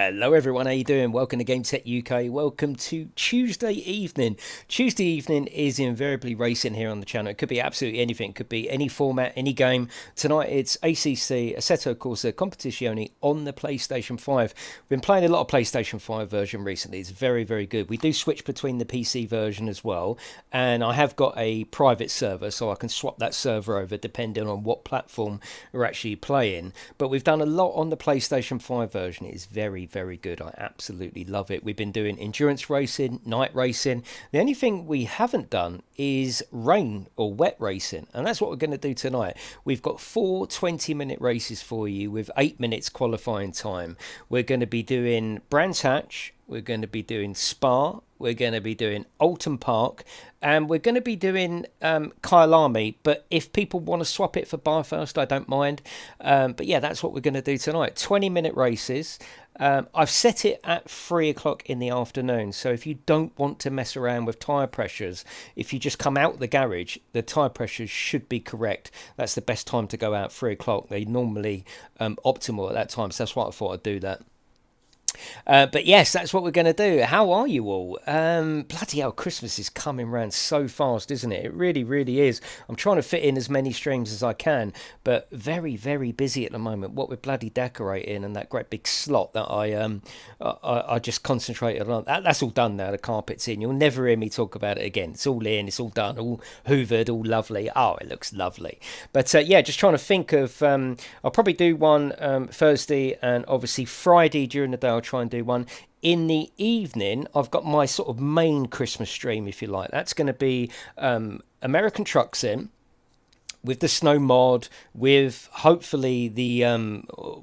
Hello everyone, how you doing? Welcome to GameTechUK. Welcome to Tuesday evening. Tuesday evening is invariably racing here on the channel. It could be absolutely anything. It could be any format, any game. Tonight it's ACC, Assetto Corsa Competizione on the PlayStation 5. We've been playing a lot of PlayStation 5 version recently. It's very, very good. We do switch between the PC version as well. And I have got a private server, so I can swap that server over depending on what platform we're actually playing. But we've done a lot on the PlayStation 5 version. It is very, very good. I absolutely love it. We've been doing endurance racing, night racing. The only thing we haven't done is rain or wet racing, and that's what we're going to do tonight. We've got 4 20-minute races for you with 8 minutes qualifying time. We're going to be doing Brands Hatch, we're going to be doing Spa, we're going to be doing Oulton Park, and we're going to be doing Kyalami. But if people want to swap it for First, I don't mind. But yeah, that's what we're going to do tonight. 20-minute races. I've set it at 3 o'clock in the afternoon. So if you don't want to mess around with tyre pressures, if you just come out the garage, the tyre pressures should be correct. That's the best time to go out, 3 o'clock. They're normally optimal at that time. So that's why I thought I'd do that. But yes, that's what we're going to do. How are you all? Bloody hell, Christmas is coming round so fast, isn't it? It really, really is. I'm trying to fit in as many streams as I can, but very, very busy at the moment. What with bloody decorating and that great big slot that I just concentrated on. That's all done now. The carpet's in. You'll never hear me talk about it again. It's all in. It's all done. All hoovered. All lovely. Oh, it looks lovely. But yeah, just trying to think of. I'll probably do one Thursday and obviously Friday during the day. I'll try and do one. In the evening, I've got my sort of main Christmas stream, if you like. That's going to be American Truck Sim with the snow mod, with hopefully the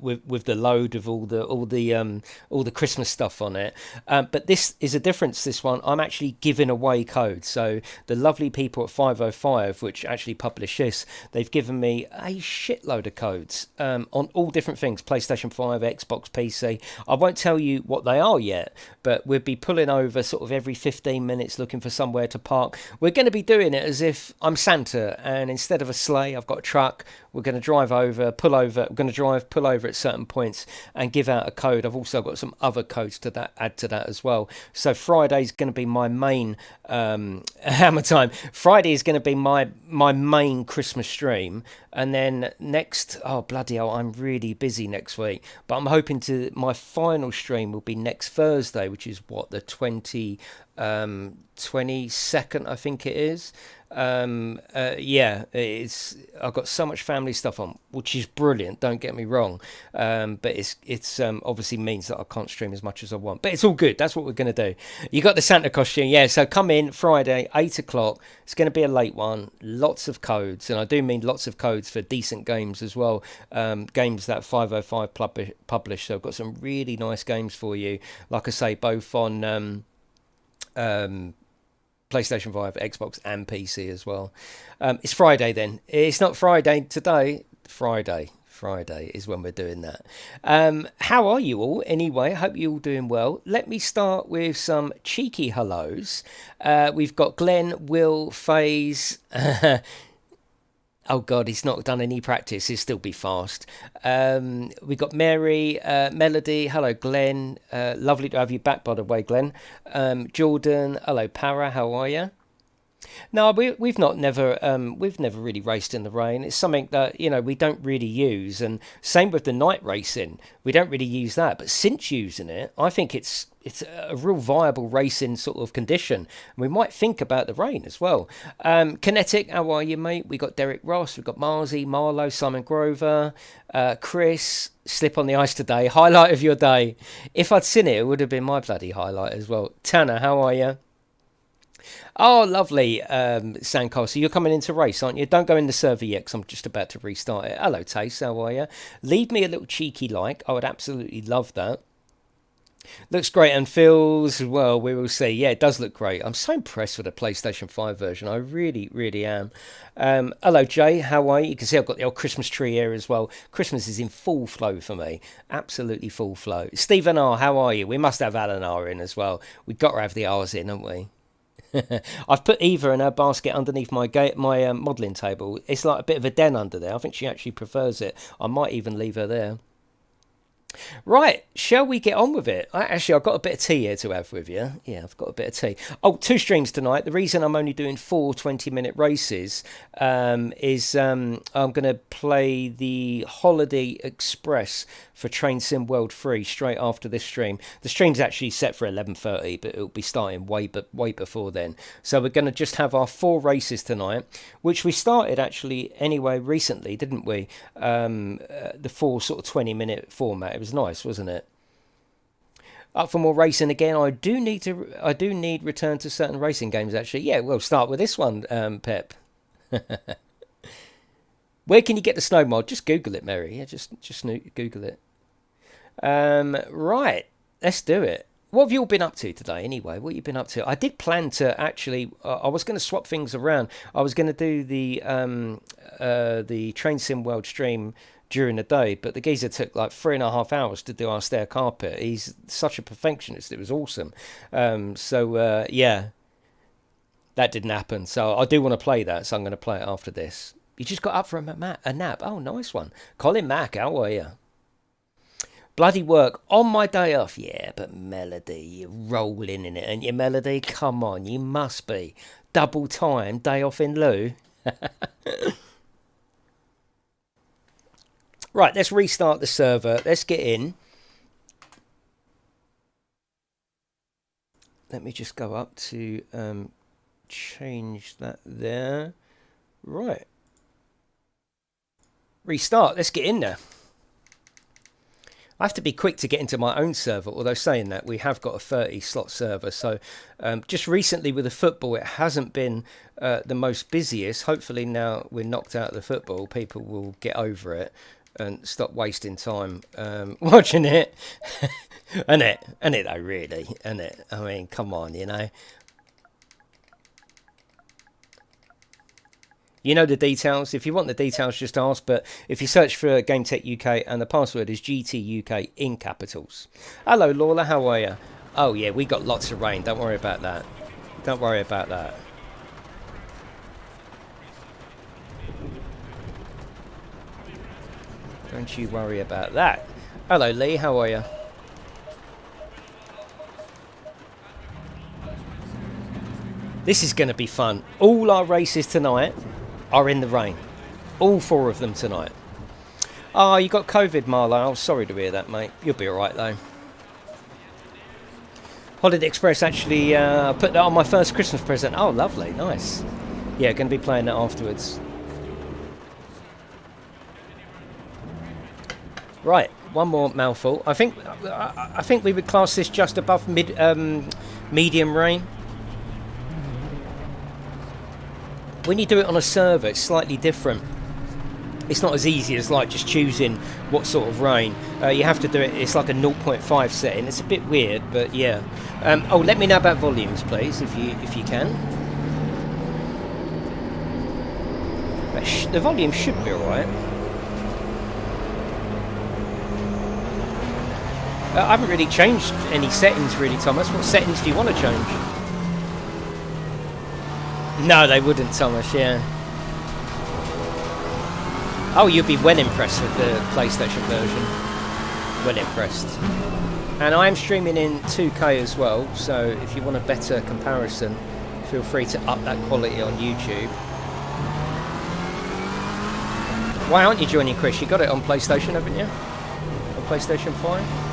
with the load of all the Christmas stuff on it. But this is a difference. This one, I'm actually giving away codes. So the lovely people at 505, which actually publish this, they've given me a shitload of codes on all different things: PlayStation 5, Xbox, PC. I won't tell you what they are yet, but we'll be pulling over sort of every 15 minutes looking for somewhere to park. We're going to be doing it as if I'm Santa, and instead of a sleigh, I've got a truck. We're going to drive over, pull over. We're going to pull over at certain points and give out a code. I've also got some other codes to add to that as well. So Friday's going to be my main hammer time. Friday is going to be my main Christmas stream, and then next, oh bloody hell, I'm really busy next week. But I'm hoping my final stream will be next Thursday, which is what, the 22nd, I think it is. Yeah, I've got so much family stuff on, which is brilliant, don't get me wrong, but it's obviously means that I can't stream as much as I want, but it's all good. That's what we're going to do. You got the Santa costume, yeah, so come in Friday 8 o'clock. It's going to be a late one, lots of codes, and I do mean lots of codes for decent games as well, games that 505 publish. So I've got some really nice games for you, like I say, both on PlayStation 5, Xbox and PC as well. It's Friday then. It's not Friday today. Friday is when we're doing that. How are you all anyway? I hope you're all doing well. Let me start with some cheeky hellos. We've got Glenn, Will, FaZe. Oh God, he's not done any practice. He'll still be fast. We've got Mary, Melody. Hello, Glenn. Lovely to have you back, by the way, Glenn. Jordan. Hello, Para. How are you? No, we've never really raced in the rain. It's something that we don't really use, and same with the night racing. We don't really use that, but since using it, I think it's a real viable racing sort of condition. We might think about the rain as well. Kinetic, how are you, mate? We got Derek Ross, we've got Marzi, Marlowe, Simon Grover, Chris. Slip on the ice today. Highlight of your day. If I'd seen it, it would have been my bloody highlight as well. Tanner, how are you? Oh, lovely, Sandcastle. You're coming into race, aren't you? Don't go in the server yet, because I'm just about to restart it. Hello, Taste. How are you? Leave me a little cheeky like. I would absolutely love that. Looks great and feels, well, we will see. Yeah, it does look great. I'm so impressed with the PlayStation 5 version. I really, really am. Hello, Jay. How are you? You can see I've got the old Christmas tree here as well. Christmas is in full flow for me. Absolutely full flow. Stephen R., how are you? We must have Alan R. in as well. We've got to have the R's in, haven't we? I've put Eva in her basket underneath my modelling table. It's like a bit of a den under there. I think she actually prefers it. I might even leave her there. Right, shall we get on with it? Actually, I've got a bit of tea here to have with you. Yeah, I've got a bit of tea. Oh, 2 streams tonight. The reason I'm only doing 4 20-minute races is I'm going to play the Holiday Express for Train Sim World 3 straight after this stream. The stream's actually set for 11:30, but it'll be starting way before then. So we're going to just have our 4 races tonight, which we started actually anyway recently, didn't we? The 4 sort of 20-minute format. It was nice, wasn't it? Up for more racing again. I do need return to certain racing games actually. Yeah, we'll start with this one, Pep. Where can you get the snow mod? Just Google it, Mary. Yeah, just Google it. Right, let's do it. What have you all been up to today anyway? What have you been up to? I did plan to actually, I was going to swap things around. I was going to do the Train Sim World stream during the day, but the geezer took like 3.5 hours to do our stair carpet. He's such a perfectionist. It was awesome. Yeah, that didn't happen. So I do want to play that, so I'm going to play it after this. You just got up for a nap. Oh, nice one. Colin Mack, how are you? Bloody work on my day off. Yeah, but Melody, you're rolling in it, ain't you, Melody? Come on, you must be. Double time, day off in lieu. Right, let's restart the server. Let's get in. Let me just go up to change that there. Right. Restart. Let's get in there. I have to be quick to get into my own server, although saying that, we have got a 30-slot server. So just recently with the football, it hasn't been the most busiest. Hopefully now we're knocked out of the football, people will get over it and stop wasting time watching it. And it though, really, and it. I mean, come on, you know. You know the details. If you want the details, just ask. But if you search for GameTechUK and the password is GTUK in capitals. Hello, Lawler. How are you? Oh, yeah, we got lots of rain. Don't worry about that. Don't worry about that. Don't you worry about that. Hello, Lee. How are you? This is going to be fun. All our races tonight are in the rain. All 4 of them tonight. Oh, you got COVID, Marlo. Oh, sorry to hear that, mate. You'll be alright, though. Holiday Express, actually, put that on my first Christmas present. Oh, lovely. Nice. Yeah, going to be playing that afterwards. Right, one more mouthful. I think we would class this just above medium rain. When you do it on a server, it's slightly different. It's not as easy as like just choosing what sort of rain. You have to do it. It's like a 0.5 setting. It's a bit weird, but yeah. Oh, let me know about volumes, please, if you can. The volume should be alright. I haven't really changed any settings, really, Thomas. What settings do you want to change? No, they wouldn't, Thomas, yeah. Oh, you'd be well impressed with the PlayStation version. Well impressed. And I am streaming in 2K as well, so if you want a better comparison, feel free to up that quality on YouTube. Why aren't you joining, Chris? You got it on PlayStation, haven't you? On PlayStation 5?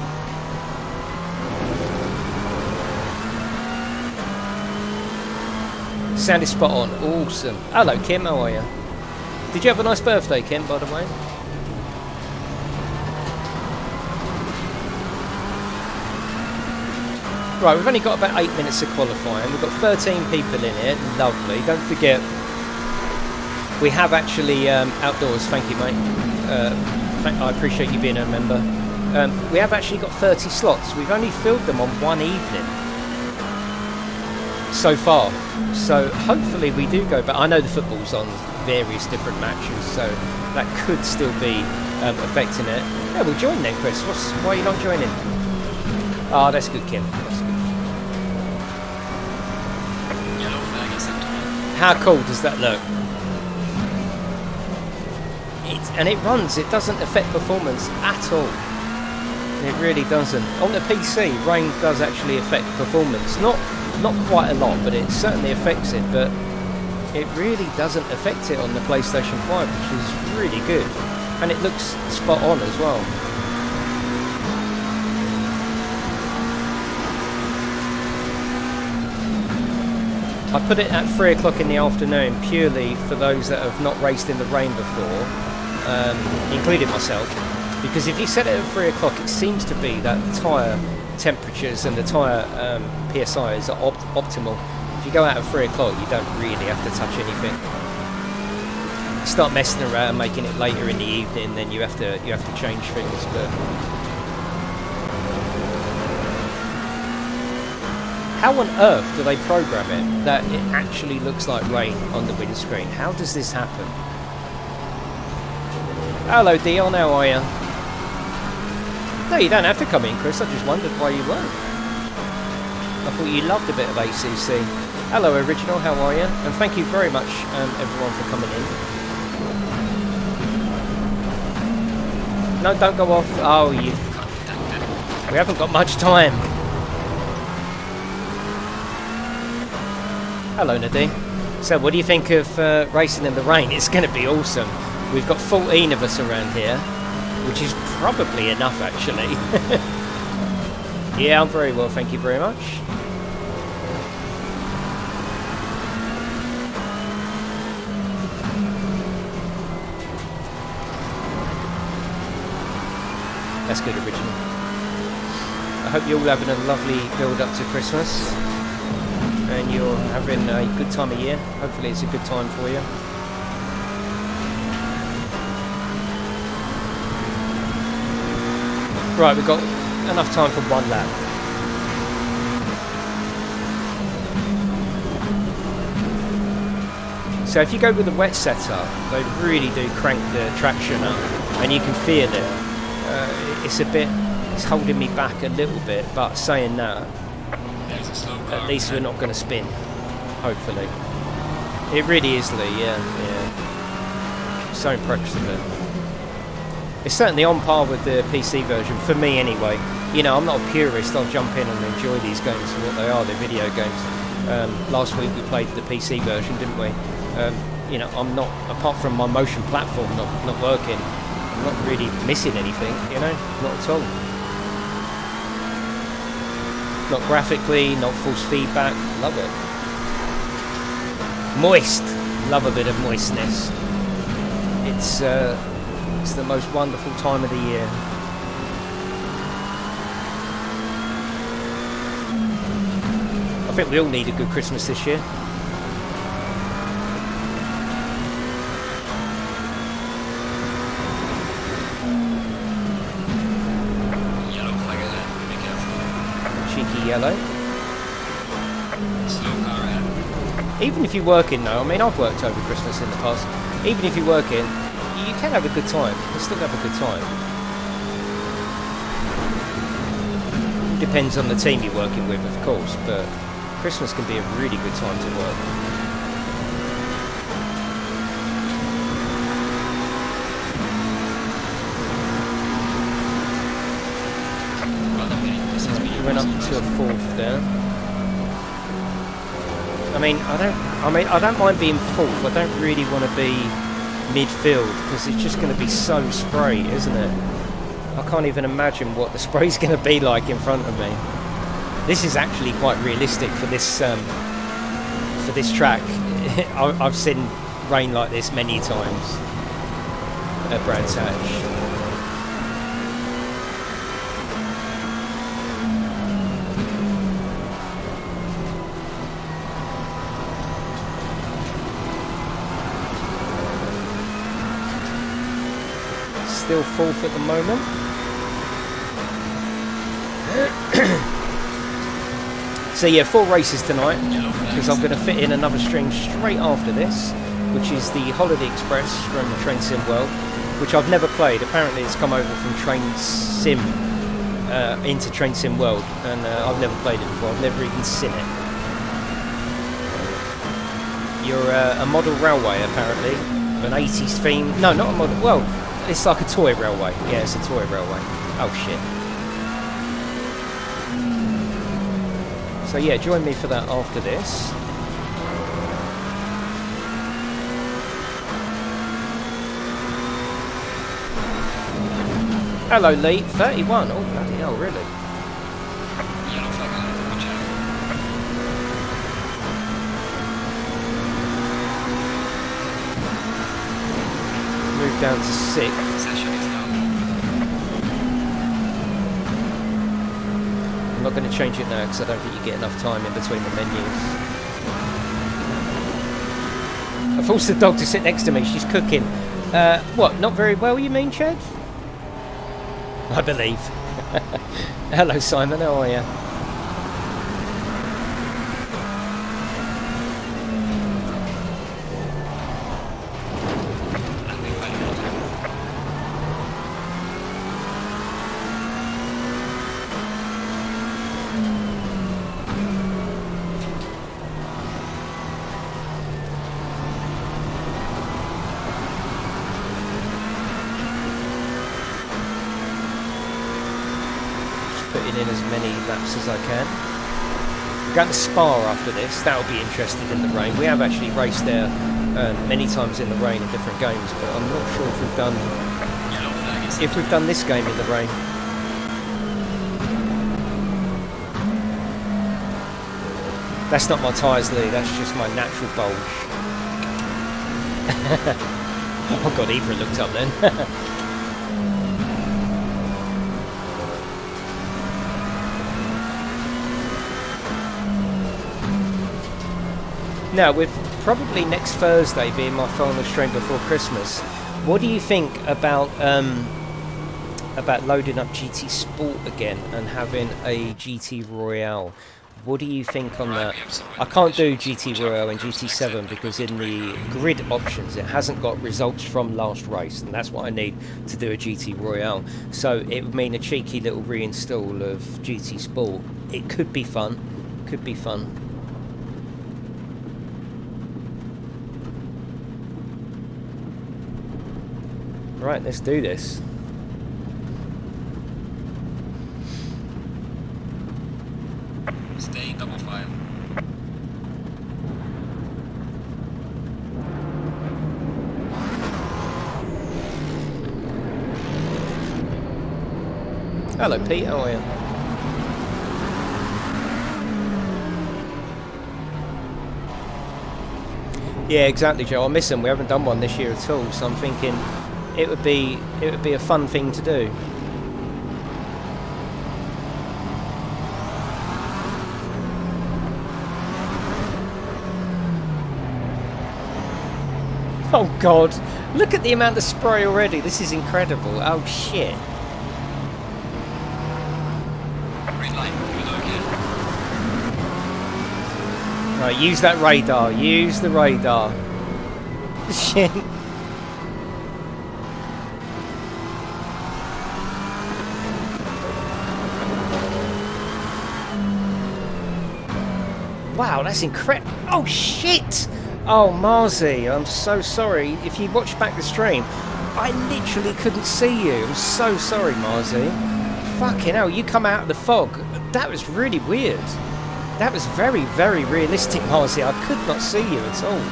Sound is spot on. Awesome. Hello, Kim. How are you? Did you have a nice birthday, Kim, by the way? Right, we've only got about 8 minutes of qualifying. We've got 13 people in here. Lovely. Don't forget, we have actually outdoors. Thank you, mate. I appreciate you being a member. We have actually got 30 slots. We've only filled them on one evening so far. So hopefully we do go back. I know the football's on various different matches, so that could still be affecting it. Yeah, we'll join then, Chris. Why are you not joining? Oh, that's good, Kim. That's good. How cool does that look? And it runs. It doesn't affect performance at all. It really doesn't. On the PC, rain does actually affect performance. Not quite a lot, but it certainly affects it. But it really doesn't affect it on the PlayStation 5, which is really good. And it looks spot on as well. I put it at 3 o'clock in the afternoon purely for those that have not raced in the rain before, including myself. Because if you set it at 3 o'clock, it seems to be that the tyre temperatures and the tyre PSIs are optimal. If you go out at 3 o'clock, you don't really have to touch anything. You start messing around, making it later in the evening, then you have to change things. But how on earth do they program it that it actually looks like rain on the windscreen? How does this happen? Hello Dion, how are you? No, you don't have to come in, Chris. I just wondered why you weren't. I thought you loved a bit of ACC. Hello, Original. How are you? And thank you very much, everyone, for coming in. No, don't go off. Oh, we haven't got much time. Hello, Nadine. So, what do you think of racing in the rain? It's going to be awesome. We've got 14 of us around here, which is probably enough, actually. Yeah, I'm very well, thank you very much. That's good, Original. I hope you're all having a lovely build-up to Christmas, and you're having a good time of year. Hopefully it's a good time for you. Right, we've got enough time for one lap. So if you go with the wet setup, they really do crank the traction up, and you can feel it. It's holding me back a little bit, but saying that, at least we're not going to spin, hopefully. It really is, Lee, yeah. I'm so impressed with it. It's certainly on par with the PC version, for me anyway. You know, I'm not a purist, I'll jump in and enjoy these games for what they are, they're video games. Last week we played the PC version, didn't we? You know, I'm not, apart from my motion platform not working, I'm not really missing anything, you know, not at all. Not graphically, not force feedback, love it. Moist, love a bit of moistness. It's the most wonderful time of the year. I think we all need a good Christmas this year. Yellow flag ahead, be careful. Cheeky yellow. Slow car ahead. Even if you're working though, I mean I've worked over Christmas in the past, even if you're working, you can have a good time. You still have a good time. Depends on the team you're working with, of course, but Christmas can be a really good time to work. We went up to a fourth there. I don't mind being fourth. I don't really want to be midfield because it's just going to be so sprayed, isn't it? I can't even imagine what the spray's going to be like in front of me. This is actually quite realistic for this track. I've seen rain like this many times at Brands Hatch. Still fourth at the moment. So yeah, 4 races tonight, because I'm going to fit in another stream straight after this, which is the Holiday Express from Train Sim World, which I've never played. Apparently it's come over from Train Sim into Train Sim World, and I've never played it before. I've never even seen it. You're a model railway, apparently, an 80s theme. No, not a model. Well, it's like a toy railway. Yeah, it's a toy railway. Oh shit. So yeah, join me for that after this. Hello Lee, 31. Oh bloody hell, really? Yellow flag ahead. Watch out. Move down to 6. Session is now. I'm not going to change it now because I don't think you get enough time in between the menus. I forced the dog to sit next to me. She's cooking. What? Not very well, you mean, Chad? I believe. Hello, Simon. How are you? Putting in as many laps as I can. We're going to Spa after this. That'll be interesting in the rain. We have actually raced there many times in the rain in different games, but I'm not sure if we've done this game in the rain. That's not my tyres, Lee. That's just my natural bulge. Oh God, Eva looked up then. Now, with probably next Thursday being my final stream before Christmas, what do you think about loading up GT Sport again and having a GT Royale? What do you think on that? I can't do GT Royale and GT7 because in the grid options it hasn't got results from last race, and that's what I need to do a GT Royale. So it would mean a cheeky little reinstall of GT Sport. It could be fun. Could be fun. Right, let's do this. Stay double file. Hello Pete, how are you? Yeah, exactly, Joe. I miss them. We haven't done one this year at all, so I'm thinking it would be a fun thing to do. Oh God, look at the amount of spray already. This is incredible. Oh shit. Green light. Here we go again. Right, use that radar. Use the radar. Shit. Wow, that's incredible. Oh, shit. Oh, Marzi, I'm so sorry. If you watch back the stream, I literally couldn't see you. I'm so sorry, Marzi. Fucking hell, you come out of the fog. That was really weird. That was very, very realistic, Marzi. I could not see you at all.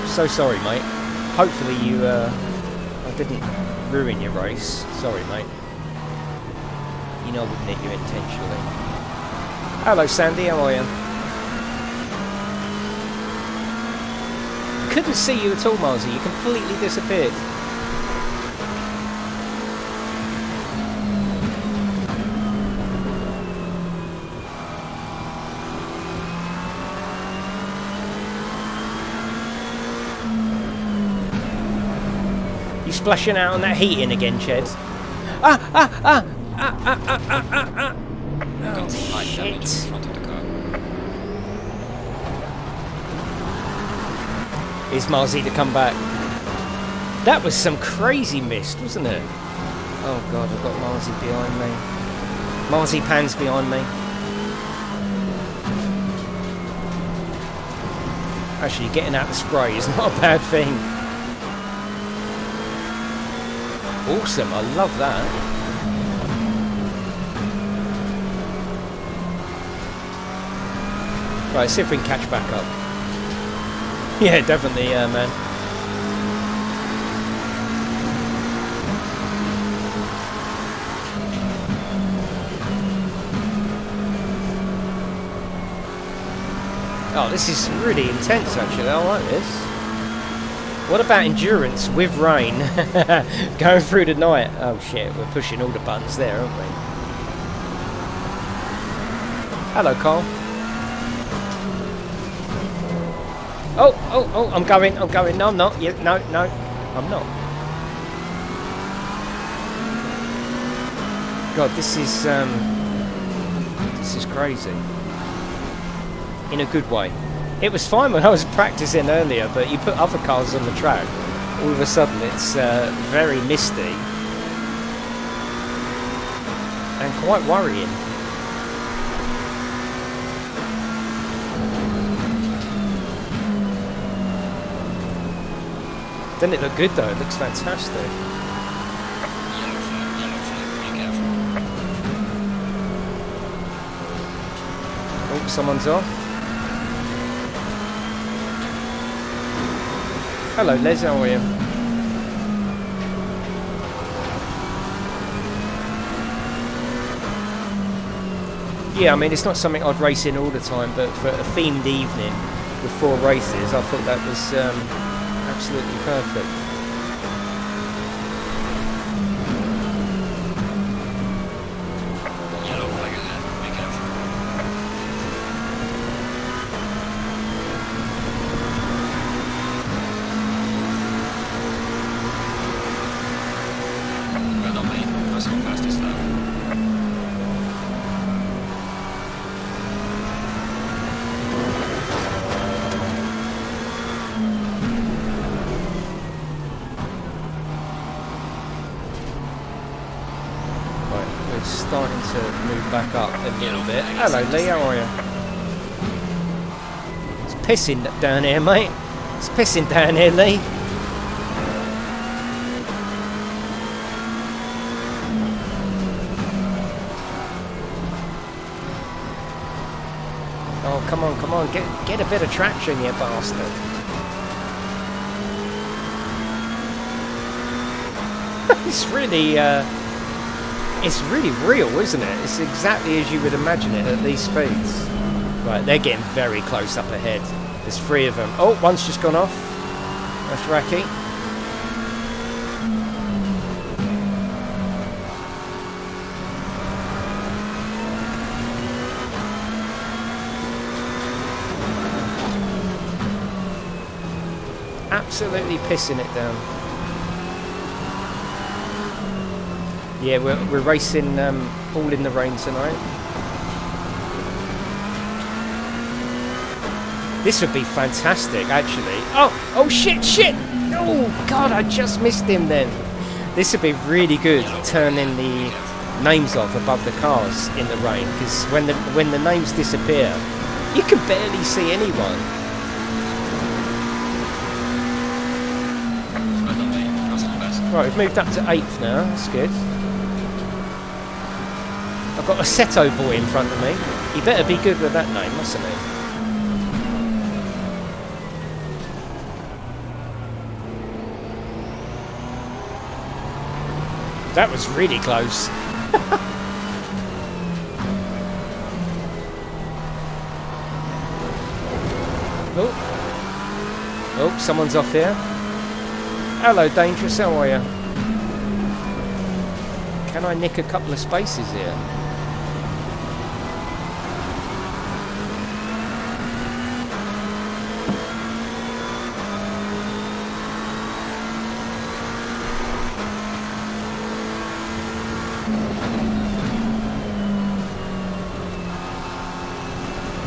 So sorry, mate. Hopefully you, I didn't ruin your race. Sorry, mate. You know I wouldn't hit you intentionally. Hello, Sandy. How are you? Couldn't see you at all, Marzi. You completely disappeared. You splashing out on that heating again, Ched? Oh, shit. Is Marzi to come back? That was some crazy mist, wasn't it? Oh God, I've got Marzi behind me. Marzi pans behind me. Actually, getting out the spray is not a bad thing. Awesome, I love that. Right, see if we can catch back up. Yeah, definitely, man. Oh, this is really intense, actually. I like this. What about endurance with rain going through the night? Oh, shit. We're pushing all the buttons there, aren't we? Hello, Carl. Oh, I'm going. No, I'm not. Yeah, no, I'm not. God, this is crazy. In a good way. It was fine when I was practicing earlier, but you put other cars on the track, all of a sudden it's very misty and quite worrying. Doesn't it look good though? It looks fantastic. Yellow flag, be careful. Oh, someone's off. Hello, Les, how are you? Yeah, I mean, it's not something I'd race in all the time, but for a themed evening with 4 races, I thought that was absolutely perfect. Yellow flag ahead, be careful. Well done, mate. That's not fastest lap. Right, we're starting to move back up a little bit. Hello, Lee, how are you? It's pissing down here, mate. It's pissing down here, Lee. Oh, come on, get a bit of traction, you bastard. It's really real, isn't it? It's exactly as you would imagine it at these speeds. Right, they're getting very close up ahead. There's 3 of them. Oh, one's just gone off. That's Racky. Absolutely pissing it down. Yeah, we're racing all in the rain tonight. This would be fantastic, actually. Oh shit! Oh God, I just missed him then. This would be really good, turning the names off above the cars in the rain, because when the names disappear, you can barely see anyone. Well done, mate. That's not best. Right, we've moved up to 8th now. That's good. I've got a Seto boy in front of me. He better be good with that name, mustn't he? That was really close. Oh, someone's off here. Hello, Dangerous, how are you? Can I nick a couple of spaces here?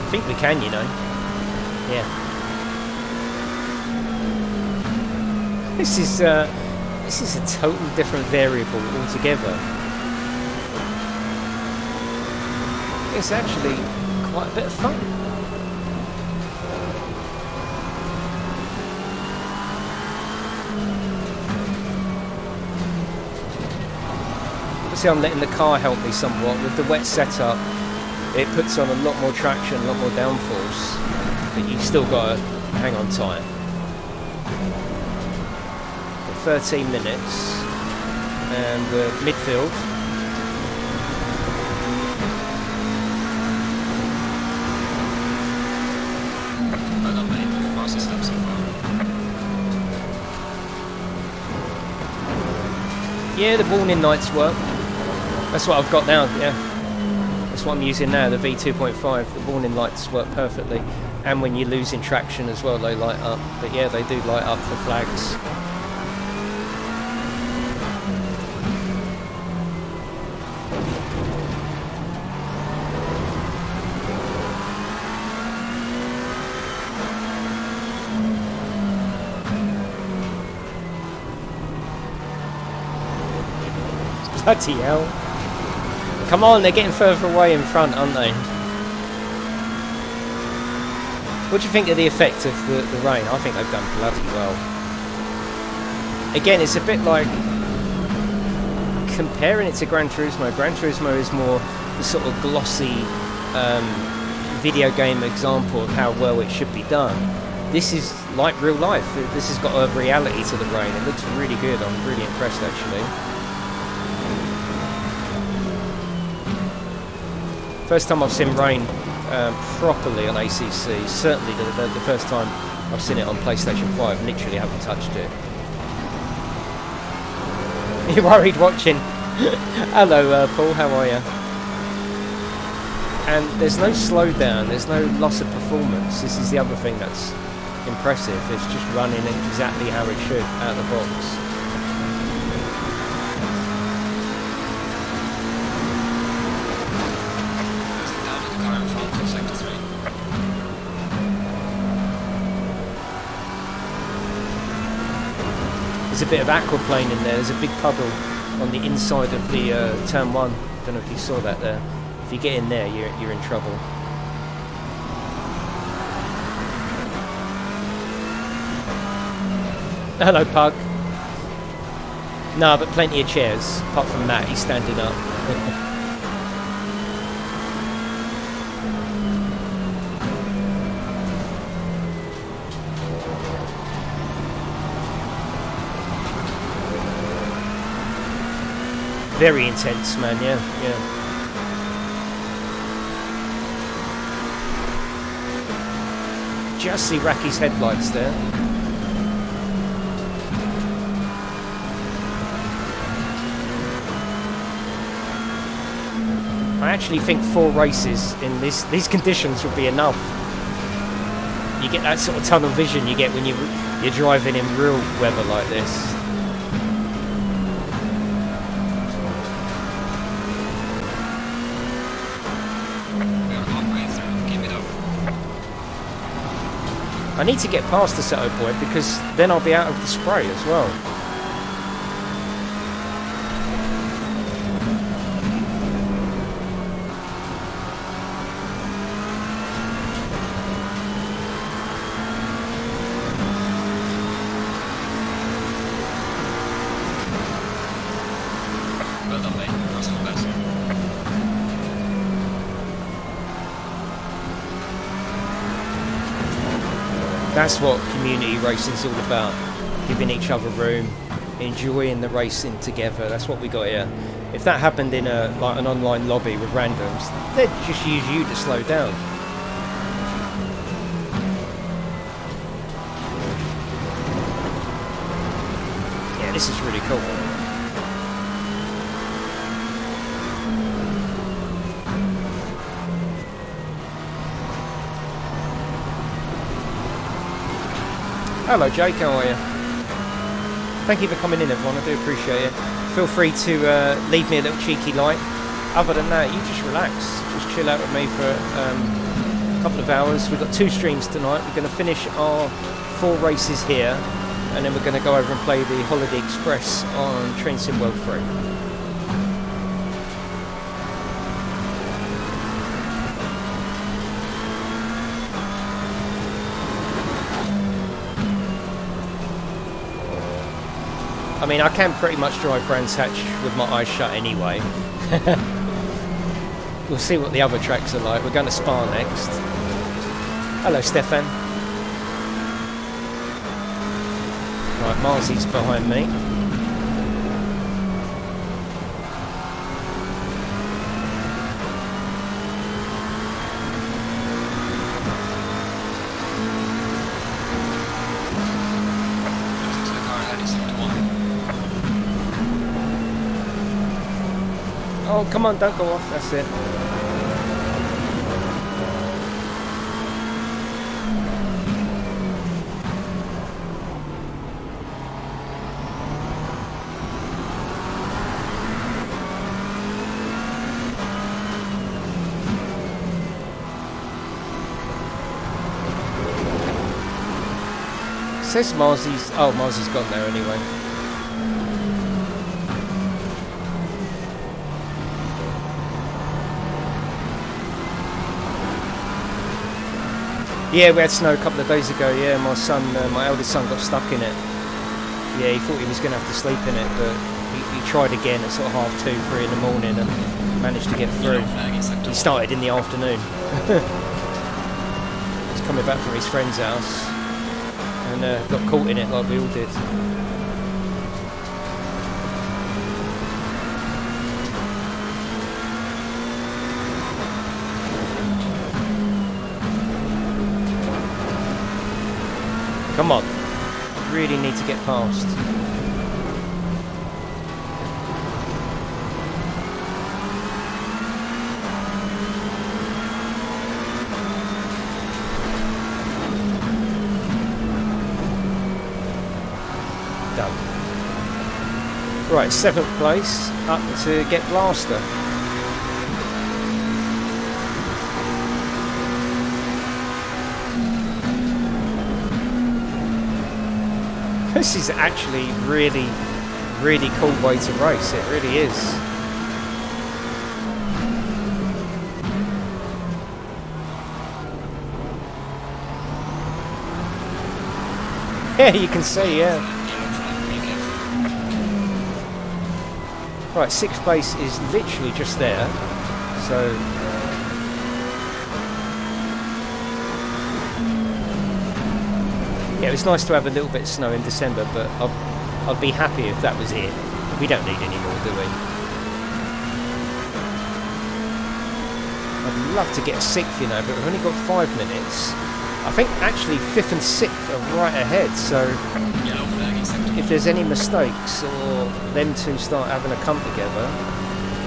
I think we can, you know. Yeah. This is a totally different variable altogether. It's actually quite a bit of fun. Obviously I'm letting the car help me somewhat with the wet setup. it puts on a lot more traction, a lot more downforce, but you've still got to hang on tight. For 13 minutes, and we're midfield. Well done, mate. Fastest lap so far. Yeah, the warning lights work. That's what I've got now, yeah. That's what I'm using now, the V2.5. The warning lights work perfectly. And when you're losing traction as well, they light up. But yeah, they do light up for flags. Bloody hell. Come on, they're getting further away in front, aren't they? What do you think of the effect of the rain? I think they've done bloody well. Again, it's a bit like comparing it to Gran Turismo. Gran Turismo is more the sort of glossy video game example of how well it should be done. This is like real life. This has got a reality to the rain. It looks really good. I'm really impressed, actually. First time I've seen rain properly on ACC. Certainly the first time I've seen it on PlayStation 5. Literally haven't touched it. You're worried watching. Hello, Paul. How are you? And there's no slowdown. There's no loss of performance. This is the other thing that's impressive. It's just running exactly how it should out of the box. There's a bit of aquaplane in there. There's a big puddle on the inside of the turn 1. Don't know if you saw that there. If you get in there, you're in trouble. Hello, Pug. No, but plenty of chairs. Apart from Matt, he's standing up. Very intense, man. Yeah. Just see Racky's headlights there. I actually think 4 races in these conditions would be enough. You get that sort of tunnel vision you get when you're driving in real weather like this. I need to get past the Seto point because then I'll be out of the spray as well. Well done, mate. That's not bad. That's what community racing's all about. Giving each other room, enjoying the racing together. That's what we got here. If that happened in like an online lobby with randoms, they'd just use you to slow down. Yeah, this is really cool. Hello Jake, how are you? Thank you for coming in everyone, I do appreciate it. Feel free to leave me a little cheeky like. Other than that, you just relax. Just chill out with me for a couple of hours. We've got 2 streams tonight. We're going to finish our 4 races here. And then we're going to go over and play the Holiday Express on Train Sim World 3. I mean, I can pretty much drive Brands Hatch with my eyes shut anyway. We'll see what the other tracks are like. We're going to Spa next. Hello, Stefan. Right, Marzy's behind me. Oh, come on, don't go off. That's it. It says Marzy's... Oh, Marzy's gone there anyway. Yeah, we had snow a couple of days ago. Yeah, my son, my eldest son, got stuck in it. Yeah, he thought he was going to have to sleep in it, but he tried again at sort of 2:30, 3 in the morning and managed to get through. He started in the afternoon. He's coming back from his friend's house and got caught in it like we all did. Come on, really need to get past. Done. Right, 7th place, up to get Blaster. This is actually really cool way to race, it really is. Yeah, you can see, yeah. Right, 6th place is literally just there, so... Yeah, it was nice to have a little bit of snow in December, but I'd be happy if that was it. We don't need any more, do we? I'd love to get a 6th, you know, but we've only got 5 minutes. I think actually 5th and 6th are right ahead, so if there's any mistakes or them two start having a come together,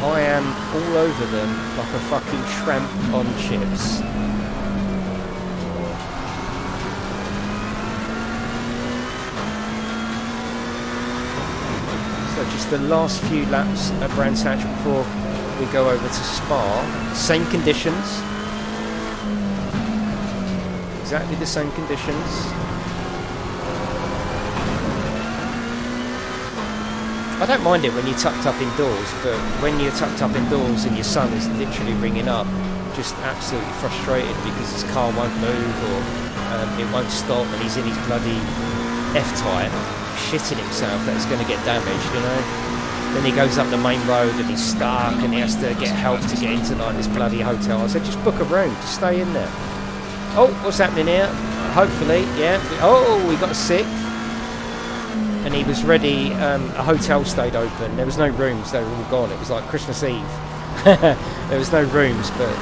I am all over them like a fucking tramp on chips. Just the last few laps at Brands Hatch before we go over to Spa. Same conditions. Exactly the same conditions. I don't mind it when you're tucked up indoors, but when you're tucked up indoors and your son is literally ringing up, just absolutely frustrated because his car won't move or it won't stop and he's in his bloody F-type. Shitting himself that he's going to get damaged, you know. Then he goes up the main road and he's stuck and he has to get help to get into like this bloody hotel. I said, just book a room, just stay in there. Oh, what's happening here? Hopefully, yeah. Oh, we got a 6th. And he was ready. A hotel stayed open. There was no rooms, they were all gone. It was like Christmas Eve. There was no rooms, but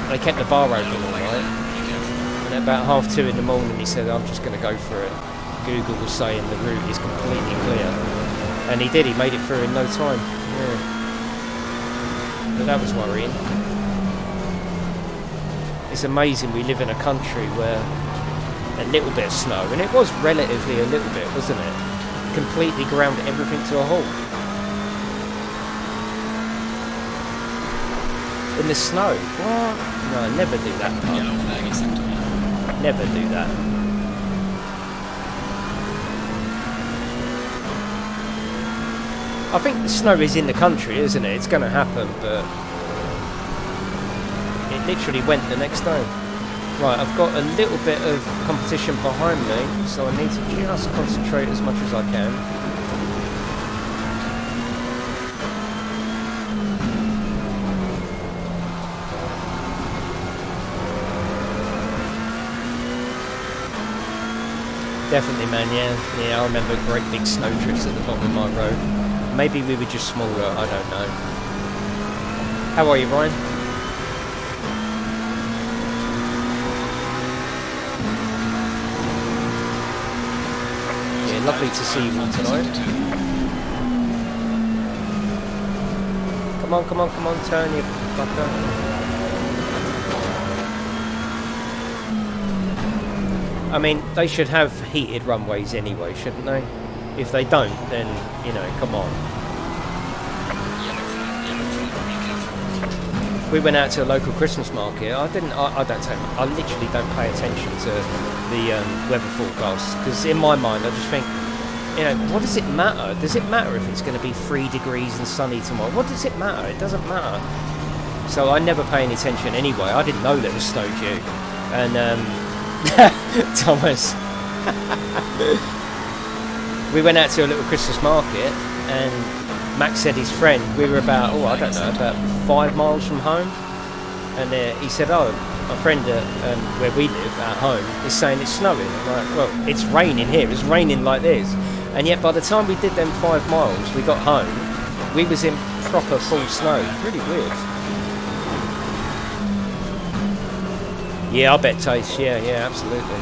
they kept the bar open all night. And at about 2:30 in the morning he said, I'm just going to go for it. Google was saying the route is completely clear, and he did. He made it through in no time. Yeah. But that was worrying. It's amazing we live in a country where a little bit of snow, and it was relatively a little bit, wasn't it? Completely ground everything to a halt. In the snow? What? No, never do that. Never do that. I think the snow is in the country, isn't it? It's going to happen, but it literally went the next day. Right, I've got a little bit of competition behind me, so I need to just concentrate as much as I can. Definitely, man. Yeah, yeah. I remember great big snow drifts at the bottom of my road. Maybe we were just smaller. I don't know. How are you, Ryan? Yeah, lovely to see you all tonight. Come on, come on, come on, turn you fucker. I mean, they should have heated runways anyway, shouldn't they? If they don't, then, you know, come on. We went out to a local Christmas market. I literally don't pay attention to the weather forecast, because in my mind I just think, you know, what does it matter? Does it matter if it's going to be 3 degrees and sunny tomorrow? What does it matter? It doesn't matter. So I never pay any attention anyway. I didn't know there was snow due. And Thomas. We went out to a little Christmas market, and Max said his friend, we were about, I don't know, about 5 miles from home, and he said, oh, my friend where we live at home is saying it's snowing. I'm like, well, it's raining here, it's raining like this. And yet by the time we did them 5 miles, we got home, we was in proper full snow. Really weird. Yeah, I bet taste. Yeah, absolutely.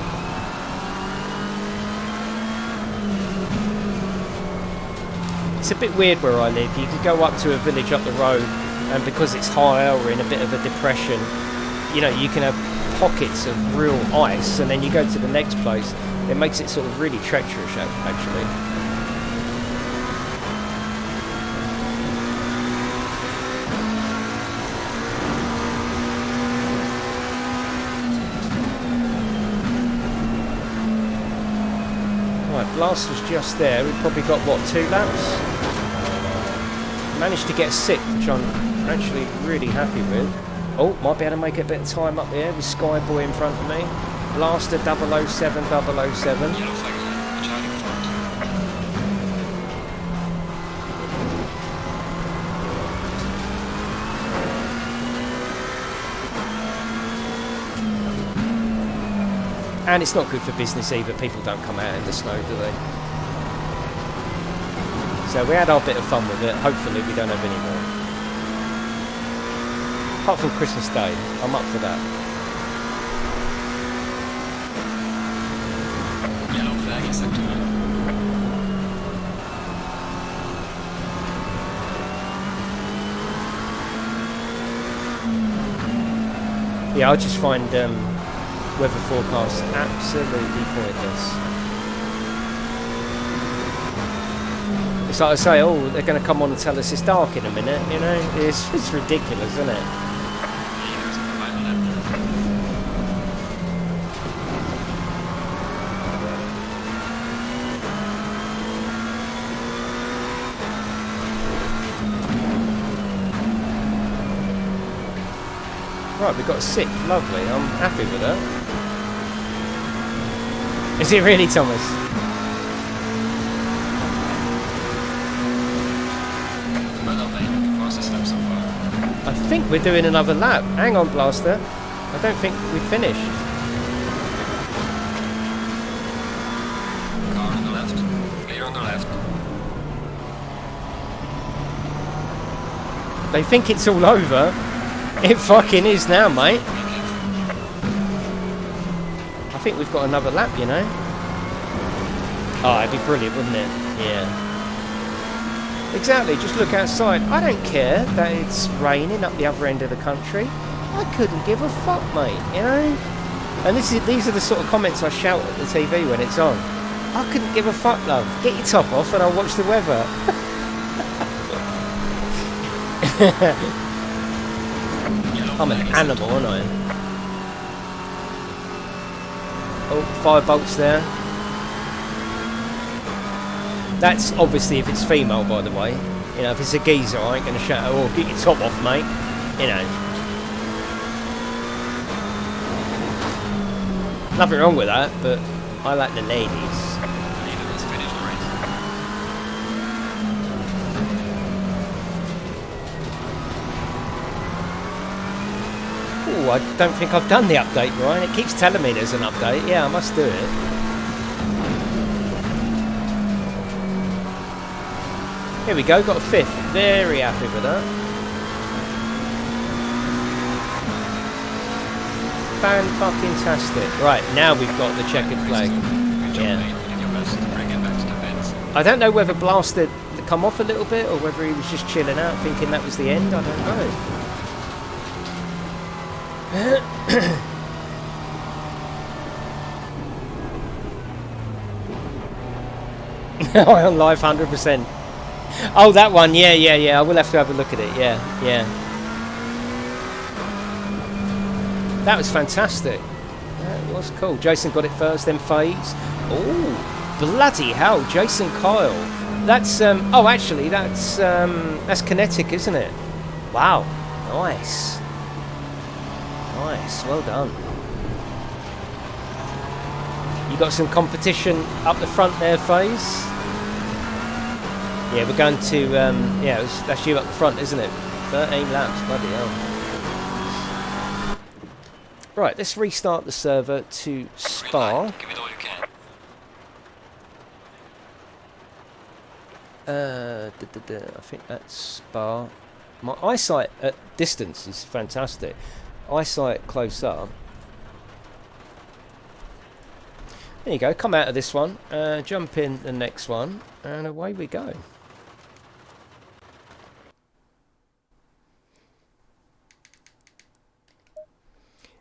It's a bit weird where I live. You can go up to a village up the road, and because it's higher or in a bit of a depression, you know, you can have pockets of real ice, and then you go to the next place. It makes it sort of really treacherous, actually. Blast was just there. We've probably got, what, 2 laps? Managed to get 6th, which I'm actually really happy with. Oh, might be able to make a bit of time up there with Skyboy in front of me. Blaster 007 007. And it's not good for business either. People don't come out in the snow, do they? So we had our bit of fun with it. Hopefully we don't have any more. Apart from Christmas Day. I'm up for that. Yellow flag is activated. Yeah, I just find weather forecast absolutely pointless. It's like I say, oh, they're going to come on and tell us it's dark in a minute, you know? It's ridiculous, isn't it? Right, we've got a 6th, lovely, I'm happy with that. Is it really, Thomas? I think we're doing another lap. Hang on, Blaster. I don't think we finished. Car on the left. Clear on the left. They think it's all over. It fucking is now, mate. I think we've got another lap, you know. Oh, it'd be brilliant, wouldn't it? Yeah. Exactly, just look outside. I don't care that it's raining up the other end of the country. I couldn't give a fuck, mate, you know? And these are the sort of comments I shout at the TV when it's on. I couldn't give a fuck, love. Get your top off and I'll watch the weather. I'm an animal, aren't I? Oh, 5 bolts there. That's obviously if it's female, by the way. You know, if it's a geezer, I ain't going to shout, oh, get your top off, mate. You know. Nothing wrong with that, but I like the ladies. Oh, I don't think I've done the update, Ryan. It keeps telling me there's an update. Yeah, I must do it. Here we go, got a 5th. Very happy with that. Fan-fucking-tastic. Right, now we've got the checkered flag. Yeah. I don't know whether Blaster had come off a little bit or whether he was just chilling out thinking that was the end. I don't know. On live 100%. Oh, that one. Yeah. I will have to have a look at it. Yeah. That was fantastic. That was cool. Jason got it first, then FaZe. Oh, bloody hell, Jason Kyle. That's oh, actually, that's Kinetic, isn't it? Wow, nice. Well done. You got some competition up the front there, FaZe. Yeah, we're going to yeah, that's you up the front, isn't it? 13 laps, bloody hell. Right, let's restart the server to Spa. Give it all you can. I think that's Spa. My eyesight at distance is fantastic. Eyesight close up. There you go, come out of this one, jump in the next one, and away we go.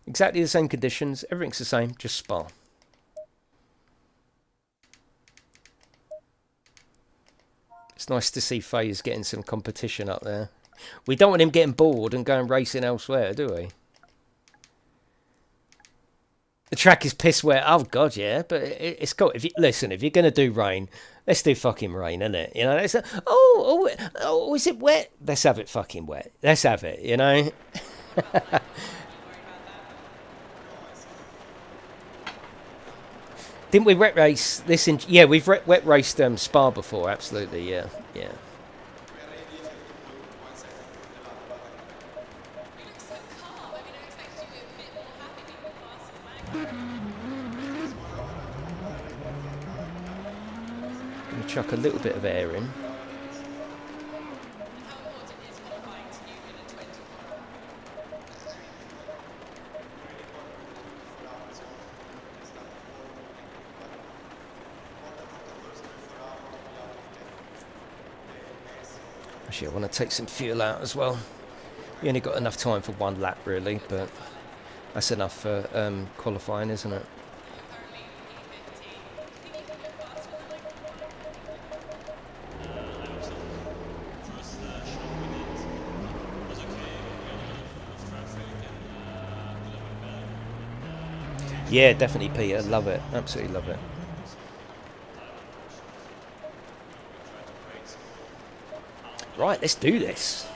Exactly the same conditions, everything's the same, just Spa. It's nice to see FaZe getting some competition up there. We don't want him getting bored and going racing elsewhere, do we? The track is piss wet. Oh god, yeah, but it's cool. If you listen, if you're gonna do rain, let's do fucking rain, innit? You know, let's oh, is it wet? Let's have it fucking wet. Let's have it, you know. Didn't we wet race this in? Yeah, we've wet raced Spa before. Absolutely, yeah. Gonna chuck a little bit of air in. Actually, I want to take some fuel out as well. You only got enough time for one lap, really, but that's enough for qualifying, isn't it? Yeah, definitely, Peter. Love it. Absolutely love it. Right, let's do this.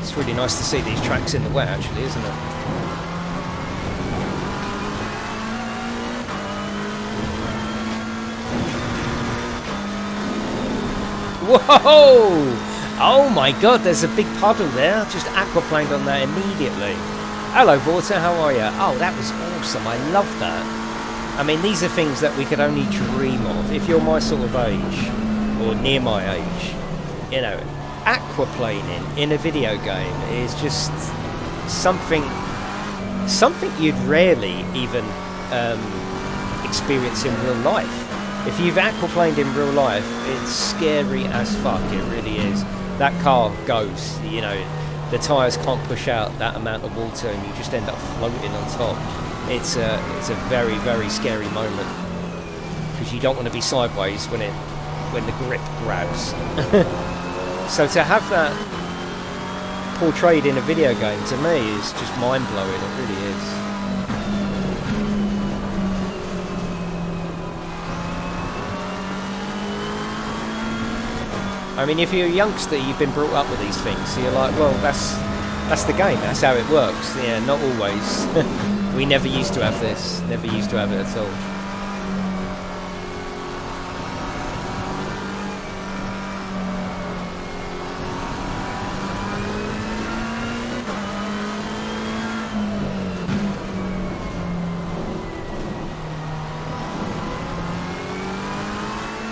It's really nice to see these tracks in the wet, actually, isn't it? Whoa! Oh my god, there's a big puddle there. Just aquaplaned on that immediately. Hello, Vorta, how are you? Oh, that was awesome. I love that. I mean, these are things that we could only dream of. If you're my sort of age, or near my age, you know, aquaplaning in a video game is just something you'd rarely even experience in real life. If you've aquaplaned in real life, it's scary as fuck, it really is. That car goes, you know, the tyres can't push out that amount of water and you just end up floating on top. It's a very, very scary moment because you don't want to be sideways when the grip grabs. So to have that portrayed in a video game, to me, is just mind-blowing, it really is. I mean, if you're a youngster, you've been brought up with these things, so you're like, well, that's the game, that's how it works. Yeah, not always. We never used to have this, never used to have it at all.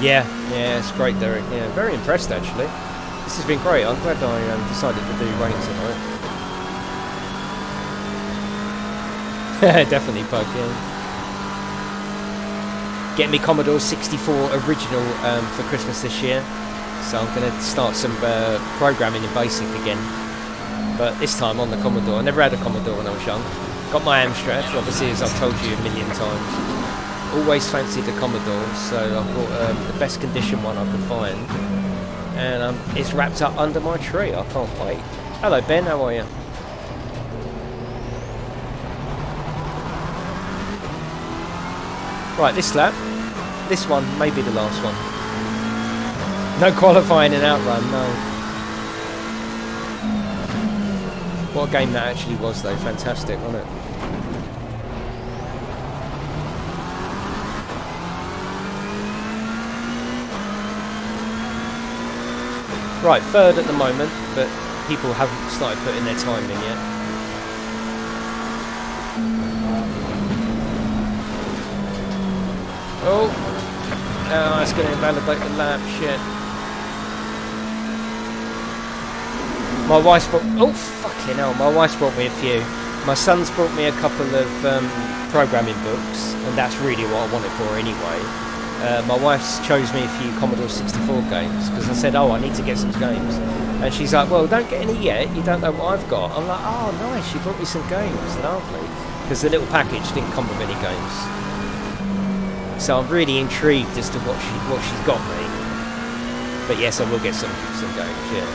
Yeah, yeah, it's great, Derek. Yeah, very impressed actually. This has been great. I'm glad I decided to do rain tonight. Definitely, Pug. Yeah. Get me Commodore 64 original for Christmas this year, so I'm going to start some programming in BASIC again. But this time on the Commodore. I never had a Commodore when I was young. Got my Amstrad, obviously, as I've told you a million times. Always fancied the Commodore, so I bought the best condition one I could find. And it's wrapped up under my tree. I can't wait. Hello, Ben. How are you? Right, this lap. This one may be the last one. No qualifying in Outrun, no. What a game that actually was, though. Fantastic, wasn't it? Right, third at the moment, but people haven't started putting their time in yet. Oh, it's going to invalidate the lap, shit. My wife's brought... Oh, fucking hell, my wife's brought me a few. My son's brought me a couple of programming books, and that's really what I want it for anyway. My wife's chose me a few Commodore 64 games, because I said, oh, I need to get some games. And she's like, well, don't get any yet, you don't know what I've got. I'm like, oh, nice, she brought me some games, lovely. Because the little package didn't come with any games. So I'm really intrigued as to what she's got me. But yes, I will get some games, yeah.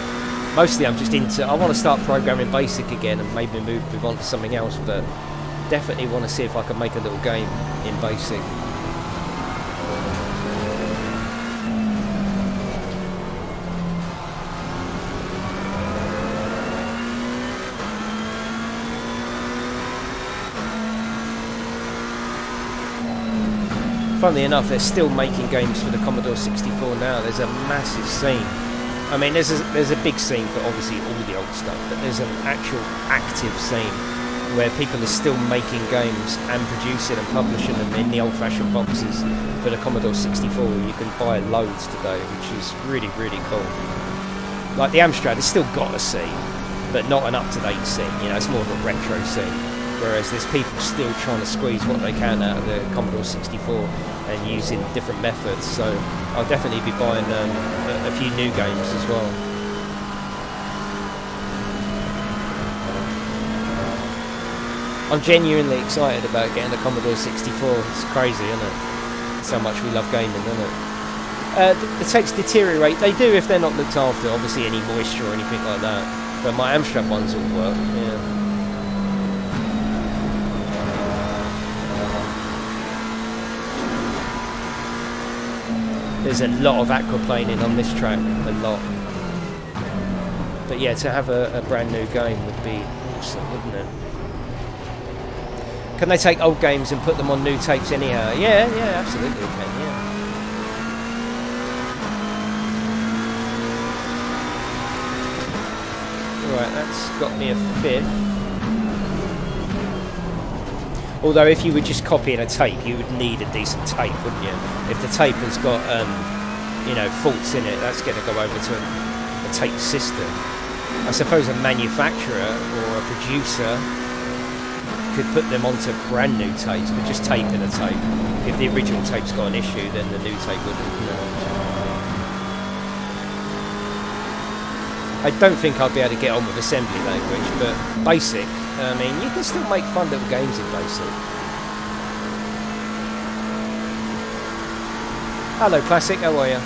Mostly I'm just into... I want to start programming BASIC again and maybe move on to something else, but definitely want to see if I can make a little game in BASIC. Funnily enough, they're still making games for the Commodore 64 now. There's a massive scene. I mean, there's a big scene for obviously all the old stuff, but there's an actual active scene where people are still making games and producing and publishing them in the old-fashioned boxes for the Commodore 64. You can buy loads today, which is really, really cool. Like the Amstrad, it's still got a scene, but not an up-to-date scene. You know, it's more of a retro scene. Whereas there's people still trying to squeeze what they can out of the Commodore 64 and using different methods. So I'll definitely be buying a few new games as well. I'm genuinely excited about getting the Commodore 64. It's crazy, isn't it? It's how much we love gaming, isn't it? The tapes deteriorate. They do if they're not looked after. Obviously any moisture or anything like that. But my Amstrad ones all work, yeah. There's a lot of aquaplaning on this track, a lot. But yeah, to have a brand new game would be awesome, wouldn't it? Can they take old games and put them on new tapes anyhow? Yeah, absolutely they can, yeah. Right, that's got me a fifth. Although if you were just copying a tape, you would need a decent tape, wouldn't you? If the tape has got, you know, faults in it, that's going to go over to a tape system. I suppose a manufacturer or a producer could put them onto brand new tapes, but just taping a tape. If the original tape's got an issue, then the new tape wouldn't, you know. I don't think I'd be able to get on with assembly language, but BASIC, I mean, you can still make fun little games in BASIC. Hello, Classic, how are you?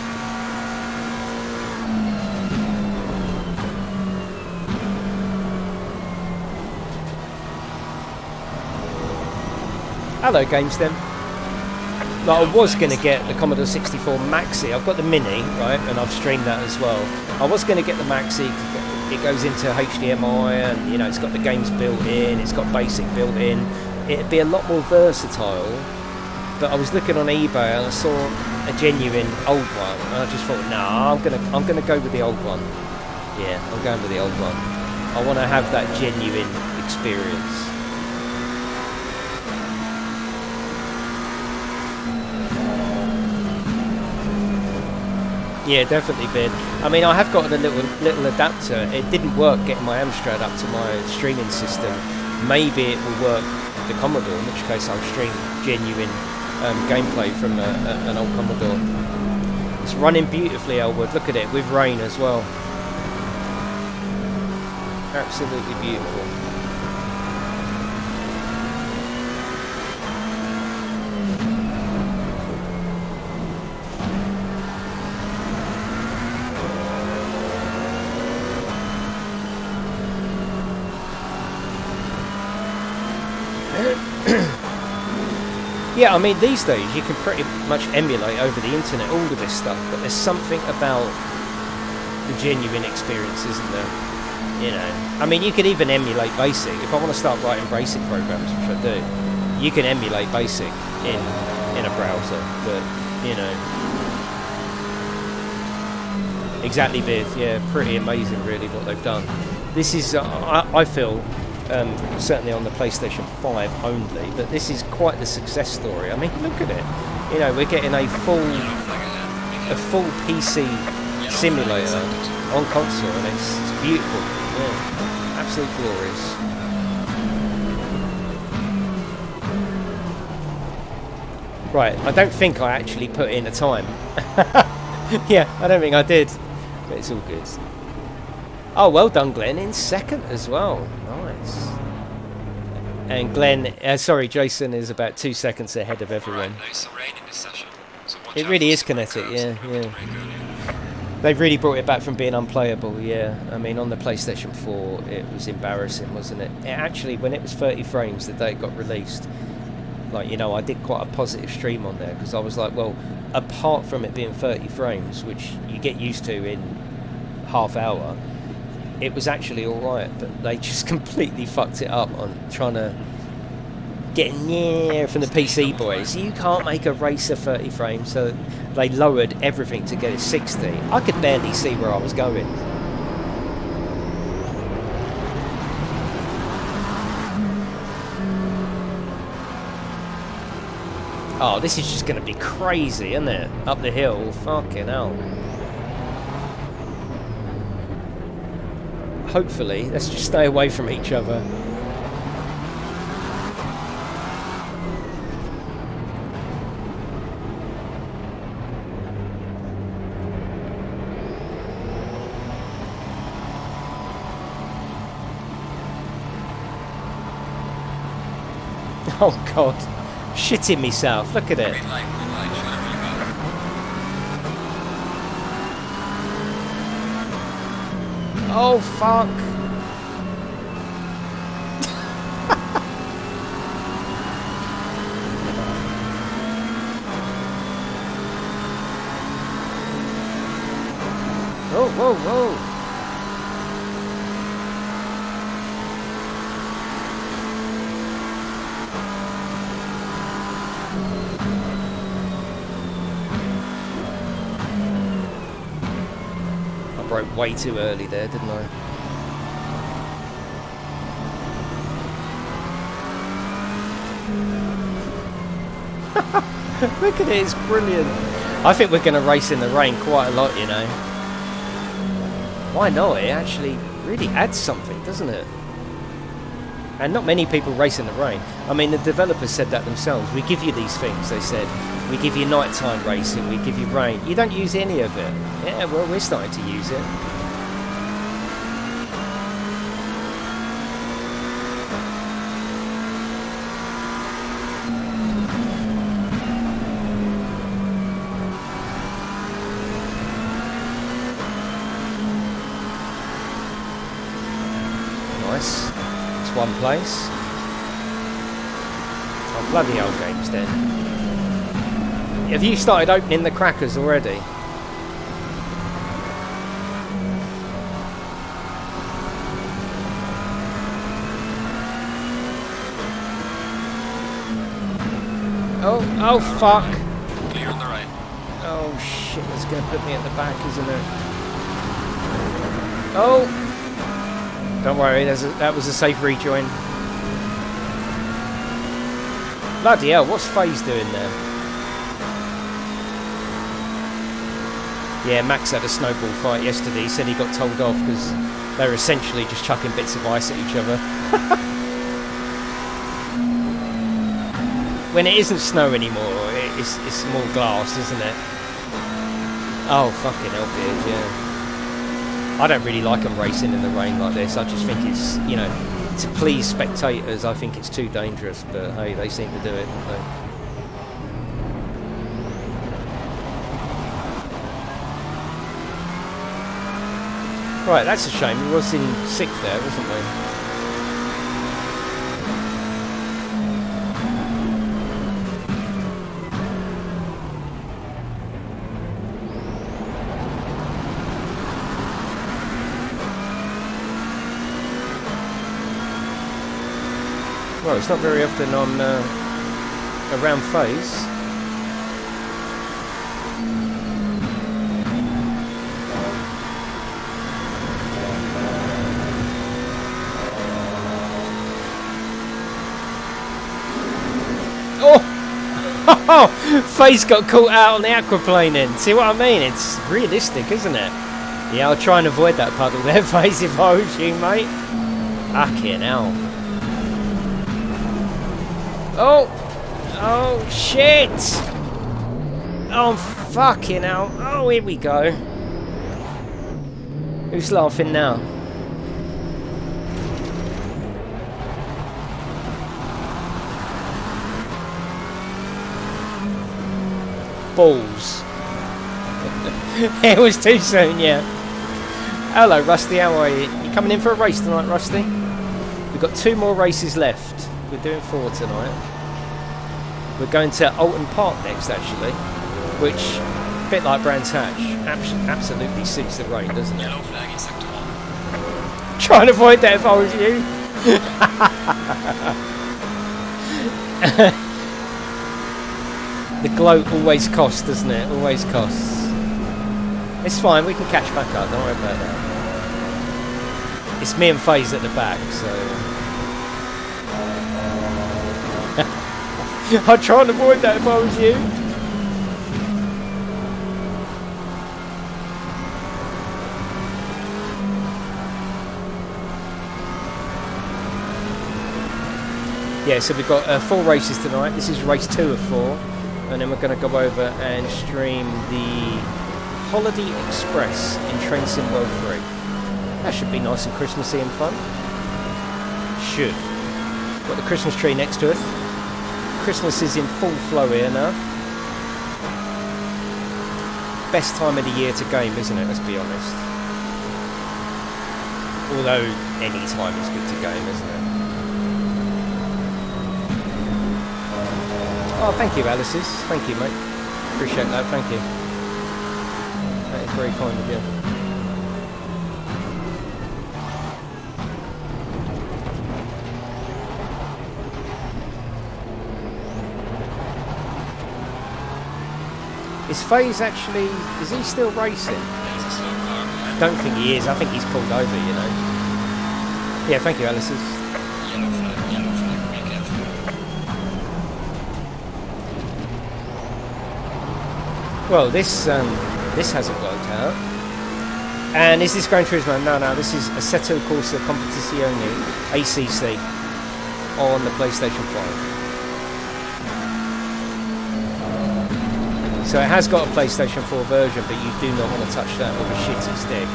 Hello, GameStem. Like, I was going to get the Commodore 64 Maxi. I've got the Mini, right, and I've streamed that as well. I was going to get the Maxi. It goes into HDMI, and you know it's got the games built in. It's got BASIC built in. It'd be a lot more versatile. But I was looking on eBay and I saw a genuine old one, and I just thought, nah, I'm gonna go with the old one. Yeah, I'm going with the old one. I want to have that genuine experience. Yeah, definitely been. I mean, I have got a little adapter. It didn't work getting my Amstrad up to my streaming system. Maybe it will work with the Commodore, in which case I'll stream genuine gameplay from an old Commodore. It's running beautifully, Elwood. Look at it, with rain as well. Absolutely beautiful. Yeah, I mean, these days you can pretty much emulate over the internet all of this stuff, but there's something about the genuine experience, isn't there? You know, I mean, you could even emulate BASIC. If I want to start writing BASIC programs, which I do, you can emulate BASIC in a browser, but, you know. Exactly, Viv. Yeah, pretty amazing, really, what they've done. This is, I feel, certainly on the PlayStation 5 only, but this is quite the success story. I mean, look at it. You know, we're getting a full PC simulator on console, and it's beautiful. Yeah, absolutely glorious. Right, I don't think I actually put in a time. Yeah, I don't think I did, but it's all good. Oh, well done, Glenn, in second as well. Nice. And Glenn, sorry, Jason is about 2 seconds ahead of everyone. Right, there's some rain in this session, so watch It out really for is some kinetic, curves. yeah, yeah. Break earlier. They've really brought it back from being unplayable, yeah. I mean, on the PlayStation 4, it was embarrassing, wasn't it? It actually, when it was 30 frames the day it got released, like, you know, I did quite a positive stream on there, because I was like, well, apart from it being 30 frames, which you get used to in half hour, it was actually alright, but they just completely fucked it up on trying to get near from the PC boys. You can't make a race of 30 frames, so they lowered everything to get it 60. I could barely see where I was going. Oh, this is just going to be crazy, isn't it? Up the hill, fucking hell. Hopefully, let's just stay away from each other. Oh god, shitting myself, look at it. Green light, show them what you got. Oh fuck. Whoa, whoa, whoa. Broke way too early there, didn't I? Look at it, it's brilliant. I think we're going to race in the rain quite a lot, you know. Why not? It actually really adds something, doesn't it? And not many people race in the rain. I mean, the developers said that themselves. We give you these things, they said. We give you nighttime racing, we give you rain. You don't use any of it. Yeah, well, we're starting to use it. Nice. It's one place. Oh, bloody hell, games then. Have you started opening the crackers already? Oh fuck. Clear on the right. Oh shit, that's gonna put me at the back, isn't it? Oh! Don't worry, that was a safe rejoin. Bloody hell, what's FaZe doing there? Yeah, Max had a snowball fight yesterday. He said he got told off because they were essentially just chucking bits of ice at each other. When it isn't snow anymore, it's more glass, isn't it? Oh, fucking hell, Beard, yeah. I don't really like them racing in the rain like this. I just think it's, you know, to please spectators, I think it's too dangerous. But hey, they seem to do it, don't they? Right, that's a shame. He was in 6th there, wasn't he? Well, it's not very often on around phase. Oh! Face got caught out on the aquaplaning. See what I mean? It's realistic, isn't it? Yeah, I'll try and avoid that puddle there, Face, if I was you, mate. Fucking hell. Oh! Oh, shit! Oh, fucking hell. Oh, here we go. Who's laughing now? Balls. It was too soon, yeah. Hello, Rusty, how are you? You coming in for a race tonight, Rusty? We've got 2 more races left. We're doing 4 tonight. We're going to Oulton Park next, actually, which, a bit like Brands Hatch, absolutely suits the rain, doesn't it? Yellow flag in sector 1. Try and avoid that if I was you. The gloat always costs, doesn't it? Always costs. It's fine, we can catch back up, don't worry about that. It's me and FaZe at the back, so... I'd try and avoid that if I was you. Yeah, so we've got 4 races tonight. This is race 2 of 4. And then we're going to go over and stream the Holiday Express in Train Sim World 3. That should be nice and Christmassy and fun. Should. Got the Christmas tree next to us. Christmas is in full flow here now. Best time of the year to game, isn't it? Let's be honest. Although any time is good to game, isn't it? Oh, thank you, Alice's. Thank you, mate. Appreciate that. Thank you. That is very kind of you. Is FaZe actually... Is he still racing? There's a slow car behind. Don't think he is. I think he's pulled over, you know. Yeah, thank you, Alice's. Yellow flag, be careful. Well, this hasn't worked out. And is this Gran Turismo? No, this is Assetto Corsa Competizione ACC on the PlayStation 5. So it has got a PlayStation 4 version, but you do not want to touch that with a shitty stick.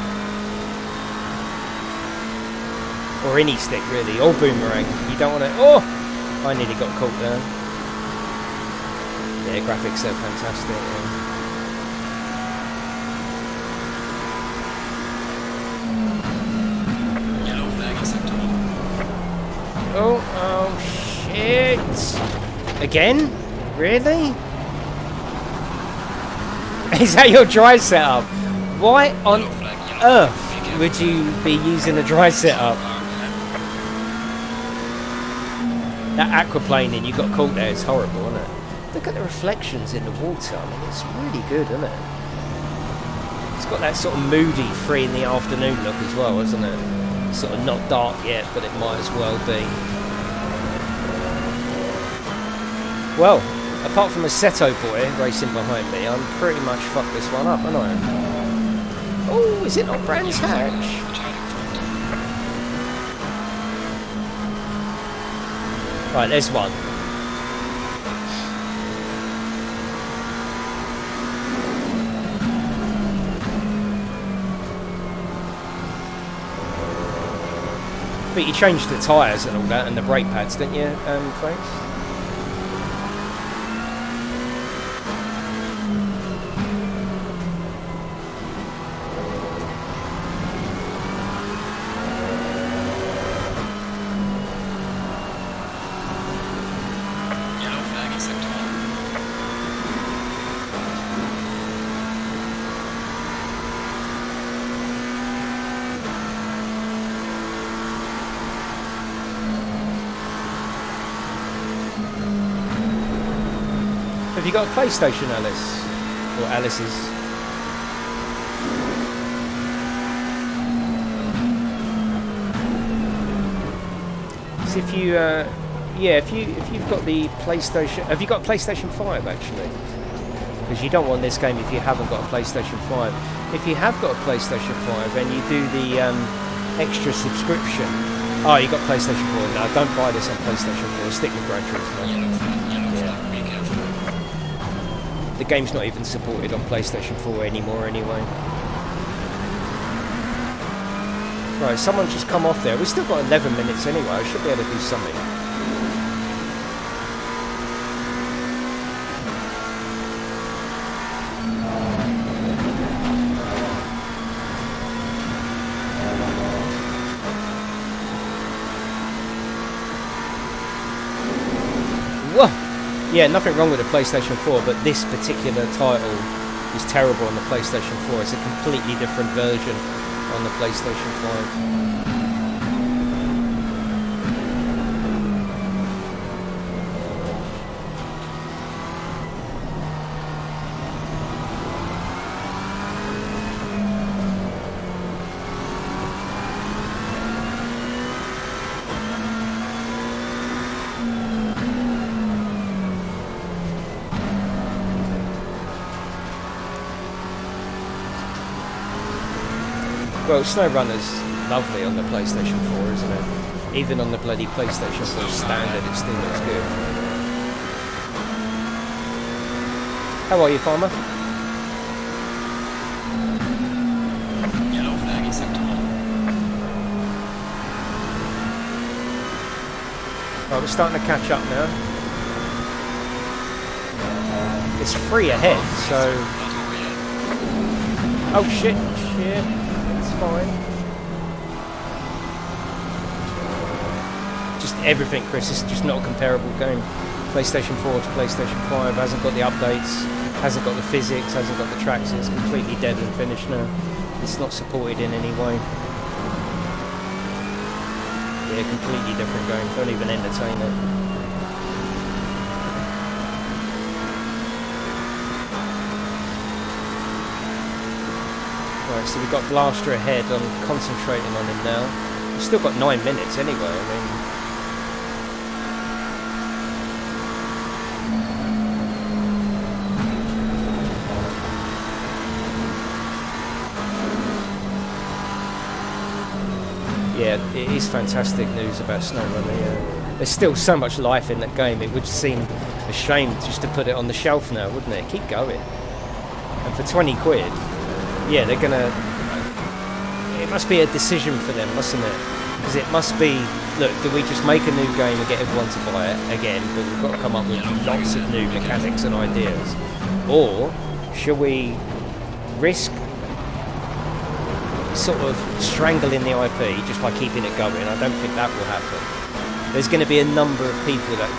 Or any stick, really. Or boomerang. You don't want to... Oh! I nearly got caught there. Yeah, graphics are fantastic. Yeah. Oh, shit. Again? Really? Is that your drive setup? Why on earth would you be using a drive setup? That aquaplaning you got caught there is horrible, isn't it? Look at the reflections in the water. I mean, it's really good, isn't it? It's got that sort of moody 3 in the afternoon look as well, isn't it? Sort of not dark yet, but it might as well be. Well, apart from Assetto boy racing behind me, I'm pretty much fucked this one up, haven't I? Oh, is it not Brands Hatch? Child in front. Right, there's one. But you changed the tyres and all that, and the brake pads, didn't you, Frank? Yellow flag in sector 1. Have you got a PlayStation, Alice? Or Alice's? So if you, yeah, if you've got the PlayStation, have you got PlayStation 5 actually? Because you don't want this game if you haven't got a PlayStation 5. If you have got a PlayStation 5 and you do the extra subscription, oh, you got PlayStation 4. No, don't buy this on PlayStation 4. Stick with Gran Turismo. Yellow Yeah. flag, be careful. The game's not even supported on PlayStation 4 anymore anyway. Right, someone just come off there. We've still got 11 minutes anyway. I should be able to do something. Whoa! Yeah, nothing wrong with the PlayStation 4, but this particular title is terrible on the PlayStation 4. It's a completely different version on the PlayStation 5. Well, SnowRunner's lovely on the PlayStation 4, isn't it? Even on the bloody PlayStation 4 standard, it still looks good. How are you, Farmer? Yellow flag in sector 1. Right, we're starting to catch up now. It's 3 ahead, so... Not over yet. Oh, shit. It's fine. Just everything, Chris. It's just not a comparable game. PlayStation 4 to PlayStation 5 hasn't got the updates, hasn't got the physics, hasn't got the tracks. It's completely dead and finished now. It's not supported in any way. Yeah, completely different game. Don't even entertain it. Right, so we've got Blaster ahead. I'm concentrating on him now. We've still got 9 minutes anyway. I mean, yeah, it is fantastic news about SnowRunner. Yeah. There's still so much life in that game. It would seem a shame just to put it on the shelf now, wouldn't it? Keep going. And for 20 quid. Yeah, they're gonna. It must be a decision for them, mustn't it? Because it must be. Look, do we just make a new game and get everyone to buy it again? But we've got to come up with lots of new mechanics and ideas. Or should we risk sort of strangling the IP just by keeping it going? I don't think that will happen. There's going to be a number of people that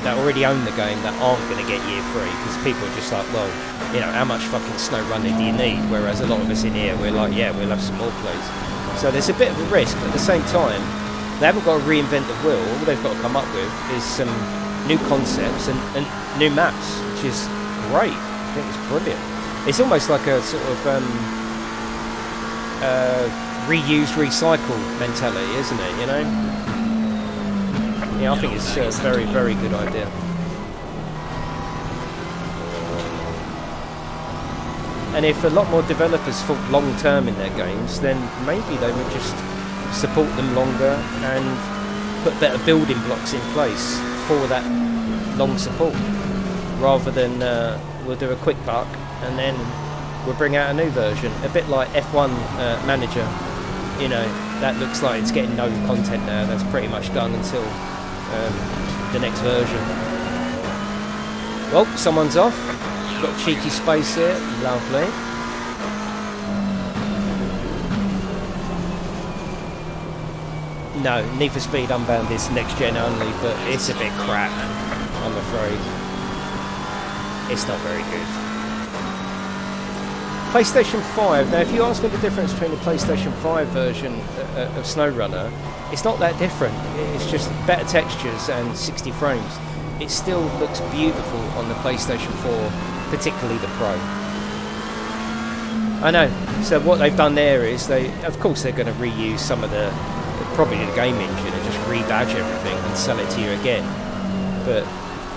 already own the game that aren't going to get year free because people are just like, well, you know, how much fucking SnowRunner do you need? Whereas a lot of us in here, we're like, yeah, we'll have some more plays. So there's a bit of a risk, but at the same time, they haven't got to reinvent the wheel. All they've got to come up with is some new concepts and new maps, which is great. I think it's brilliant. It's almost like a sort of reuse, recycle mentality, isn't it? You know? Yeah, I think it's a very, very good idea. And if a lot more developers thought long term in their games, then maybe they would just support them longer and put better building blocks in place for that long support, rather than we'll do a quick buck and then we'll bring out a new version, a bit like F1 Manager. You know, that looks like it's getting no content now. That's pretty much done until the next version. Well, someone's off. Got cheeky space here. Lovely. No, Need for Speed Unbound is next gen only, but it's a bit crap, I'm afraid. It's not very good. PlayStation 5. Now, if you ask me the difference between the PlayStation 5 version of SnowRunner, it's not that different. It's just better textures and 60 frames. It still looks beautiful on the PlayStation 4, particularly the Pro. I know. So what they've done there is of course they're going to reuse some of probably the game engine and just rebadge everything and sell it to you again. But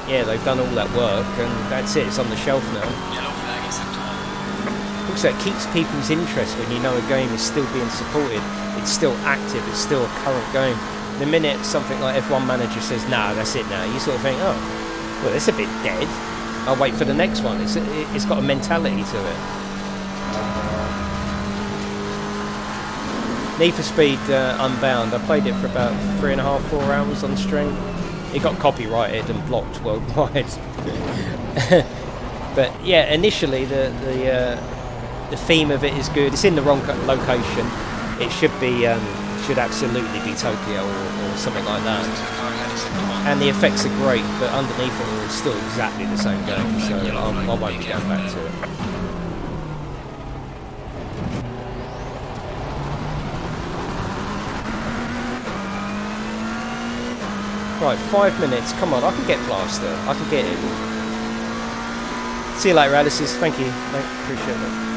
yeah, they've done all that work and that's it. It's on the shelf now. Yellow flag is active. Also, it keeps people's interest when you know a game is still being supported. It's still active. It's still a current game. The minute something like F1 Manager says, "Nah, that's it now," you sort of think, "Oh, well, it's a bit dead. I'll wait for the next one." It's got a mentality to it. Need for Speed Unbound. I played it for about 3.5, 4 hours on stream. It got copyrighted and blocked worldwide. But yeah, initially the theme of it is good. It's in the wrong location. It should absolutely be Tokyo or something like that. And the effects are great, but underneath it all, it's still exactly the same game. So I won't be going back to it. Right, 5 minutes. Come on, I can get past it. I can get it. See you later, Alice's. Thank you. Mate, appreciate it.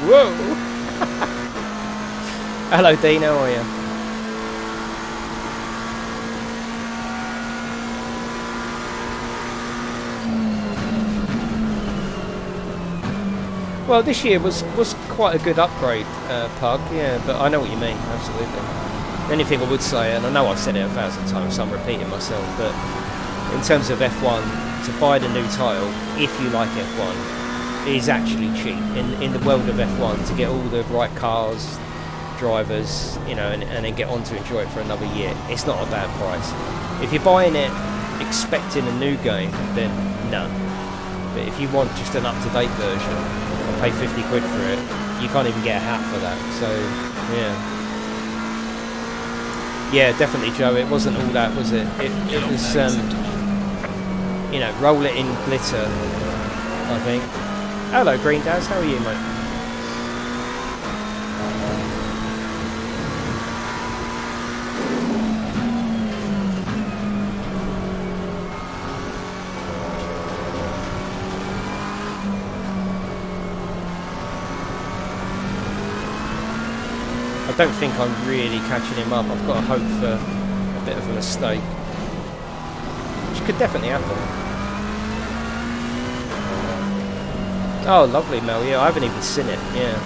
Whoa! Hello, Dean. How are you? Well, this year was quite a good upgrade, Pug, yeah, but I know what you mean, absolutely. The only thing I would say, and I know I've said it 1,000 times, so I'm repeating myself, but in terms of F1, to buy the new title, if you like F1, is actually cheap. In the world of F1, to get all the right cars, drivers, you know, and then get on to enjoy it for another year, it's not a bad price. If you're buying it expecting a new game, then no. But if you want just an up-to-date version, pay 50 quid for it, you can't even get a hat for that. So yeah, definitely, Joe, it wasn't all that, was it? It was you know, roll it in glitter, I think. Hello, Green Daz, how are you, mate? I don't think I'm really catching him up. I've got to hope for a bit of a mistake, which could definitely happen. Oh, lovely, Mel. Yeah, I haven't even seen it. Yeah.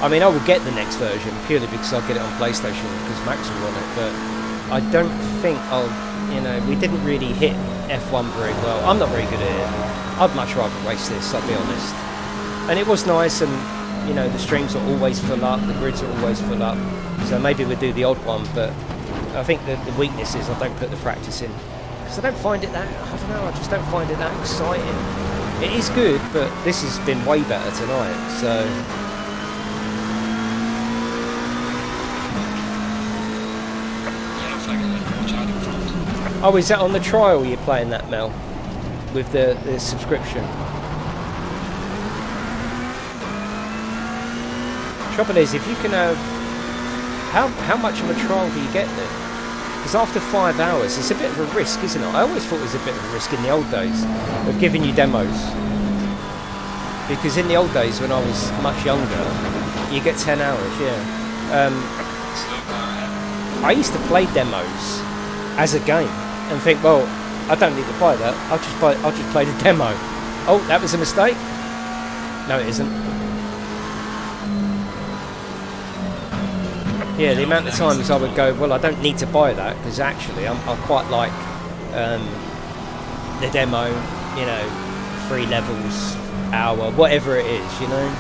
I mean, I will get the next version purely because I'll get it on PlayStation because Max will run it, but I don't think I'll. You know, we didn't really hit F1 very well. I'm not very good at it. I'd much rather race this, I'll be honest. And it was nice, and you know, the streams are always full up, the grids are always full up. So maybe we'll do the odd one, but I think the weakness is I don't put the practice in. Because I don't find it that, I don't know, I just don't find it that exciting. It is good, but this has been way better tonight, so... Oh, is that on the trial you're playing that, Mel? With the subscription? Trouble is, if you can have... How much of a trial do you get then? Because after 5 hours, it's a bit of a risk, isn't it? I always thought it was a bit of a risk in the old days of giving you demos. Because in the old days, when I was much younger, you get 10 hours, yeah. I used to play demos as a game and think, well, I don't need to buy that. I'll just play the demo. Oh, that was a mistake. No, it isn't. Yeah, the amount of times I would go, well, I don't need to buy that because actually I quite like the demo. You know, 3 levels, hour, whatever it is. You know.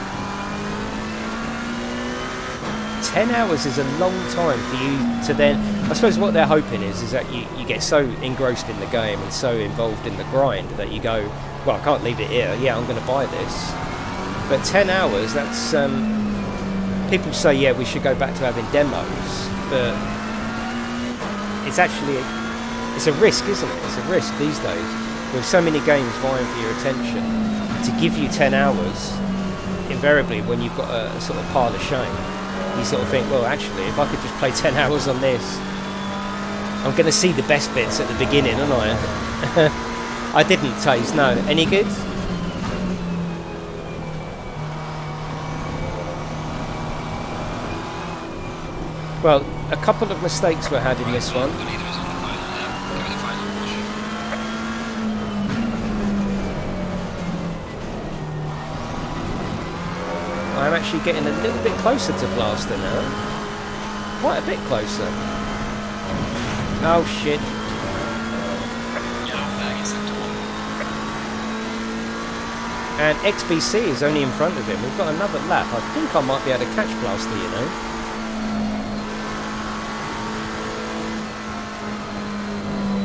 10 hours is a long time for you to then... I suppose what they're hoping is that you get so engrossed in the game and so involved in the grind that you go, well, I can't leave it here. Yeah, I'm going to buy this. But 10 hours, that's... people say, yeah, we should go back to having demos, but it's actually... It's a risk, isn't it? It's a risk these days. With so many games vying for your attention, to give you 10 hours, invariably, when you've got a sort of pile of shame, you sort of think, well, actually, if I could just play 10 hours on this, I'm going to see the best bits at the beginning, aren't I? I didn't taste, no. Any good? Well, a couple of mistakes were had in this one. I'm actually getting a little bit closer to Blaster now. Quite a bit closer. Oh shit. And XBC is only in front of him. We've got another lap. I think I might be able to catch Blaster, you know.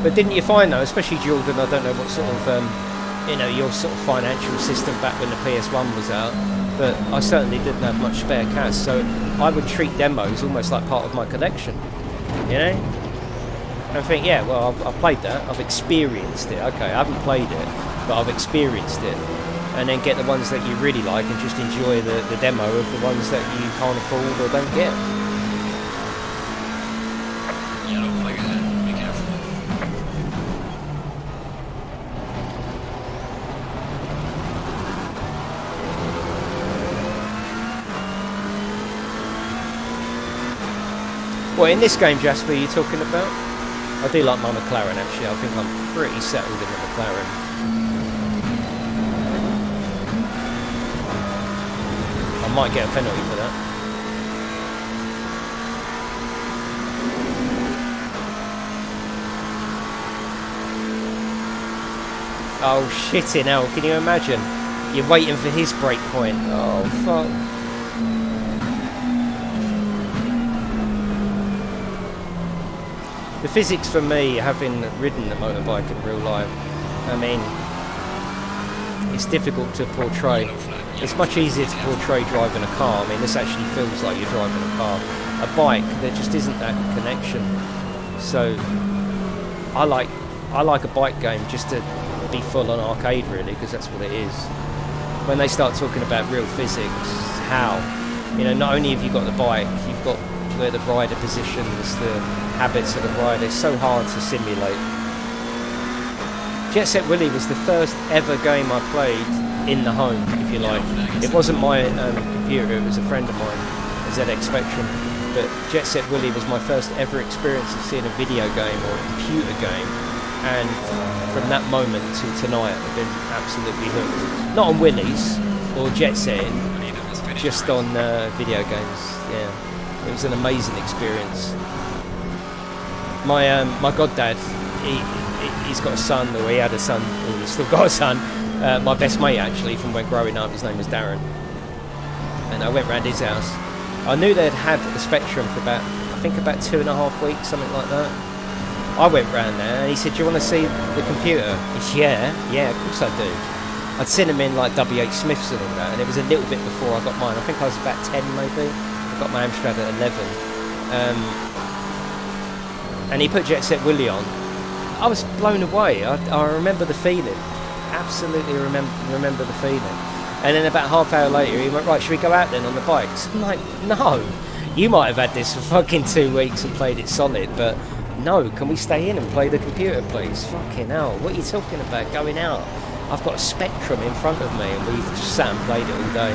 But didn't you find though, especially Jordan, I don't know what sort of, you know, your sort of financial system back when the PS1 was out, but I certainly didn't have much spare cash, so I would treat demos almost like part of my collection, you know? And think, yeah, well, I've played that, I've experienced it, okay, I haven't played it, but I've experienced it. And then get the ones that you really like and just enjoy the demo of the ones that you can't afford or don't get. What, in this game, Jasper, you're talking about? I do like my McLaren, actually. I think I'm pretty settled in the McLaren. I might get a penalty for that. Oh, shitting hell. Can you imagine? You're waiting for his break point. Oh, fuck. The physics for me, having ridden a motorbike in real life, I mean, it's difficult to portray. It's much easier to portray driving a car. I mean, this actually feels like you're driving a car. A bike, there just isn't that connection. So, I like a bike game just to be full on arcade, really, because that's what it is. When they start talking about real physics, how? You know, not only have you got the bike, you've got where the rider positions, the habits of the rider. It's so hard to simulate. Jet Set Willy was the first ever game I played in the home, if you like. It wasn't my computer, it was a friend of mine, a ZX Spectrum. But Jet Set Willy was my first ever experience of seeing a video game or a computer game. And from that moment till tonight, I've been absolutely hooked. Not on Willies or Jet Setting, just on video games. Yeah. It was an amazing experience. My goddad, he's got a son, or he had a son, or he's still got a son. My best mate, actually, from when growing up, his name was Darren. And I went round his house. I knew they'd had a Spectrum for about 2.5 weeks, something like that. I went round there, and he said, "Do you want to see the computer?" He said, yeah, of course I do. I'd seen him in like WH Smith's and all that, and it was a little bit before I got mine. I think I was about 10 maybe. Got my Amstrad at 11, and he put Jet Set Willy on. I was blown away. I remember the feeling, absolutely remember the feeling. And then about half hour later, he went, "Right, should we go out then on the bikes?" I'm like, "No, you might have had this for fucking 2 weeks and played it solid, but No, can we stay in and play the computer, please? Fucking hell, what are you talking about going out? I've got a Spectrum in front of me and we just sat and played it all day.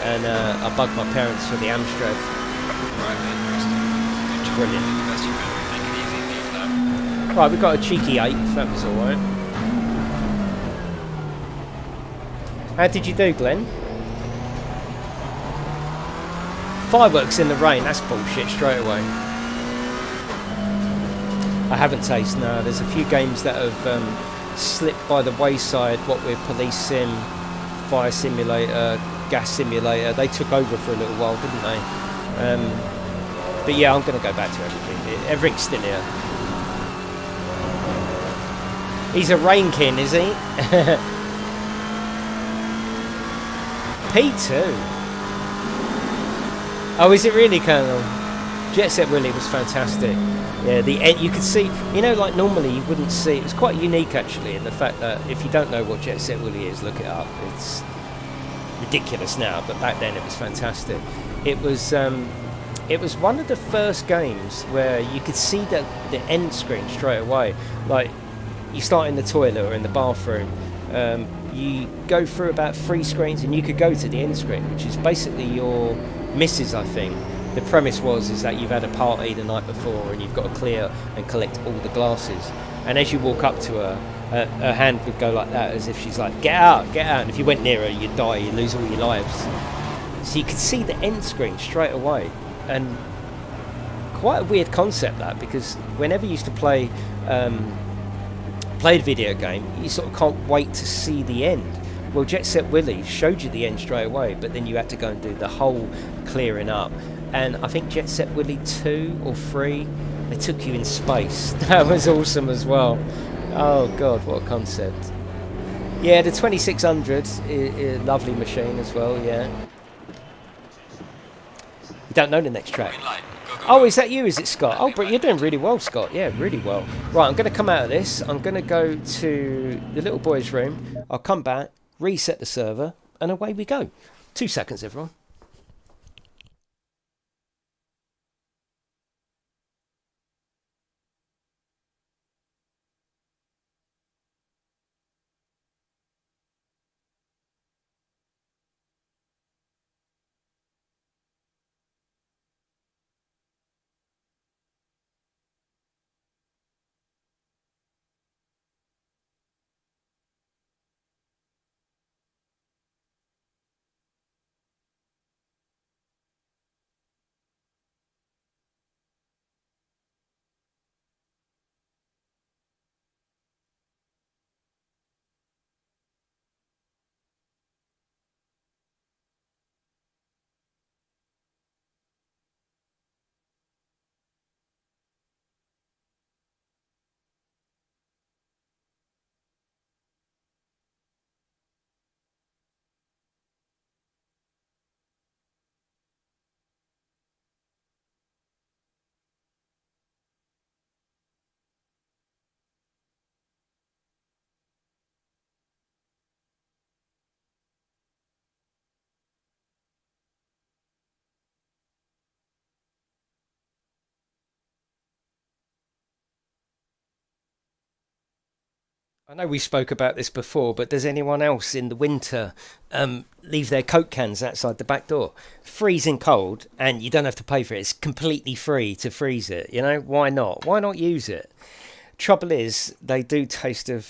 And I bugged my parents for the Amstrad. Right, mate. Brilliant. The best you can. Take it easy, leave now. Right, we got a cheeky 8, if that was alright. How did you do, Glenn? Fireworks in the rain, that's bullshit straight away. I haven't tasted, no. There's a few games that have slipped by the wayside, what with Police Sim, Fire Simulator, Gas Simulator. They took over for a little while, didn't they? But yeah, I'm going to go back to everything. Everything's still here. He's a rain king, is he? P2. Oh, is it really, Colonel? Jet Set Willy was fantastic. Yeah, the end, you could see, you know, like normally you wouldn't see. It was quite unique actually in the fact that if you don't know what Jet Set Willy is, look it up. It's ridiculous now, but back then it was fantastic. It was one of the first games where you could see the end screen straight away. Like you start in the toilet or in the bathroom. You go through about 3 screens and you could go to the end screen, which is basically your missus, I think. The premise is that you've had a party the night before and you've got to clear and collect all the glasses. And as you walk up to her, her hand would go like that, as if she's like, get out, get out. And if you went near her, you'd die, you'd lose all your lives. So you could see the end screen straight away. And quite a weird concept that, because whenever you used to play a video game, you sort of can't wait to see the end. Well, Jet Set Willy showed you the end straight away, but then you had to go and do the whole clearing up. And I think Jet Set Willy 2 or 3, they took you in space. That was awesome as well. Oh god, what a concept. Yeah, the 2600 is a lovely machine as well, yeah. You don't know the next track. Oh, is that you? Is it Scott? Oh, but you're doing really well, Scott. Yeah, really well. Right, I'm going to come out of this. I'm going to go to the little boy's room. I'll come back, reset the server, and away we go. 2 seconds, everyone. I know we spoke about this before, but does anyone else in the winter leave their Coke cans outside the back door? Freezing cold, and you don't have to pay for it. It's completely free to freeze it. You know, why not? Why not use it? Trouble is, they do taste of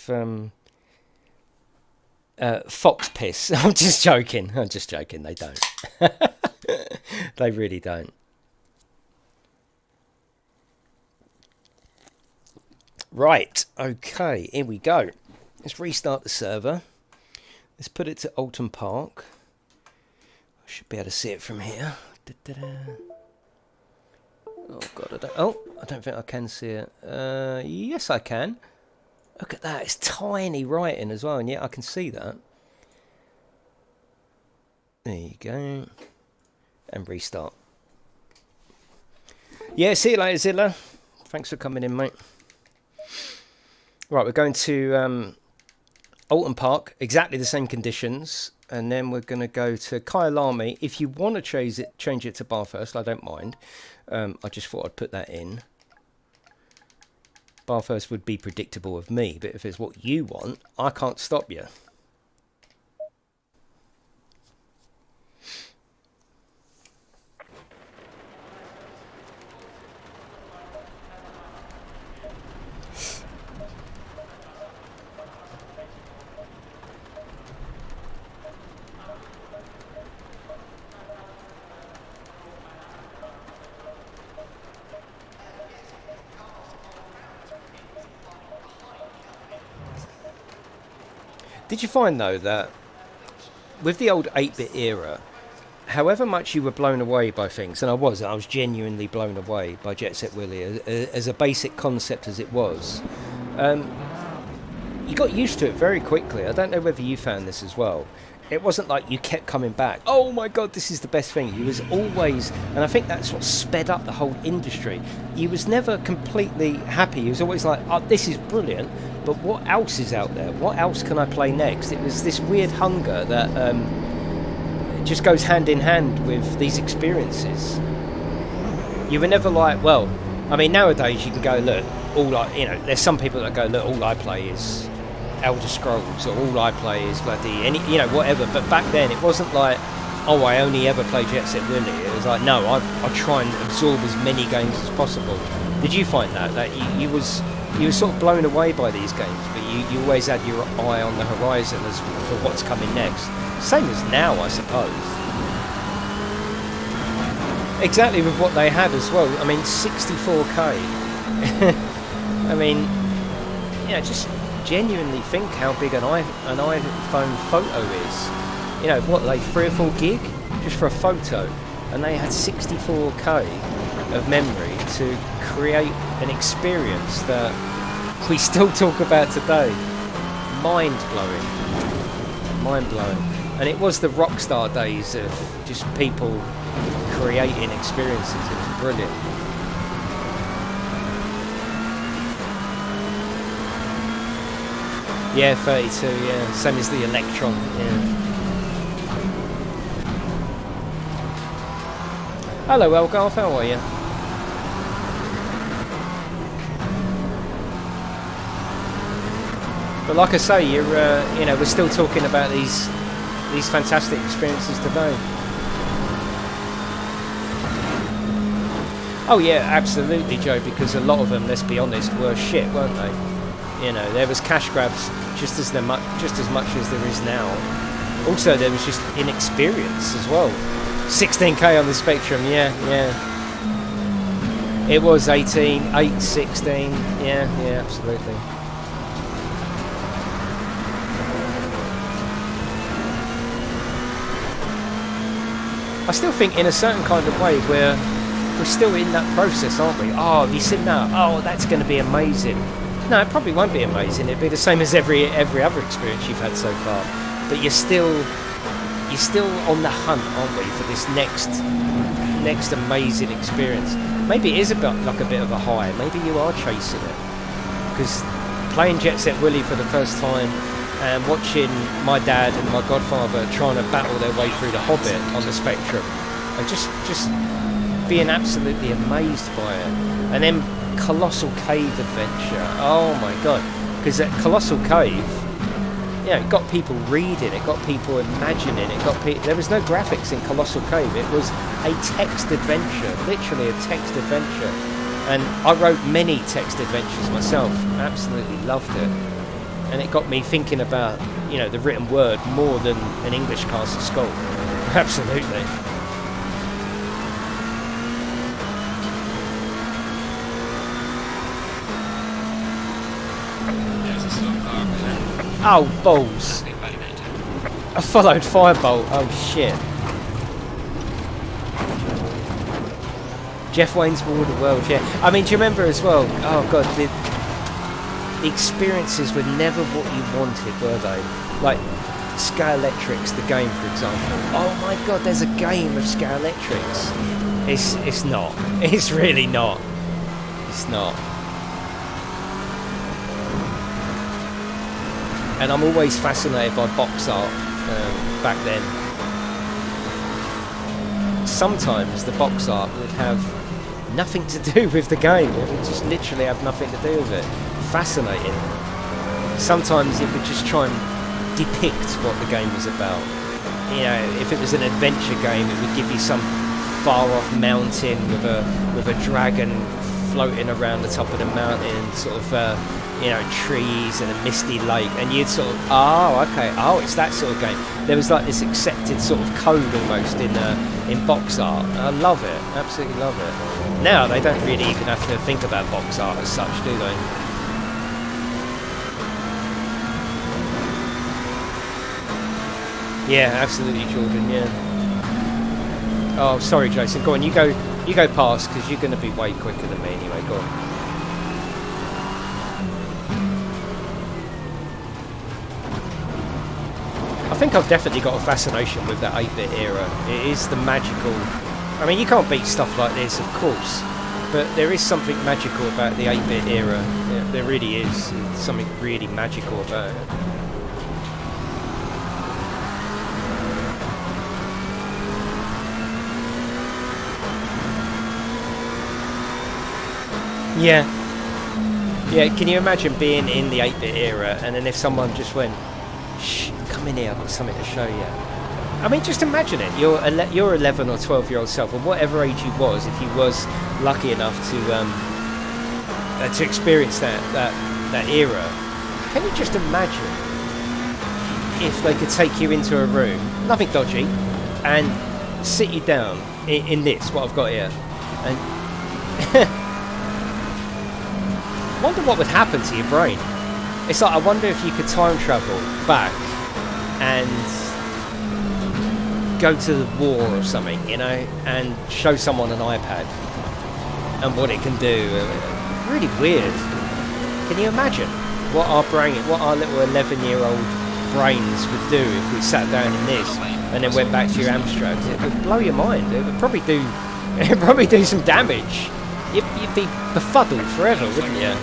fox piss. I'm just joking. I'm just joking. They don't. They really don't. Right, okay, here we go. Let's restart the server. Let's put it to Oulton Park. I should be able to see it from here. Oh god, I don't think I can see it. Yes I can. Look at that, it's tiny writing as well, and yet I can see that. There you go. And restart. Yeah, see you later, Zilla. Thanks for coming in, mate. Right, we're going to Oulton Park, exactly the same conditions, and then we're going to go to Kyalami. If you want to change it to Bathurst, I don't mind. I just thought I'd put that in. Bathurst would be predictable of me, but if it's what you want, I can't stop you. Did you find, though, that with the old 8-bit era, however much you were blown away by things, and I was genuinely blown away by Jet Set Willy as a basic concept as it was, you got used to it very quickly. I don't know whether you found this as well. It wasn't like you kept coming back, oh my god, this is the best thing. You was always, and I think that's what sped up the whole industry. You was never completely happy. You was always like, oh, this is brilliant, but what else is out there? What else can I play next? It was this weird hunger that just goes hand in hand with these experiences. You were never like, well, I mean, nowadays you can go, look, there's some people that go, look, all I play is Elder Scrolls, or all I play is bloody whatever. But back then it wasn't like, oh, I only ever play Jet Set Willy. It was like, no, I try and absorb as many games as possible. Did you find that you were sort of blown away by these games, but you always had your eye on the horizon as for what's coming next? Same as now, I suppose. Exactly, with what they had as well. I mean, 64k. I mean, just genuinely think how big an iPhone photo is. You know, what, like 3 or 4 gig just for a photo, and they had 64k of memory to create an experience that we still talk about today. Mind blowing. And it was the Rockstar days of just people creating experiences. It was brilliant. Yeah, 32, yeah. Same as the Electron, yeah. Hello, Elgarth, how are you? But like I say, we're still talking about these fantastic experiences today. Oh yeah, absolutely, Joe, because a lot of them, let's be honest, were shit, weren't they? There was cash grabs just as much as there is now. Also, there was just inexperience as well. 16k on the Spectrum, yeah. It was 18, 8, 16, yeah, absolutely. I still think in a certain kind of way we're still in that process, aren't we? Oh, have you seen that? Oh, that's going to be amazing. No, it probably won't be amazing. It'll be the same as every other experience you've had so far. But you're still on the hunt, aren't we, for this next amazing experience. Maybe it is about like a bit of a high. Maybe you are chasing it. Because playing Jet Set Willy for the first time and watching my dad and my godfather trying to battle their way through the Hobbit on the Spectrum, and just being absolutely amazed by it. And then Colossal Cave Adventure, oh my god, because that Colossal Cave, it got people reading, it got people imagining, there was no graphics in Colossal Cave, it was a text adventure, literally a text adventure. And I wrote many text adventures myself, absolutely loved it. And it got me thinking about, the written word more than an English Castle Skull. Absolutely. Oh, balls. I followed Firebolt. Oh, shit. Jeff Wayne's War of the World, yeah. I mean, do you remember as well? Oh, God, the experiences were never what you wanted, were they? Like, Scalextrics, the game, for example. Oh, my God, there's a game of Scalextrics. It's not. It's really not. It's not. And I'm always fascinated by box art back then. Sometimes the box art would have nothing to do with the game. It would just literally have nothing to do with it. Fascinating. Sometimes it would just try and depict what the game was about. You know, if it was an adventure game, it would give you some far-off mountain with a dragon floating around the top of the mountain, sort of, you know, trees and a misty lake, and you'd sort of, oh, okay, oh, it's that sort of game. There was like this accepted sort of code almost in box art. I love it, absolutely love it. Now they don't really even have to think about box art as such, do they? Yeah, absolutely, Jordan. Yeah. Oh, sorry, Jason. Go on. You go past because you're going to be way quicker than me anyway. Go on. I think I've definitely got a fascination with that 8-bit era. It is the magical. I mean, you can't beat stuff like this, of course, but there is something magical about the 8-bit era. Yeah, there really is. There's something really magical about it. Yeah. Yeah, can you imagine being in the 8-bit era and then if someone just went, shh, come in here, I've got something to show you. I mean, just imagine it. Your 11 or 12-year-old self, or whatever age you was, if you was lucky enough to experience that era. Can you just imagine if they could take you into a room, nothing dodgy, and sit you down in this, what I've got here, and wonder what would happen to your brain. It's like, I wonder if you could time travel back and go to the war or something, you know, and show someone an iPad and what it can do. Really weird. Can you imagine what our little 11-year-old brains would do if we sat down in this and then went back to your Amstrad? It would blow your mind. It would probably do some damage. You'd be befuddled forever, wouldn't you?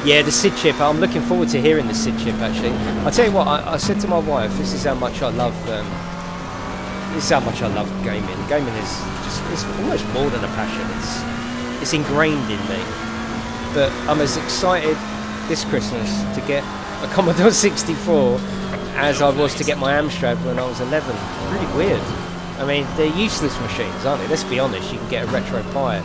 Yeah, the SID chip. I'm looking forward to hearing the SID chip. Actually, I'll tell you what. I said to my wife, "This is how much I love. This is how much I love gaming. Gaming is just—it's almost more than a passion. It's ingrained in me. But I'm as excited this Christmas to get a Commodore 64 as I was to get my Amstrad when I was 11. Really weird. I mean, they're useless machines, aren't they? Let's be honest. You can get a Retro Pi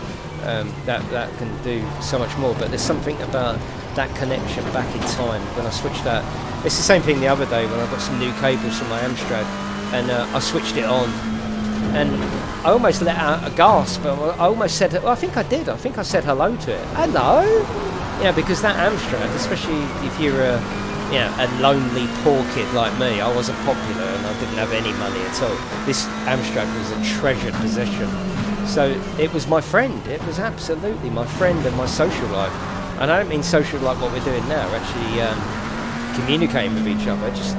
that can do so much more, but there's something about that connection back in time when I switched that. It's the same thing the other day when I got some new cables from my Amstrad, and I switched it on, and I almost let out a gasp. I almost said, well, I think I did. I think I said hello to it. Hello? Yeah, because that Amstrad, especially if you're a lonely poor kid like me, I wasn't popular and I didn't have any money at all. This Amstrad was a treasured possession. So it was my friend. It was absolutely my friend and my social life. And I don't mean social like what we're doing now, actually communicating with each other. Just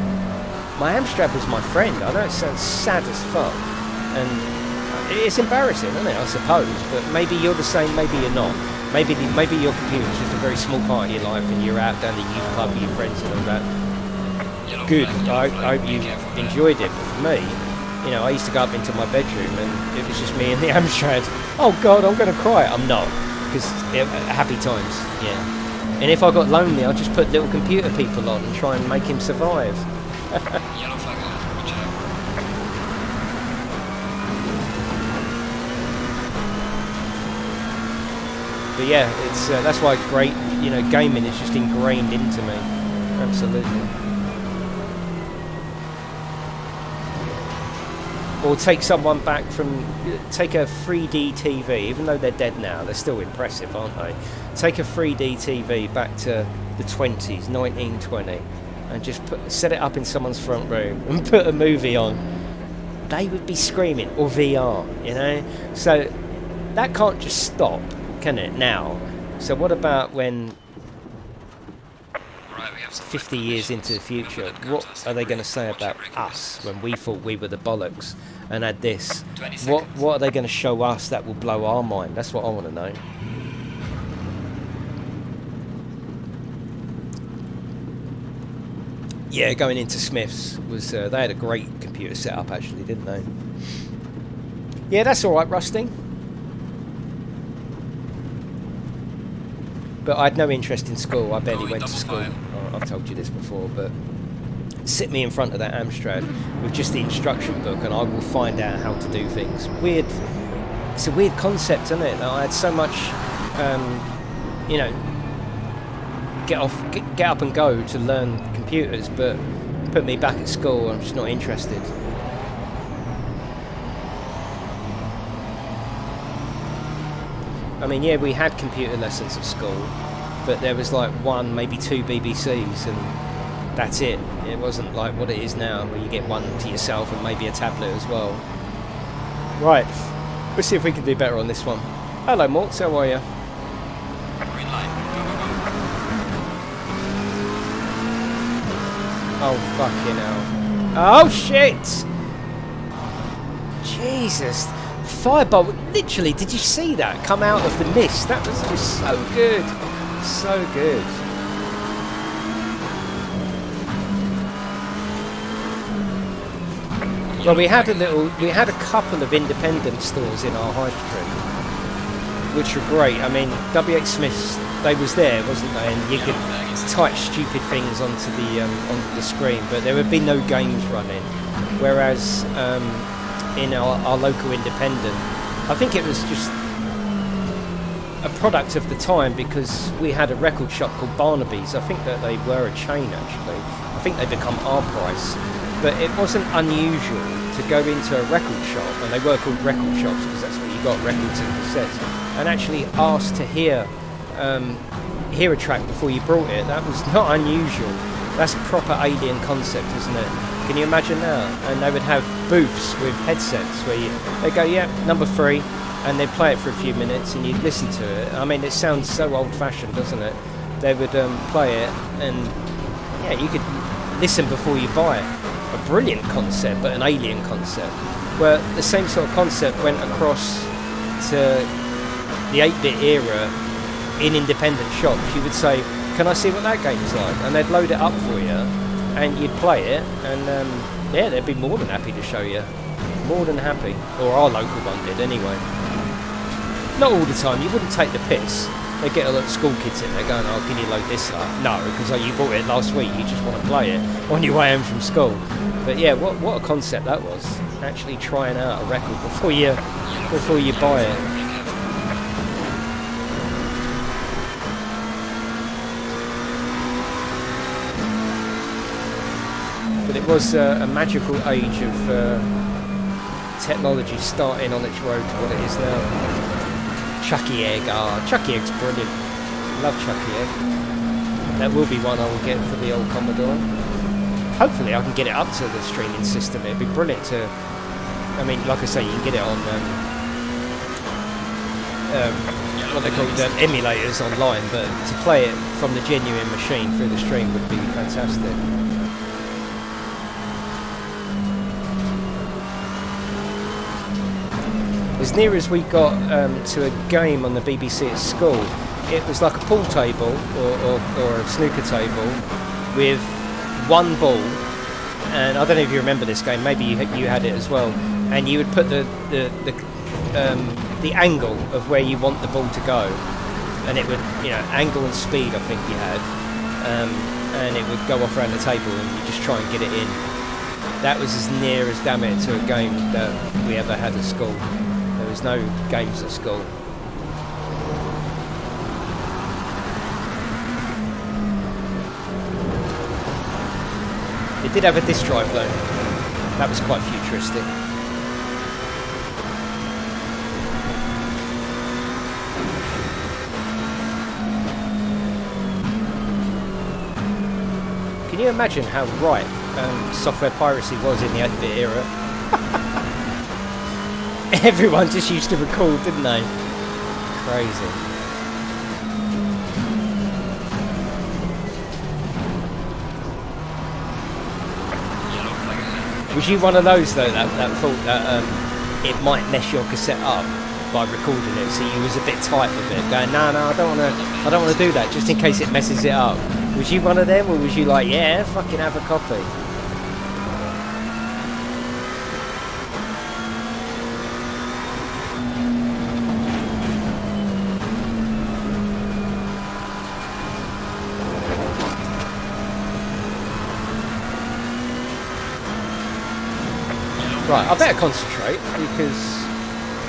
my Amstrad was my friend. I know it sounds sad as fuck, and it's embarrassing, isn't it? I suppose, but maybe you're the same, maybe you're not. Maybe your computer is just a very small part of your life, and you're out down the youth club with your friends and all that. Good. I hope you enjoyed it. But for me, you know, I used to go up into my bedroom, and it was just me and the Amstrad. Oh God, I'm going to cry. I'm not, because happy times. Yeah. And if I got lonely, I'd just put little computer people on and try and make him survive. Yellow flag on, watch out. But yeah, it's that's why great, you know, gaming is just ingrained into me. Absolutely. Or take someone back from, take a 3D TV, even though they're dead now, they're still impressive, aren't they? Take a 3D TV back to the 20s, 1920, and just set it up in someone's front room and put a movie on. They would be screaming, or VR, you know? So that can't just stop, can it, now? So what about when 50 years into the future, what are they going to say about us when we thought we were the bollocks and had this? What are they going to show us that will blow our mind? That's what I want to know. Yeah, going into Smith's was they had a great computer setup actually, didn't they? Yeah, that's all right, Rusty. But I had no interest in school. I barely went to school. Fire. Oh, I've told you this before, but sit me in front of that Amstrad with just the instruction book and I will find out how to do things. Weird. It's a weird concept, isn't it? I had so much, you know, get up and go to learn computers, but put me back at school, I'm just not interested. I mean, yeah, we had computer lessons at school, but there was like one, maybe two BBCs, and that's it. It wasn't like what it is now, where you get one to yourself and maybe a tablet as well. Right, let's see if we can do better on this one. Hello, Morts, how are you? Green light. Go, go, go. Oh, fucking hell. Oh, shit! Jesus. Fireball, literally, did you see that come out of the mist? That was just so good. So good. Well, we had a couple of independent stores in our high street, which were great. I mean, WH Smith's, they was there, wasn't they? And you could type stupid things onto the screen, but there would be no games running. Whereas in our local independent, I think it was just a product of the time, because we had a record shop called Barnaby's. I think that they were a chain actually. I think they become our price. But it wasn't unusual to go into a record shop, and they were called record shops because that's where you got records and cassettes, and actually ask to hear a track before you brought it. That was not unusual. That's a proper alien concept, isn't it? Can you imagine that? And they would have booths with headsets where they go, yeah, number 3, and they'd play it for a few minutes and you'd listen to it. I mean, it sounds so old-fashioned, doesn't it? They would play it, and yeah, you could listen before you buy it. A brilliant concept, but an alien concept. Where the same sort of concept went across to the 8-bit era in independent shops. You would say, can I see what that game's like? And they'd load it up for you, and you'd play it, and yeah, they'd be more than happy to show you. More than happy. Or our local one did, anyway. Not all the time, you wouldn't take the piss. They get a lot of school kids in there going, oh, can you load this up? No, because you bought it last week, you just want to play it on your way home from school. But yeah, what a concept that was. Actually trying out a record before you buy it. But it was a magical age of technology starting on its road to what it is now. Chucky Egg, Chucky Egg's brilliant. Love Chucky Egg. That will be one I will get for the old Commodore. Hopefully I can get it up to the streaming system. It'd be brilliant to, I mean, like I say, you can get it on what they call emulators online, but to play it from the genuine machine through the stream would be fantastic. As near as we got to a game on the BBC at school, it was like a pool table or a snooker table with one ball, and I don't know if you remember this game, maybe you had it as well, and you would put the angle of where you want the ball to go, and it would, you know, angle and speed I think you had, and it would go off around the table and you just try and get it in. That was as near as damn it to a game that we ever had at school. There was no games at school. It did have a disc drive though. That was quite futuristic. Can you imagine how right software piracy was in the 8-bit era? Everyone just used to record, didn't they? Crazy. Was you one of those though that thought that it might mess your cassette up by recording it, so you was a bit tight with it, going, no, I don't want to do that, just in case it messes it up? Was you one of them, or was you like, yeah, fucking have a copy? Right, I better concentrate because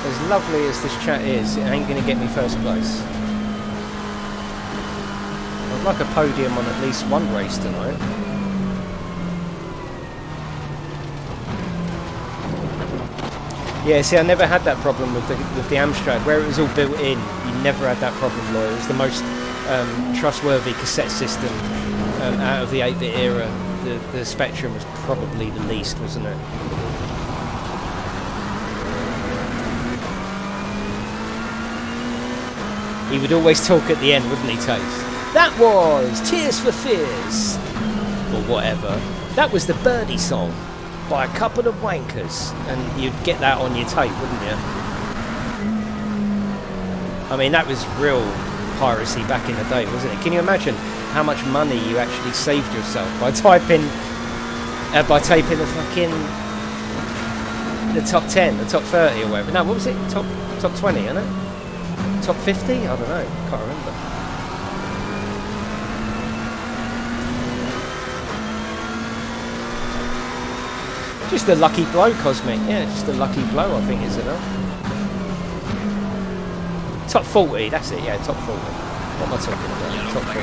as lovely as this chat is, it ain't going to get me first place. I'd like a podium on at least one race tonight. Yeah, see, I never had that problem with the Amstrad. Where it was all built in, you never had that problem, Lloyd. It was the most trustworthy cassette system out of the 8-bit era. The Spectrum was probably the least, wasn't it? He would always talk at the end, wouldn't he, Taze? That was Tears for Fears, or whatever. That was the Birdie song by a couple of wankers, and you'd get that on your tape, wouldn't you? I mean, that was real piracy back in the day, wasn't it? Can you imagine how much money you actually saved yourself by taping the top 10, the top 30 or whatever? No, what was it? Top 20, isn't it? Top 50? I don't know. Can't remember. Just a lucky blow, Cosmic. Yeah, just a lucky blow, I think, is enough. Top 40, that's it. Yeah, top 40. What am I talking about? Top 40.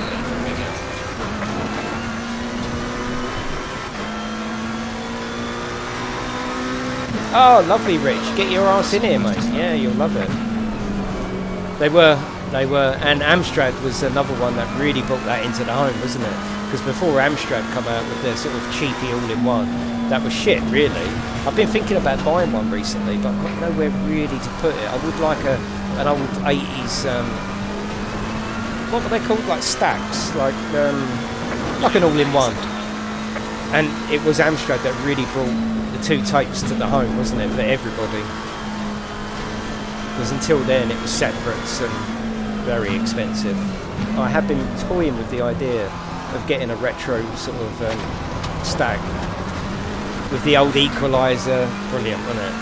Oh, lovely, Rich. Get your ass in here, mate. Yeah, you'll love it. They were, and Amstrad was another one that really brought that into the home, wasn't it? Because before Amstrad come out with their sort of cheapy all-in-one, that was shit, really. I've been thinking about buying one recently, but I've got nowhere really to put it. I would like an old 80s, what were they called? Like stacks, like an all-in-one. And it was Amstrad that really brought the two tapes to the home, wasn't it, for everybody? Because until then it was separates and very expensive. I have been toying with the idea of getting a retro sort of stack with the old equalizer. Brilliant, wasn't it?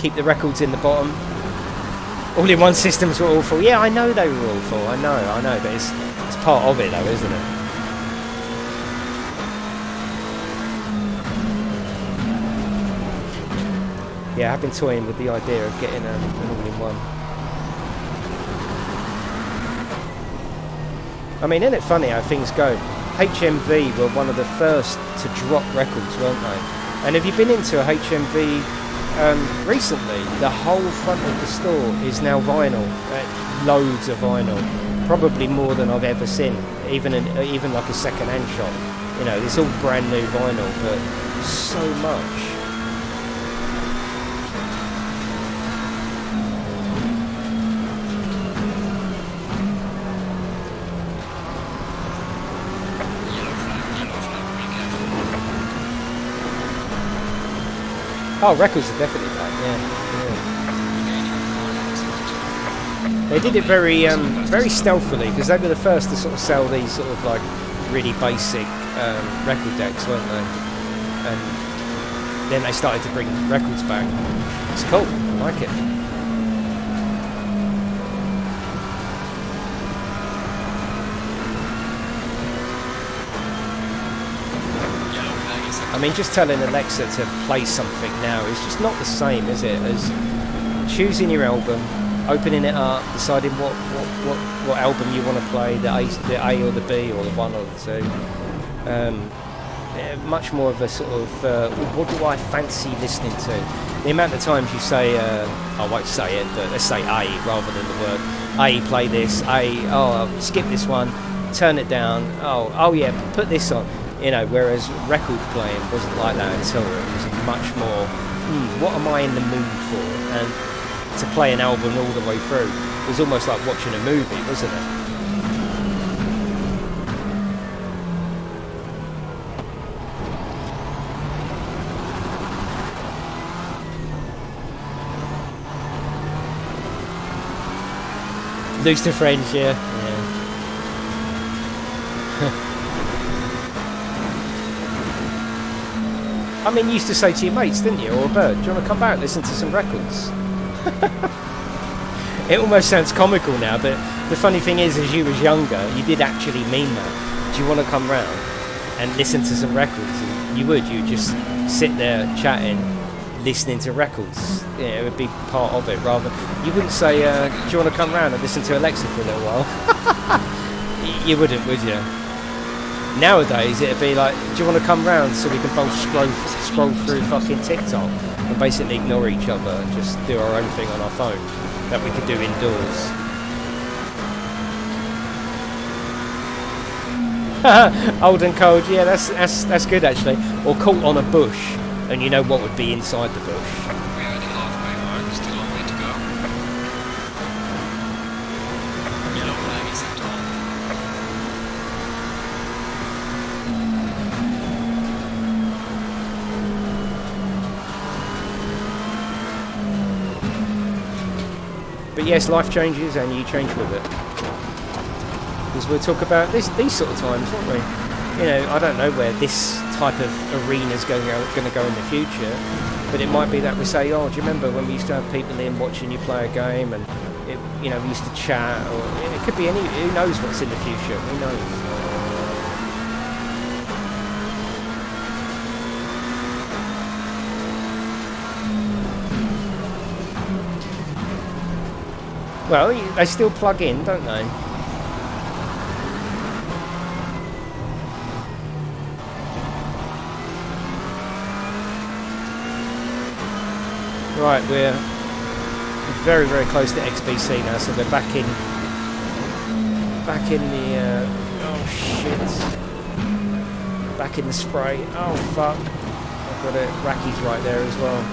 Keep the records in the bottom. All-in-one systems were awful. Yeah, I know they were awful. I know, but it's part of it though, isn't it? Yeah, I've been toying with the idea of getting an all-in-one. I mean, isn't it funny how things go? HMV were one of the first to drop records, weren't they? And have you been into a HMV recently? The whole front of the store is now vinyl. Loads of vinyl. Probably more than I've ever seen. Even like a second-hand shop. You know, it's all brand new vinyl, but so much. Oh, records are definitely back, yeah. They did it very very stealthily, because they were the first to sort of sell these sort of like really basic record decks, weren't they? And then they started to bring records back. It's cool, I like it. I mean, just telling Alexa to play something now is just not the same, is it, as choosing your album, opening it up, deciding what album you want to play, the A or the B or the 1 or the 2. Much more of a sort of, what do I fancy listening to? The amount of times you say, I won't say it, but let's say A rather than the word A, play this, I'll skip this one, turn it down, oh yeah, put this on. You know, whereas record playing wasn't like that until it was much more, what am I in the mood for? And to play an album all the way through was almost like watching a movie, wasn't it? Lose to friends, yeah. I mean, you used to say to your mates, didn't you, or a bird, do you want to come back and listen to some records? It almost sounds comical now, but the funny thing is, as you was younger, you did actually mean that. Do you want to come round and listen to some records? And you would just sit there chatting, listening to records. Yeah, it would be part of it, rather. You wouldn't say, do you want to come round and listen to Alexa for a little while? You wouldn't, would you? Nowadays, it'd be like, do you want to come round so we can both scroll through fucking TikTok and basically ignore each other and just do our own thing on our phone that we could do indoors. Old and cold, yeah, that's good actually. Or caught on a bush, and you know what would be inside the bush. We are at the halfway mark, still a long way to go. Yellow flag is set on. But yes, life changes and you change with it. Because we'll talk about these sort of times, won't we? You know, I don't know where this type of arena's going to go in the future, but it might be that we say, oh, do you remember when we used to have people in watching you play a game, and you know, we used to chat, or it could be any. Who knows what's in the future? Who knows? Well, they still plug in, don't they? Right, we're very, very close to XBC now, so we're back in the, oh shit, back in the spray. Oh fuck, I've got it, Racky's right there as well.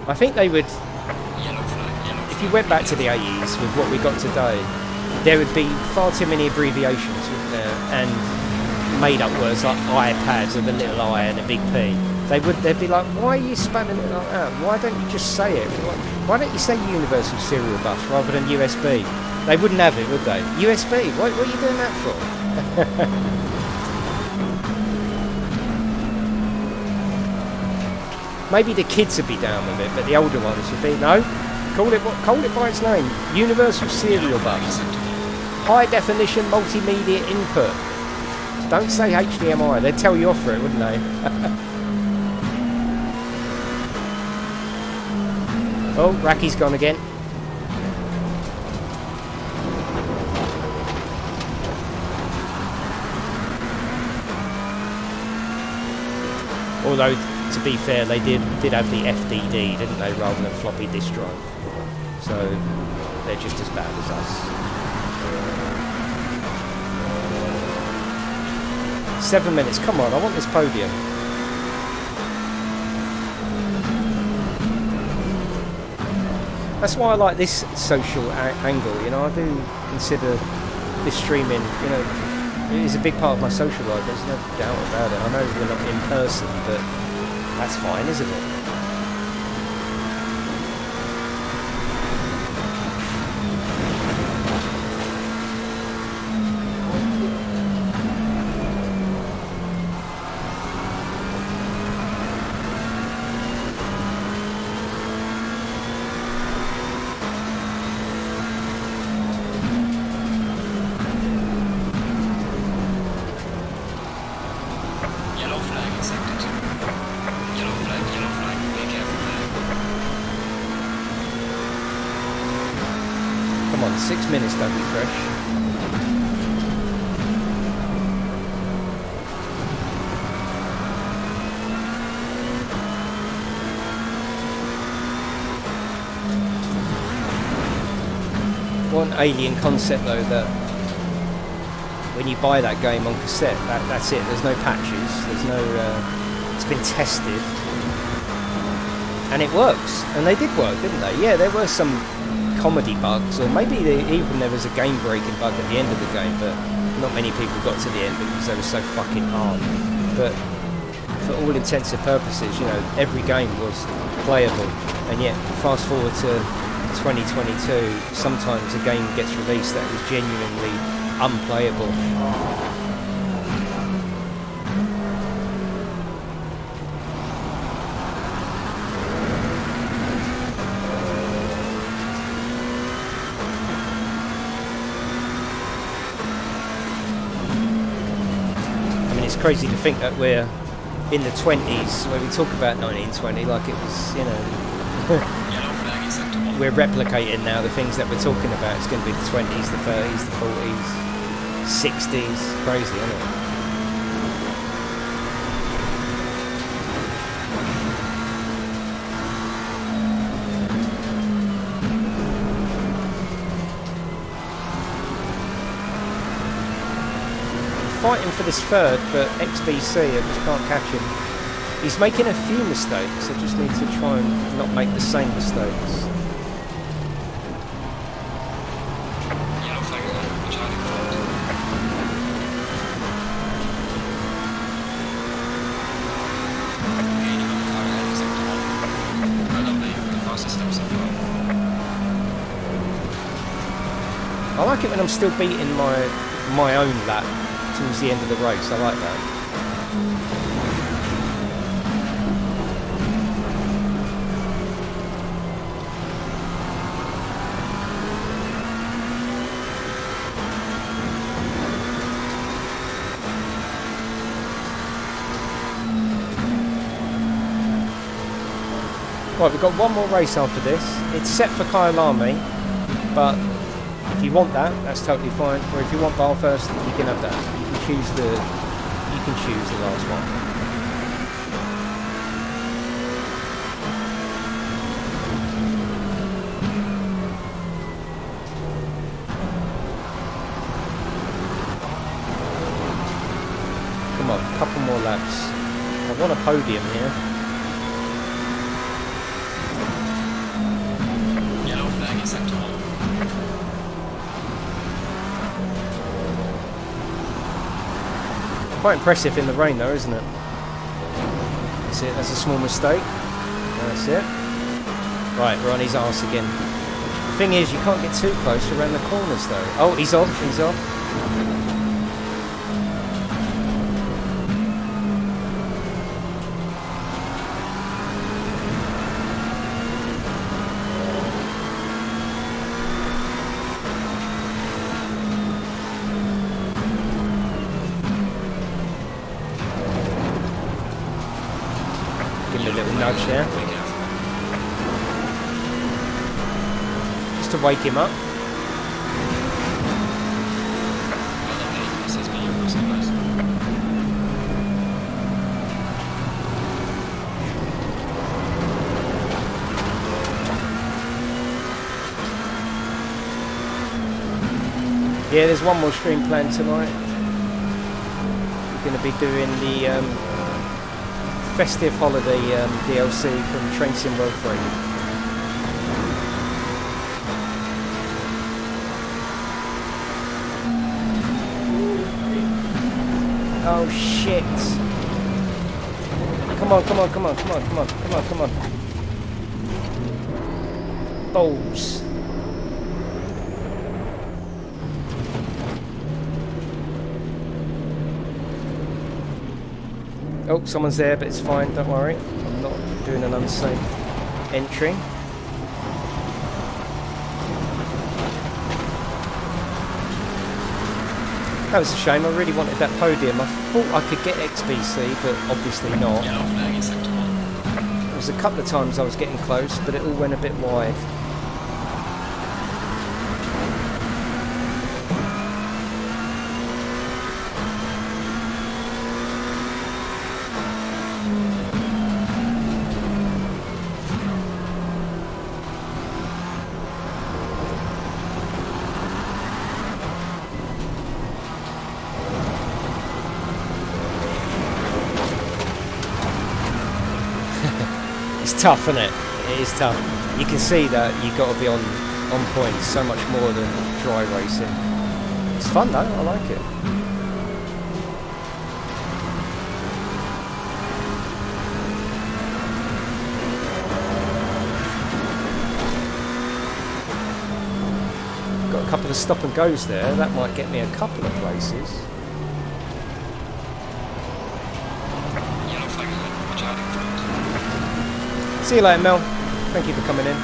I think they would, if you went back to the 80s with what we got today, there would be far too many abbreviations, wouldn't there? And made up words like iPads with a little I and a big P. They'd be like, why are you spamming it like that? Why don't you just say it? Why don't you say Universal Serial Bus rather than USB? They wouldn't have it, would they? USB? What are you doing that for? Maybe the kids would be down with it, but the older ones would be, no, call it by its name. Universal Serial Bus. High definition multimedia input. Don't say HDMI, they'd tell you off for it, wouldn't they? Oh, Racky's gone again. Although, to be fair, they did have the FDD, didn't they, rather than floppy disk drive. So they're just as bad as us. 7 minutes, come on, I want this podium. That's why I like this social angle, you know, I do consider this streaming, you know, it is a big part of my social life, there's no doubt about it. I know we're not in person, but that's fine, isn't it? Come on, 6 minutes, don't be fresh. One alien concept though, that when you buy that game on cassette, that's it. There's no patches. There's no. It's been tested, and it works. And they did work, didn't they? Yeah, there were some comedy bugs, or maybe even there was a game-breaking bug at the end of the game, but not many people got to the end because they were so fucking hard. But for all intents and purposes, you know, every game was playable, and yet fast forward to 2022, sometimes a game gets released that is genuinely unplayable. it's crazy to think that we're in the 20s when we talk about 1920 like it was, you know, Yellow flag is active. we're replicating now the things that we're talking about. It's going to be the 20s, the 30s, the 40s, 60s. Crazy, isn't it? Fighting for this third, but XBC, I just can't catch him. He's making a few mistakes. I just need to try and not make the same mistakes. Yellow flag is charging front. Gaining on the car ahead is sector 1. Probably the fastest step so far. I like it when I'm still beating my own lap towards the end of the race. I like that. Right, we've got one more race after this. It's set for Kyalami, but if you want that, that's totally fine. Or if you want bar first, you can have that. You can choose the last one. Come on, a couple more laps. I want a podium here. Yellow flag is sector 1. Quite impressive in the rain though, isn't it? That's it, that's a small mistake. That's it. Right, we're on his arse again. The thing is, you can't get too close around the corners though. Oh, he's off, he's off. Give him a little nudge there, Be careful. just to wake him up. Well done, mate. This has been your first advice. Yeah, there's one more stream planned tonight. We're going to be doing the festive holiday DLC from Train Sim World 3. Oh shit! Come on, come on, come on, come on, come on, come on, come on. Balls. Oh, someone's there, but it's fine, don't worry. I'm not doing an unsafe entry. That was a shame, I really wanted that podium. I thought I could get XBC, but obviously not. Yellow flag is sector 1. There was a couple of times I was getting close, but it all went a bit wide. It's tough, isn't it? It is tough. You can see that you've got to be on point so much more than dry racing. It's fun though, I like it. Got a couple of stop and goes there, that might get me a couple of places. Yellow flag ahead. Charging front. See you later, Mel. Thank you for coming in.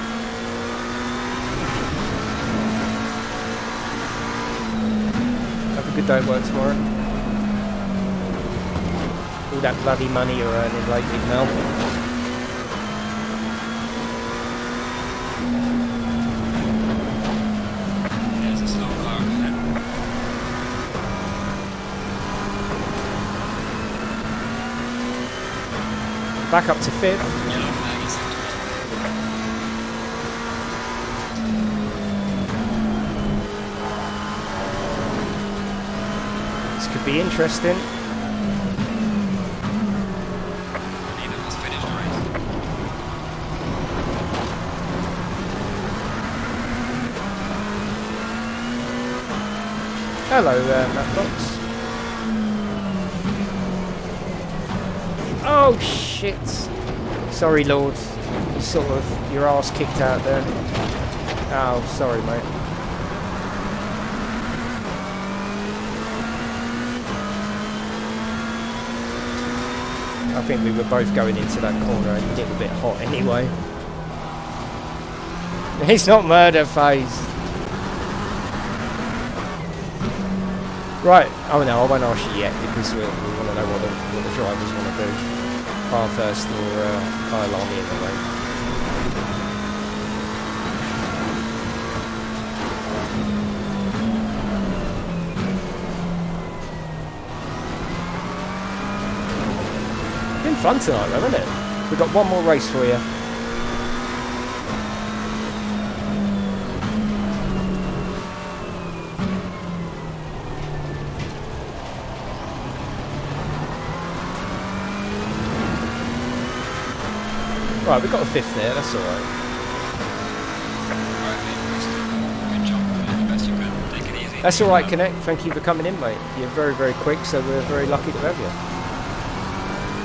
Have a good day at work tomorrow. All that bloody money you're earning lately, Mel. There's a slow car over there. Back up to 5th. Yellow flag is activated. This could be interesting. Neither has finished the race. Hello there, Matt Fox. Oh shit! Sorry, Lord. You sort of your ass kicked out there. Oh, sorry, mate. I think we were both going into that corner a little bit hot anyway. It's not murder phase. Right. Oh no, I won't ask you yet because we want to know what the drivers want to do. Bathurst or Kyalami in the way. Been fun tonight though, hasn't it? We've got one more race for you. Right, we've got a 5th there, that's alright. Alright, mate. Good job. You did the best you could. Take it easy. That's alright, Connect. Thank you for coming in, mate. You're very, very quick, so we're very lucky to have you.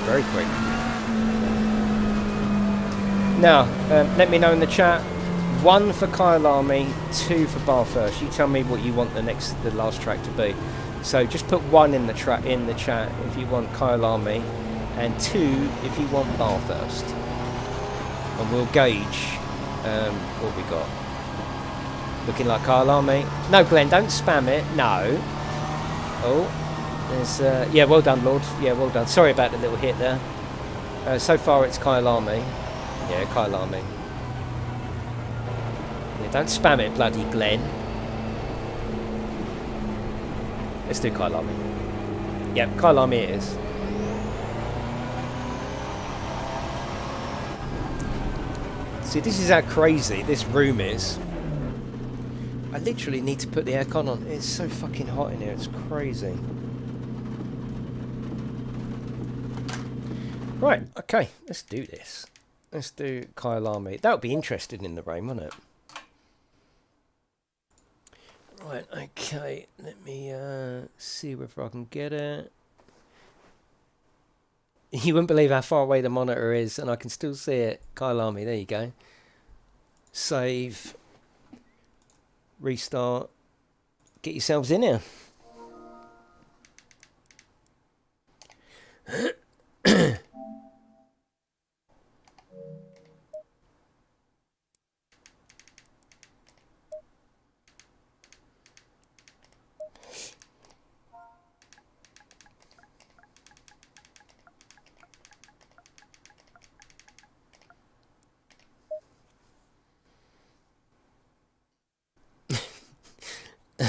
Very quick. Now, let me know in the chat. 1 for Kyalami, 2 for Bathurst. You tell me what you want the last track to be. So just put 1 in the chat if you want Kyalami, and 2 if you want Bathurst. And we'll gauge what we got. Looking like Kyalami. No, Glenn, don't spam it. No. Oh, there's yeah, well done, Lord. Yeah, well done. Sorry about the little hit there. So far, it's Kyalami. Yeah, Kyalami. Yeah, don't spam it, bloody Glenn. Let's do Kyalami. Yep, Kyalami it is. See, this is how crazy this room is. I literally need to put the aircon on. It's so fucking hot in here. It's crazy. Right, okay. Let's do this. Let's do Kyalami. That would be interesting in the rain, wouldn't it? Right, okay. Let me see whether I can get it. You wouldn't believe how far away the monitor is, and I can still see it. Kyalami, there you go. Save. Restart. Get yourselves in here.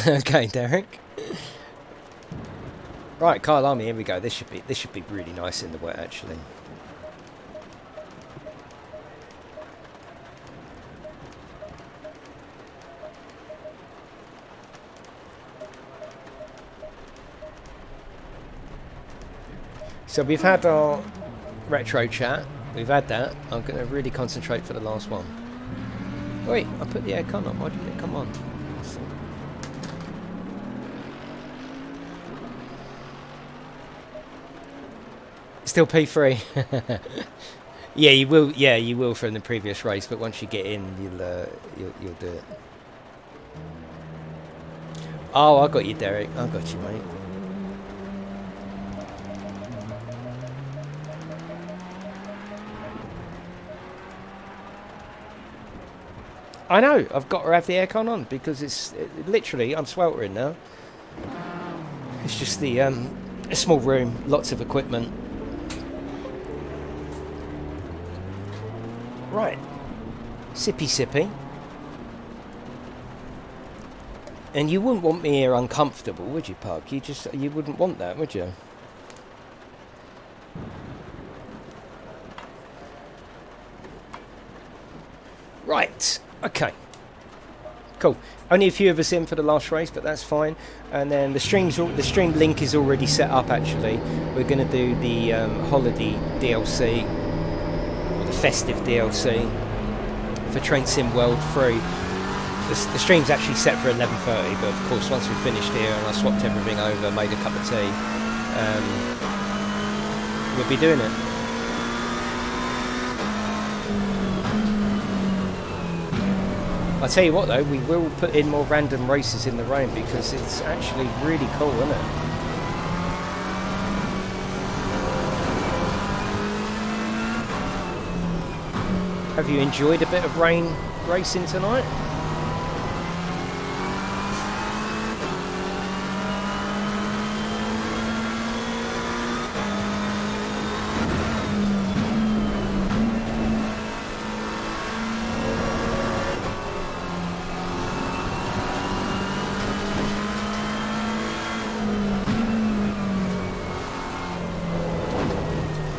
Okay, Derek. Right, Kyalami, here we go. This should be really nice in the wet, actually. So we've had our retro chat. We've had that. I'm going to really concentrate for the last one. Wait, I put the aircon on. Why didn't it come on? Still P3. Yeah, you will. Yeah, you will from the previous race. But once you get in, you'll do it. Oh, I got you, Derek. I got you, mate. I know. I've got to have the aircon on because it's literally I'm sweltering now. It's just the a small room, lots of equipment. Right. Sippy sippy. And you wouldn't want me here uncomfortable, would you, Pug? You wouldn't want that, would you? Right. Okay. Cool. Only a few of us in for the last race, but that's fine. And then the stream link is already set up. Actually, we're going to do the holiday DLC or the festive DLC for Train Sim World 3. The stream's actually set for 11:30, but of course, once we've finished here and I swapped everything over, made a cup of tea, we'll be doing it. I tell you what though, we will put in more random races in the rain because it's actually really cool, isn't it? Have you enjoyed a bit of rain racing tonight?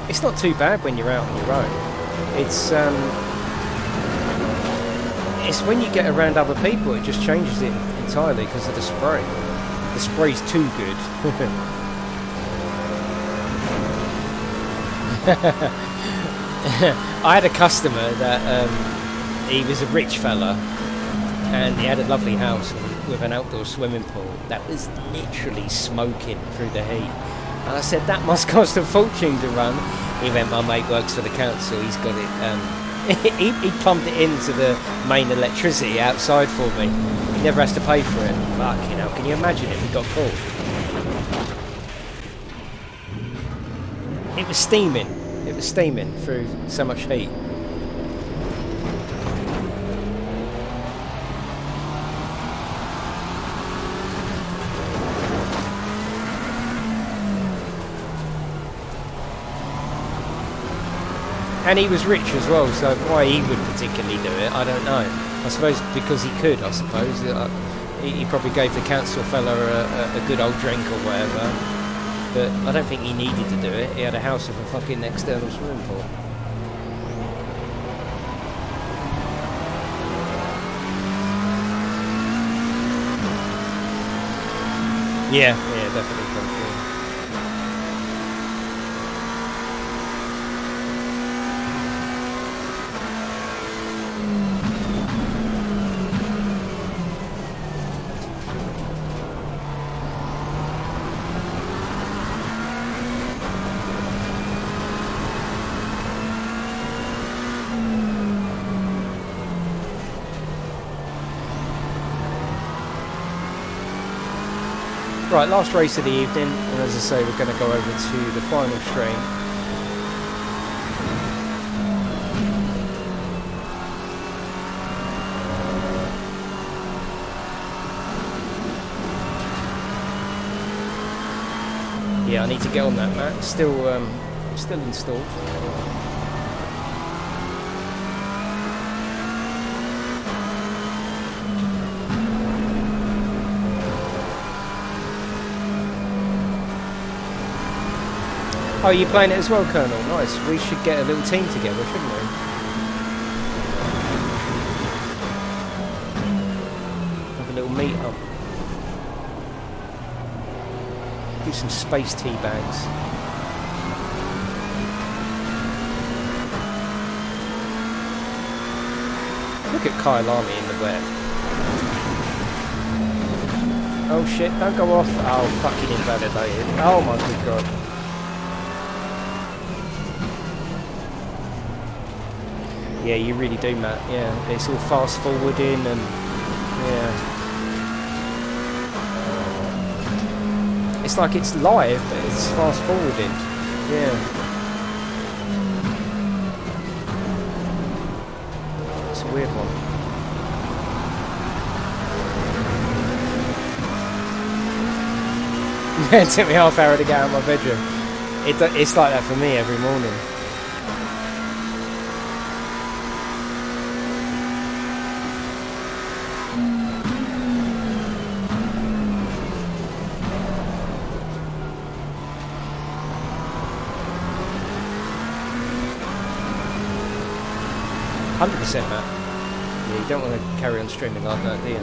It's not too bad when you're out on your own. It's when you get around other people, it just changes it entirely because of the spray. The spray's too good. I had a customer that he was a rich fella and he had a lovely house with an outdoor swimming pool that was literally smoking through the heat. And I said, that must cost a fortune to run. He went, my mate works for the council, he's got it, he plumbed it into the main electricity outside for me. He never has to pay for it. Fucking hell, can you imagine if he got caught? It was steaming through so much heat. And he was rich as well, so why he would particularly do it, I don't know. I suppose because he could, I suppose. He probably gave the council fella a good old drink or whatever. But I don't think he needed to do it. He had a house with a fucking external swimming pool. Yeah, definitely. Right, last race of the evening, and as I say, we're going to go over to the final stream. Yeah, I need to get on that, Matt. Still installed. Oh, you playing it as well, Colonel? Nice. We should get a little team together, shouldn't we? Have a little meet up. Do some space tea bags. Look at Kyalami in the wet. Oh shit, don't go off. Oh, fucking invalidated. Oh my good god. Yeah, you really do, Matt. Yeah, it's all fast forwarding and yeah. It's like it's live, but it's fast forwarding. Yeah. It's a weird one. It took me half an hour to get out of my bedroom. It's like that for me every morning. 100%, Matt. Yeah, you don't want to carry on streaming like that, do you?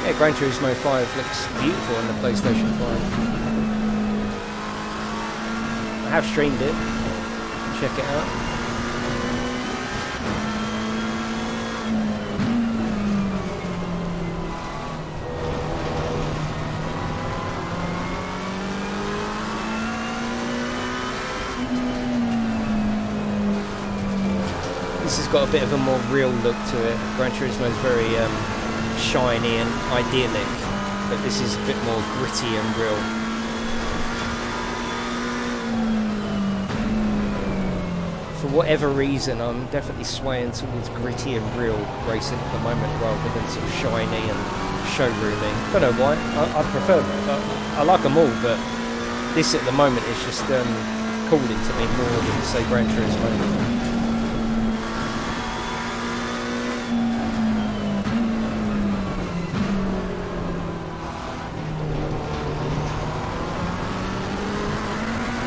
Yeah, Gran Turismo 5 looks beautiful on the PlayStation 5. I have streamed it. Check it out. This has got a bit of a more real look to it. Gran Turismo is very shiny and idyllic, but this is a bit more gritty and real. For whatever reason, I'm definitely swaying towards gritty and real racing at the moment rather than sort of shiny and showrooming. Don't know why. I prefer them. I like them all, but this at the moment is just calling to me more than, say, Gran Turismo.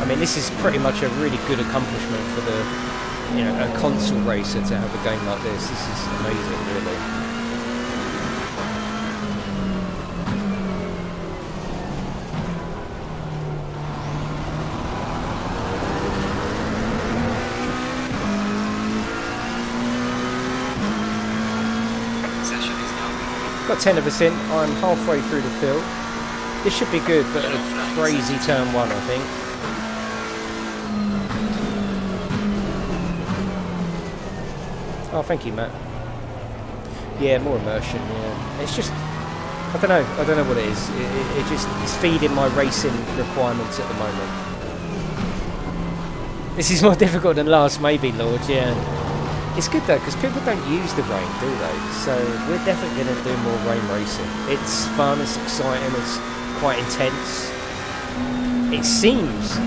I mean, this is pretty much a really good accomplishment for the, you know, a console racer to have a game like this. This is amazing, really. Session is now. Got 10 of us in. I'm halfway through the field. This should be good, but a crazy turn one, I think. Oh, thank you, Matt. Yeah, more immersion, yeah. It's just, I don't know what it is. It just, it's feeding my racing requirements at the moment. This is more difficult than last, maybe, Lord, yeah. It's good, though, because people don't use the rain, do they? So we're definitely going to do more rain racing. It's fun, it's exciting, it's quite intense. It seems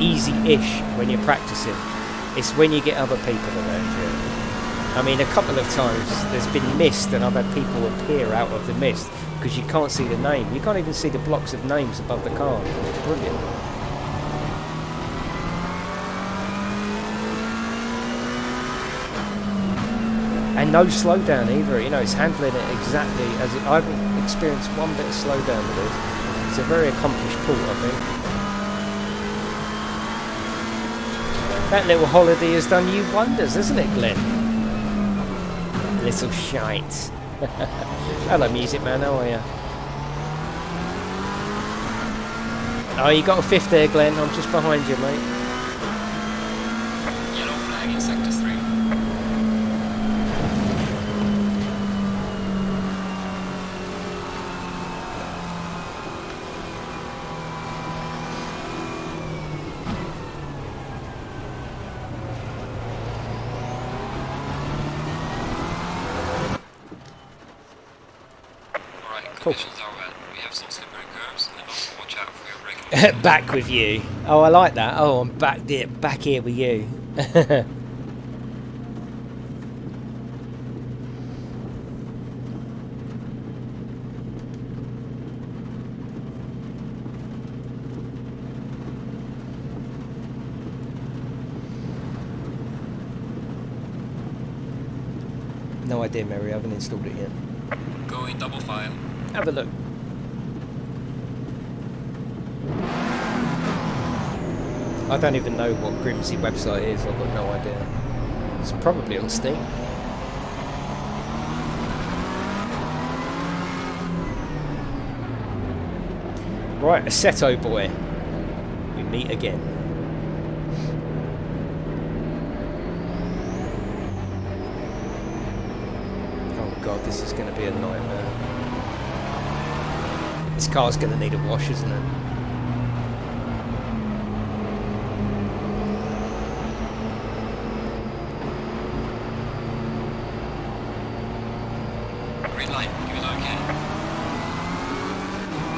easy-ish when you're practicing. It's when you get other people around you. I mean, a couple of times there's been mist and I've had people appear out of the mist because you can't see the name. You can't even see the blocks of names above the car. It's brilliant. And no slowdown either. You know, it's handling it exactly as it... I haven't experienced one bit of slowdown with it. It's a very accomplished port, I think. That little holiday has done you wonders, hasn't it, Glenn? Little shite. Hello, Music Man, how are you? Oh, you got a fifth there, Glenn. I'm just behind you, mate. Yellow flag in sector 3. Cool. Conditions are wet. We have some slippery curves, and also watch out for your braking. Back with you. Oh, I like that. Oh, I'm back here with you. No idea, Mary. I haven't installed it yet. Go in double file. Have a look. I don't even know what Grimsy website is. I've got no idea. It's probably on Steam. Right, Assetto boy. We meet again. Oh god, this is going to be a nightmare. This car's going to need a wash, isn't it? Green light, give it okay.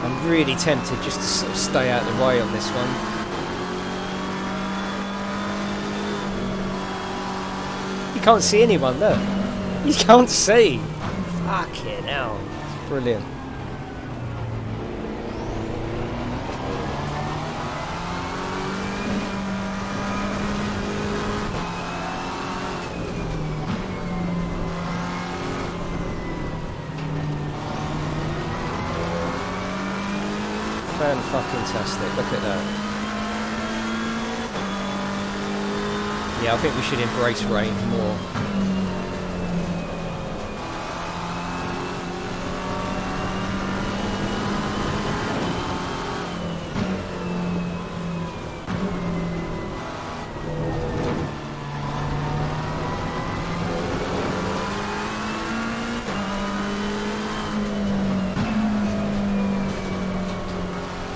I'm really tempted just to sort of stay out of the way on this one. You can't see anyone, look. You can't see. Fucking hell. It's brilliant. Fan-fucking-tastic. Look at that. Yeah, I think we should embrace rain more.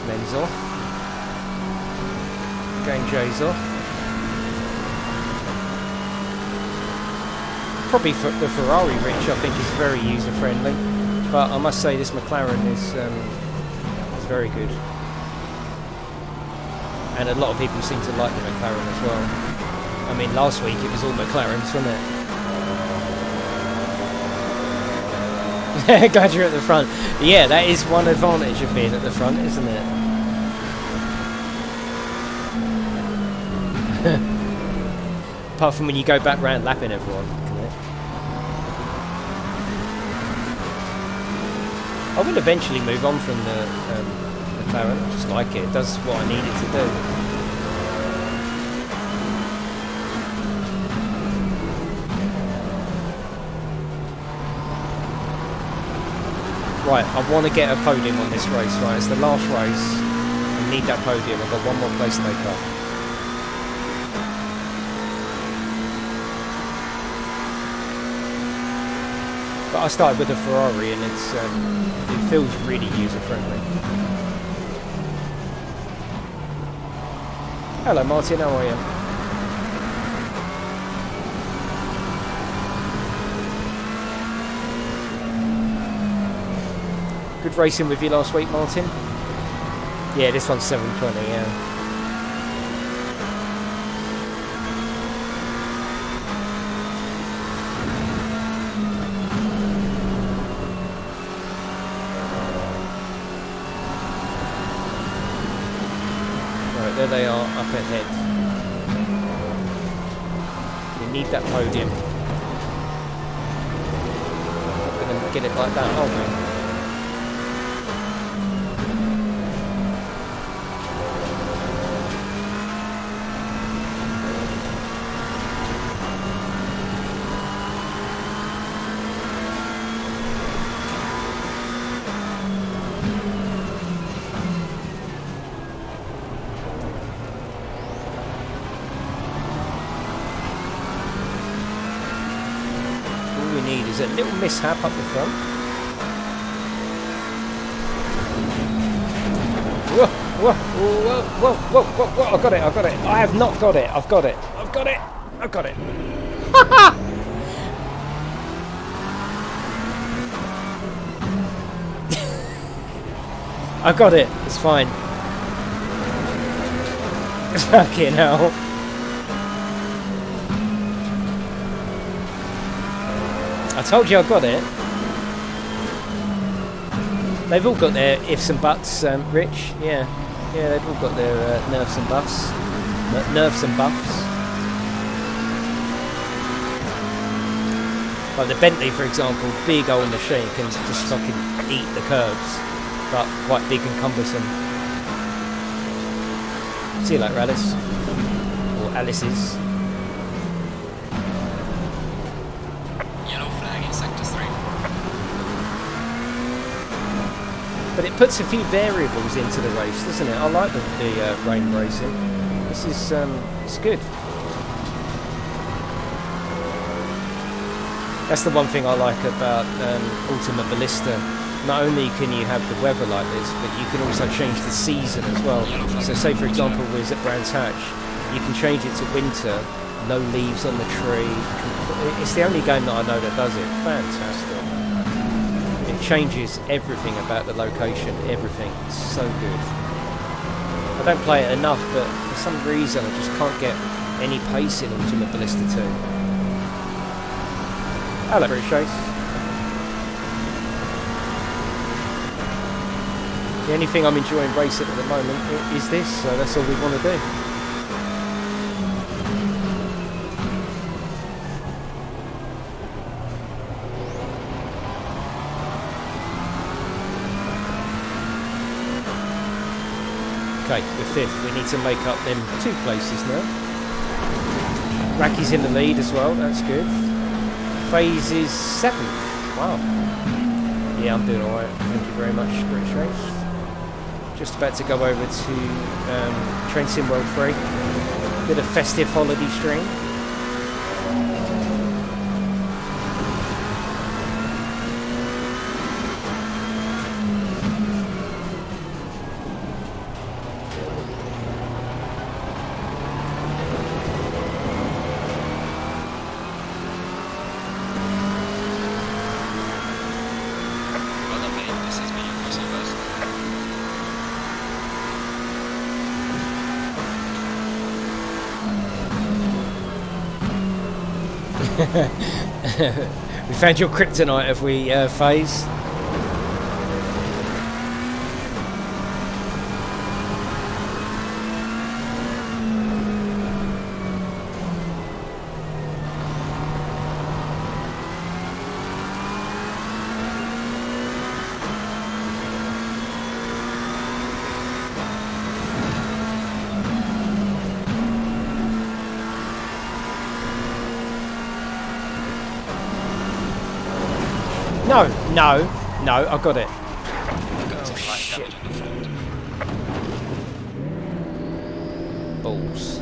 Men's off. Game J's off. Probably for the Ferrari Rich, I think is very user friendly, but I must say this McLaren is very good, and a lot of people seem to like the McLaren as well. I mean, last week it was all McLarens, wasn't it? Glad you're at the front. Yeah, that is one advantage of being at the front, isn't it? Apart from when you go back round lapping everyone. I will eventually move on from the McLaren. I just like it. It does what I need it to do. Right, I want to get a podium on this race, right? It's the last race. I need that podium. I've got one more place to make up. But I started with a Ferrari and it feels really user-friendly. Hello Martin, how are you? Good racing with you last week, Martin? Yeah, this one's 720, yeah. Right, there they are, up ahead. We need that podium. We're going to get it like that, aren't we? A little mishap up the front. Whoa, whoa, whoa, whoa, whoa, whoa, whoa, I got it, I got it. I have not got it, I've got it, I've got it, I've got it. I got it, it's fine. Fucking hell. I told you I got it. They've all got their ifs and buts, Rich. Yeah, they've all got their nerfs and buffs. Nerfs and buffs. Like the Bentley, for example, big old machine, can just fucking eat the curbs, but quite big and cumbersome. See you later, Alice. Or Alice's. But it puts a few variables into the race, doesn't it? I like the rain racing. This is it's good. That's the one thing I like about Ultimate Ballista. Not only can you have the weather like this, but you can also change the season as well. So say for example we was at Brands Hatch, you can change it to winter, no leaves on the tree. It's the only game that I know that does it. Fantastic. It changes everything about the location, everything. It's so good. I don't play it enough, but for some reason I just can't get any pace in Ultimate Ballista 2. Hello, British Chase. The only thing I'm enjoying racing at the moment is this, so that's all we want to do. Okay, we're 5th. We need to make up them 2 places now. Racky's in the lead as well. That's good. FaZe is 7th. Wow. Yeah, I'm doing alright. Thank you very much, British Race. Just about to go over to Train Sim World 3. Bit of festive holiday stream. We found your kryptonite, have we, FaZe? No, I got it. Oh, shit. Balls.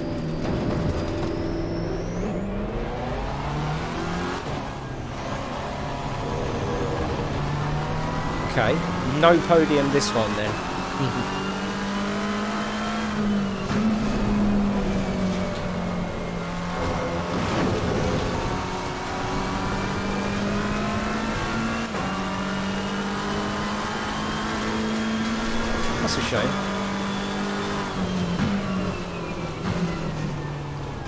Okay, no podium this one then. That's a shame.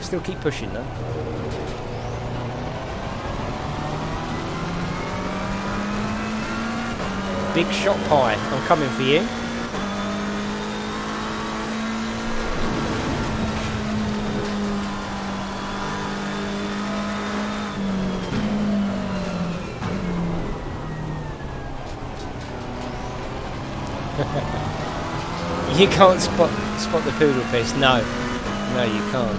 Still keep pushing though. Big shot pie, I'm coming for you. You can't spot the poodle piss. No, you can't.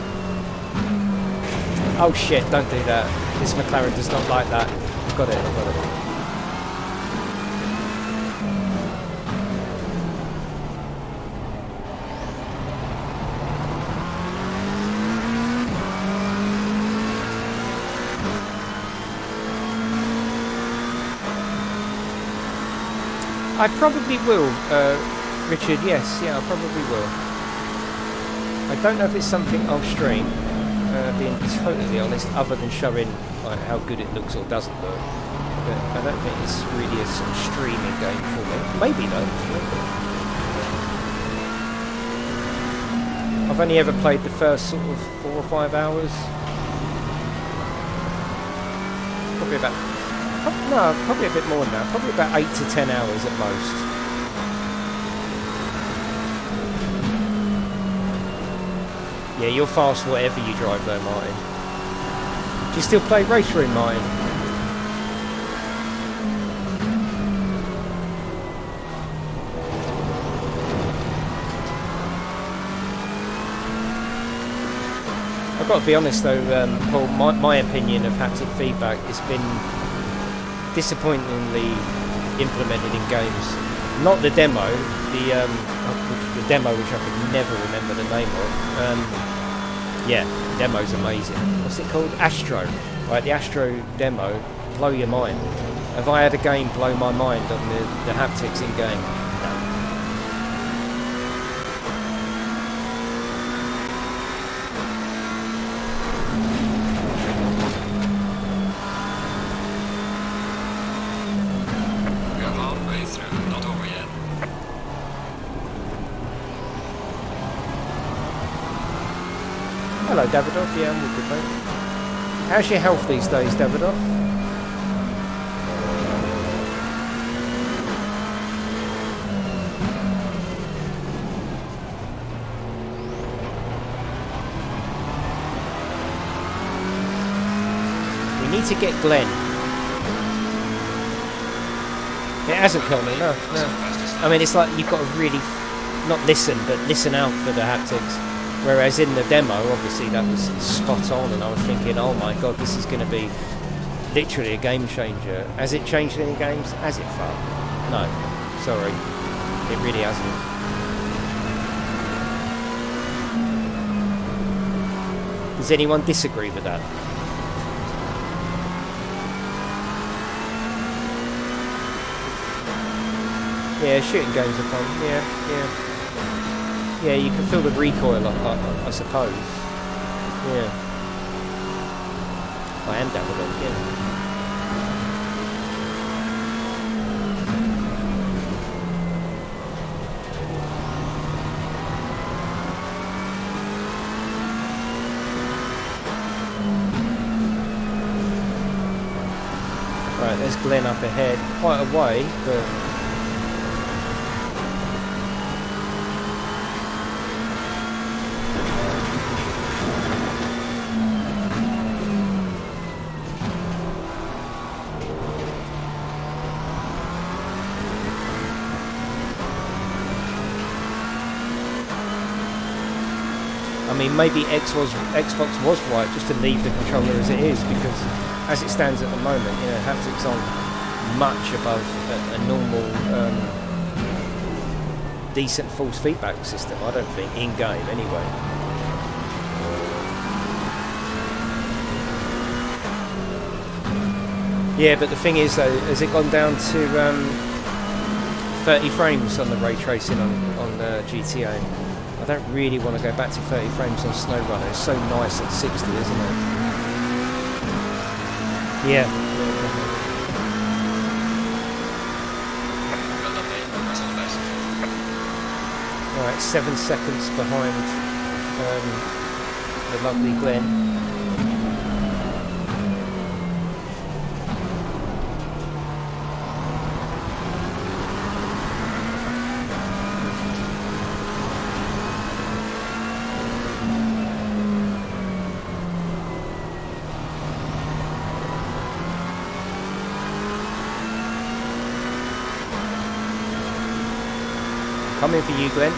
Oh shit! Don't do that. This McLaren does not like that. I've got it. I probably will. Richard, yes, yeah, I probably will. I don't know if it's something I'll stream, being totally honest, other than showing like, how good it looks or doesn't look. But I don't think it's really a sort of streaming game for me. Maybe though. I've only ever played the first sort of 4 or 5 hours. Probably about, probably a bit more than that. Probably about 8 to 10 hours at most. Yeah, you're fast whatever you drive though, Martin. Do you still play Race Room, Martin? I've got to be honest though, Paul, my opinion of haptic feedback has been disappointingly implemented in games. Not the demo, the demo which I could never remember the name of. Yeah, demo's amazing. What's it called? Astro. Right, the Astro demo, blow your mind. Have I had a game blow my mind on the haptics in game? No. We're a long way through, not over yet. Hello, Davidoff. Yeah, I'm all good, mate. How's your health these days, Davidoff? We need to get Glenn. It hasn't killed me, no. I mean, it's like you've got to really not listen, but listen out for the haptics. Whereas in the demo, obviously that was spot on, and I was thinking, oh my god, this is going to be literally a game changer. Has it changed any games? Has it, fuck? No, sorry, it really hasn't. Does anyone disagree with that? Yeah, shooting games are fun. Yeah, you can feel the recoil, I suppose. Yeah. I am down with it, yeah. Right, there's Glenn up ahead. Quite a way, but... I mean, maybe Xbox was right just to leave the controller as it is, because as it stands at the moment, you know, haptics aren't much above a normal, decent force feedback system, I don't think, in-game anyway. Yeah, but the thing is, though, has it gone down to 30 frames on the ray tracing on GTA? I don't really want to go back to 30 frames on SnowRunner. It's so nice at 60, isn't it? Yeah. Alright, 7 seconds behind the lovely Glenn. Coming for you, Glenn.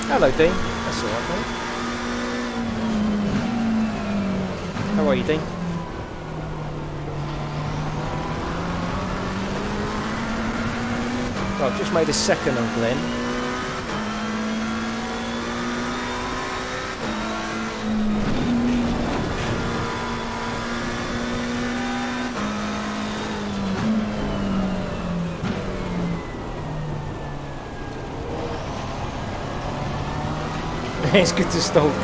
Hello, Dean. That's alright, mate. How are you, Dean? Well, I've just made a second on Glenn. It's good to stalk.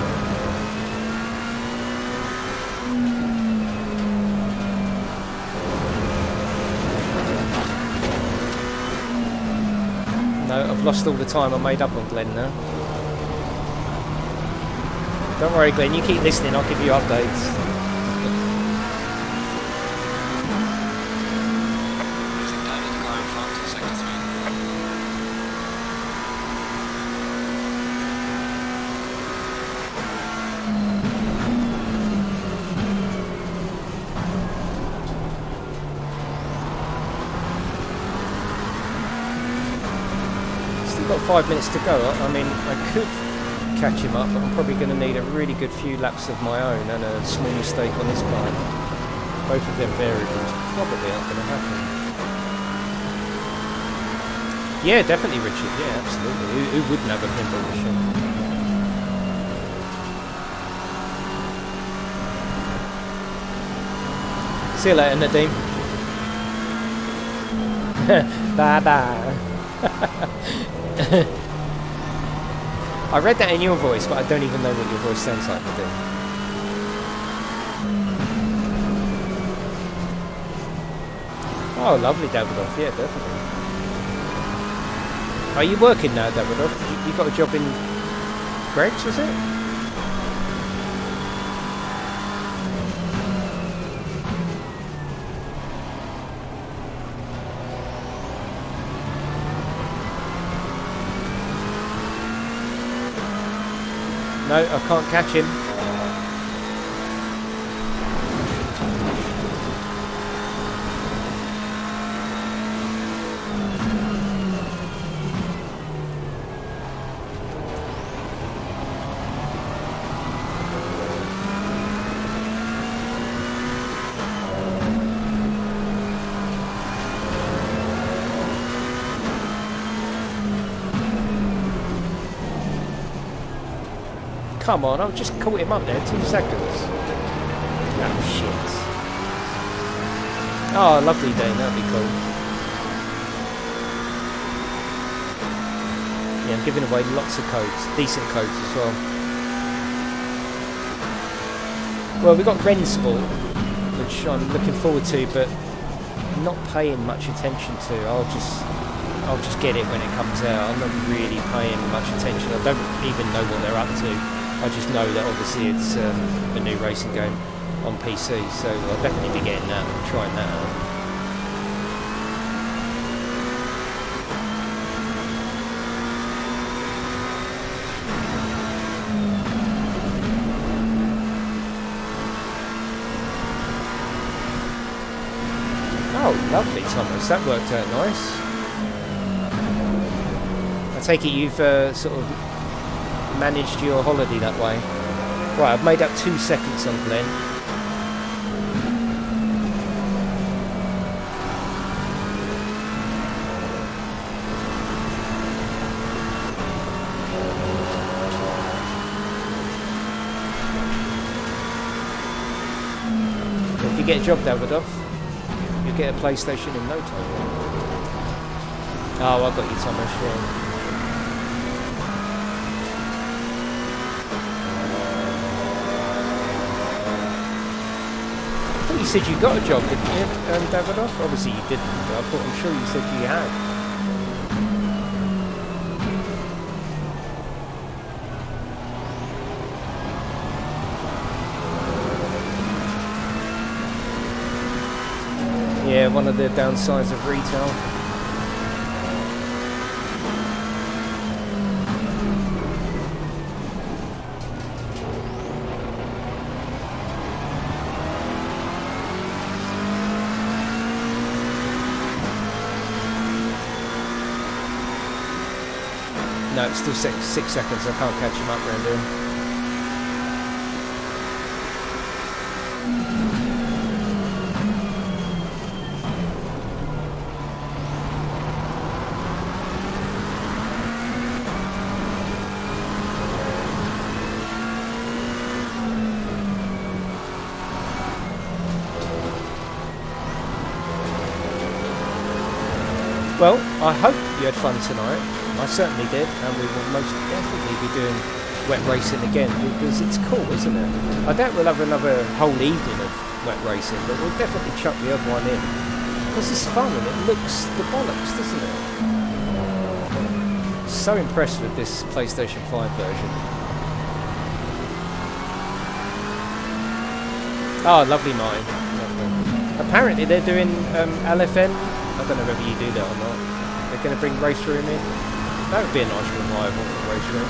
No, I've lost all the time I made up on Glenn now. Don't worry, Glenn, you keep listening, I'll give you updates. Got 5 minutes to go. I mean, I could catch him up, but I'm probably going to need a really good few laps of my own and a small mistake on this bike. Both of them variables probably aren't going to happen. Yeah, definitely, Richard. Yeah, absolutely. Who wouldn't have a pinball machine? See you later, Nadeem. Bye bye. I read that in your voice, but I don't even know what your voice sounds like, Nadeem. Oh, lovely Davidoff. Yeah, definitely. Are you working now, Davidoff? You got a job in Greg's, was it? No, I can't catch him. Come on, I've just caught him up there, 2 seconds. Oh, shit. Oh, lovely day, that'd be cool. Yeah, I'm giving away lots of codes, decent codes as well. Well, we've got Rensport, which I'm looking forward to, but not paying much attention to. I'll just get it when it comes out. I'm not really paying much attention. I don't even know what they're up to. I just know that obviously it's a new racing game on PC, so I'll definitely be getting that and trying that out. Oh, lovely, Thomas. That worked out nice. I take it you've sort of managed your holiday that way. Right, I've made up 2 seconds on Glenn. If you get a job, Davidoff, you'll get a PlayStation in no time. Oh, I got you, Thomas, yeah. You said you got a job, didn't you, Davidoff? Obviously you didn't, but I'm sure you said you had. Yeah, one of the downsides of retail. No, it's still 6 seconds. I can't catch him up round here. Well, I hope you had fun tonight. I certainly did, and we will most definitely be doing wet racing again because it's cool, isn't it? I doubt we'll have another whole evening of wet racing, but we'll definitely chuck the other one in because it's fun and it looks the bollocks, doesn't it? So impressed with this PlayStation 5 version. Oh, lovely mine. Lovely. Apparently they're doing LFN. I don't know whether you do that or not. They're going to bring Race Room in. That would be a nice revival for Race Room.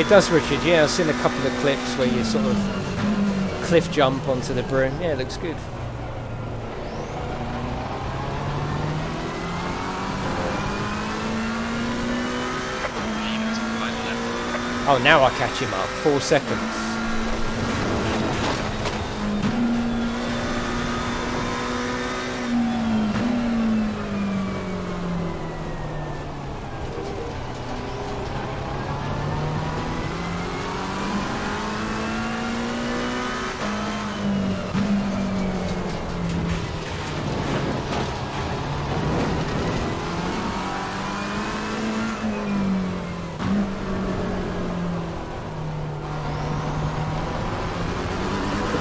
It does, Richard. Yeah, I've seen a couple of clips where you sort of cliff jump onto the broom. Yeah, it looks good. Oh, now I catch him up. 4 seconds.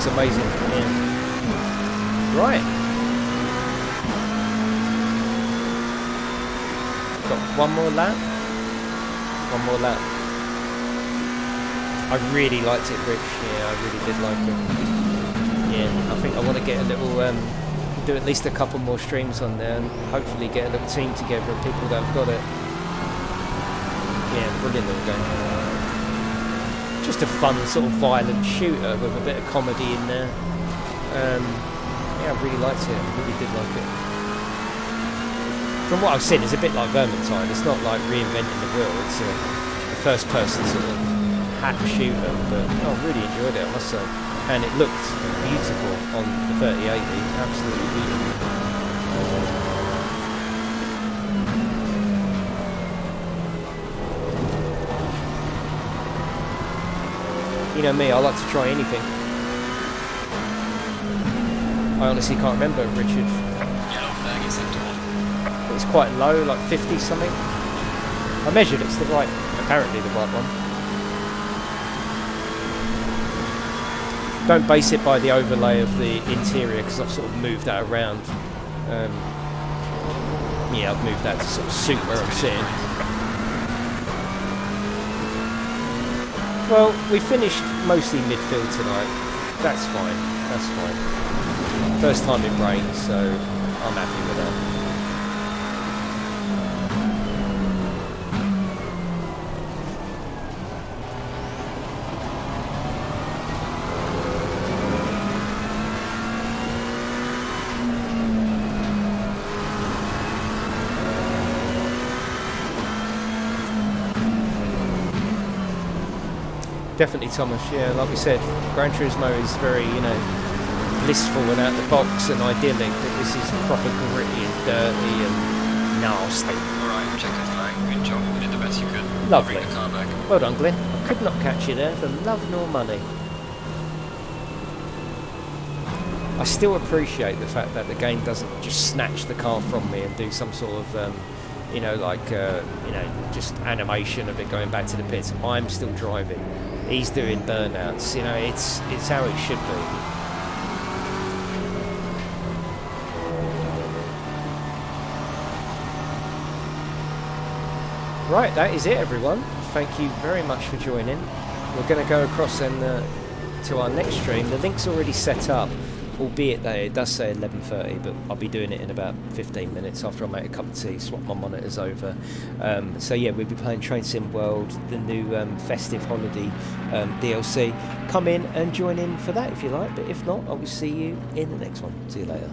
Amazing. Yeah. Right. Got one more lap. One more lap. I really liked it, Rich. Yeah, I really did like it. Yeah, I think I want to get a little, do at least a couple more streams on there and hopefully get a little team together of people that have got it. Yeah, brilliant little game. Just a fun sort of violent shooter with a bit of comedy in there. Yeah, I really liked it. I really did like it. From what I've seen, it's a bit like Vermintide. It's not like reinventing the wheel. It's a first-person sort of hack shooter. But I really enjoyed it, I must say. And it looked beautiful on the 3080. Absolutely beautiful. You know me, I like to try anything. I honestly can't remember, Richard. Yellow flag is acceptable. It's quite low, like 50 something. I measured it's the right, apparently the right one. Don't base it by the overlay of the interior because I've sort of moved that around. Yeah, I've moved that to sort of suit where I'm sitting. Well, we finished mostly midfield tonight. That's fine. That's fine. First time it rained, so I'm happy with that. Definitely, Thomas. Yeah, like we said, Gran Turismo is very, you know, blissful and out the box and idyllic. But this is proper gritty and dirty and nasty. Alright, checkered flag. Good job. You did the best you could. Lovely. Bring the car back. Well done, Glenn. I could not catch you there for love nor money. I still appreciate the fact that the game doesn't just snatch the car from me and do some sort of, you know, like, you know, just animation of it going back to the pits. I'm still driving. He's doing burnouts. You know, it's how it should be. Right, that is it, everyone. Thank you very much for joining. We're going to go across and to our next stream. The link's already set up, albeit that it does say 11:30, but I'll be doing it in about 15 minutes after I make a cup of tea, swap my monitors over. So yeah, we'll be playing Train Sim World, the new festive holiday DLC. Come in and join in for that if you like, but if not, I will see you in the next one. See you later.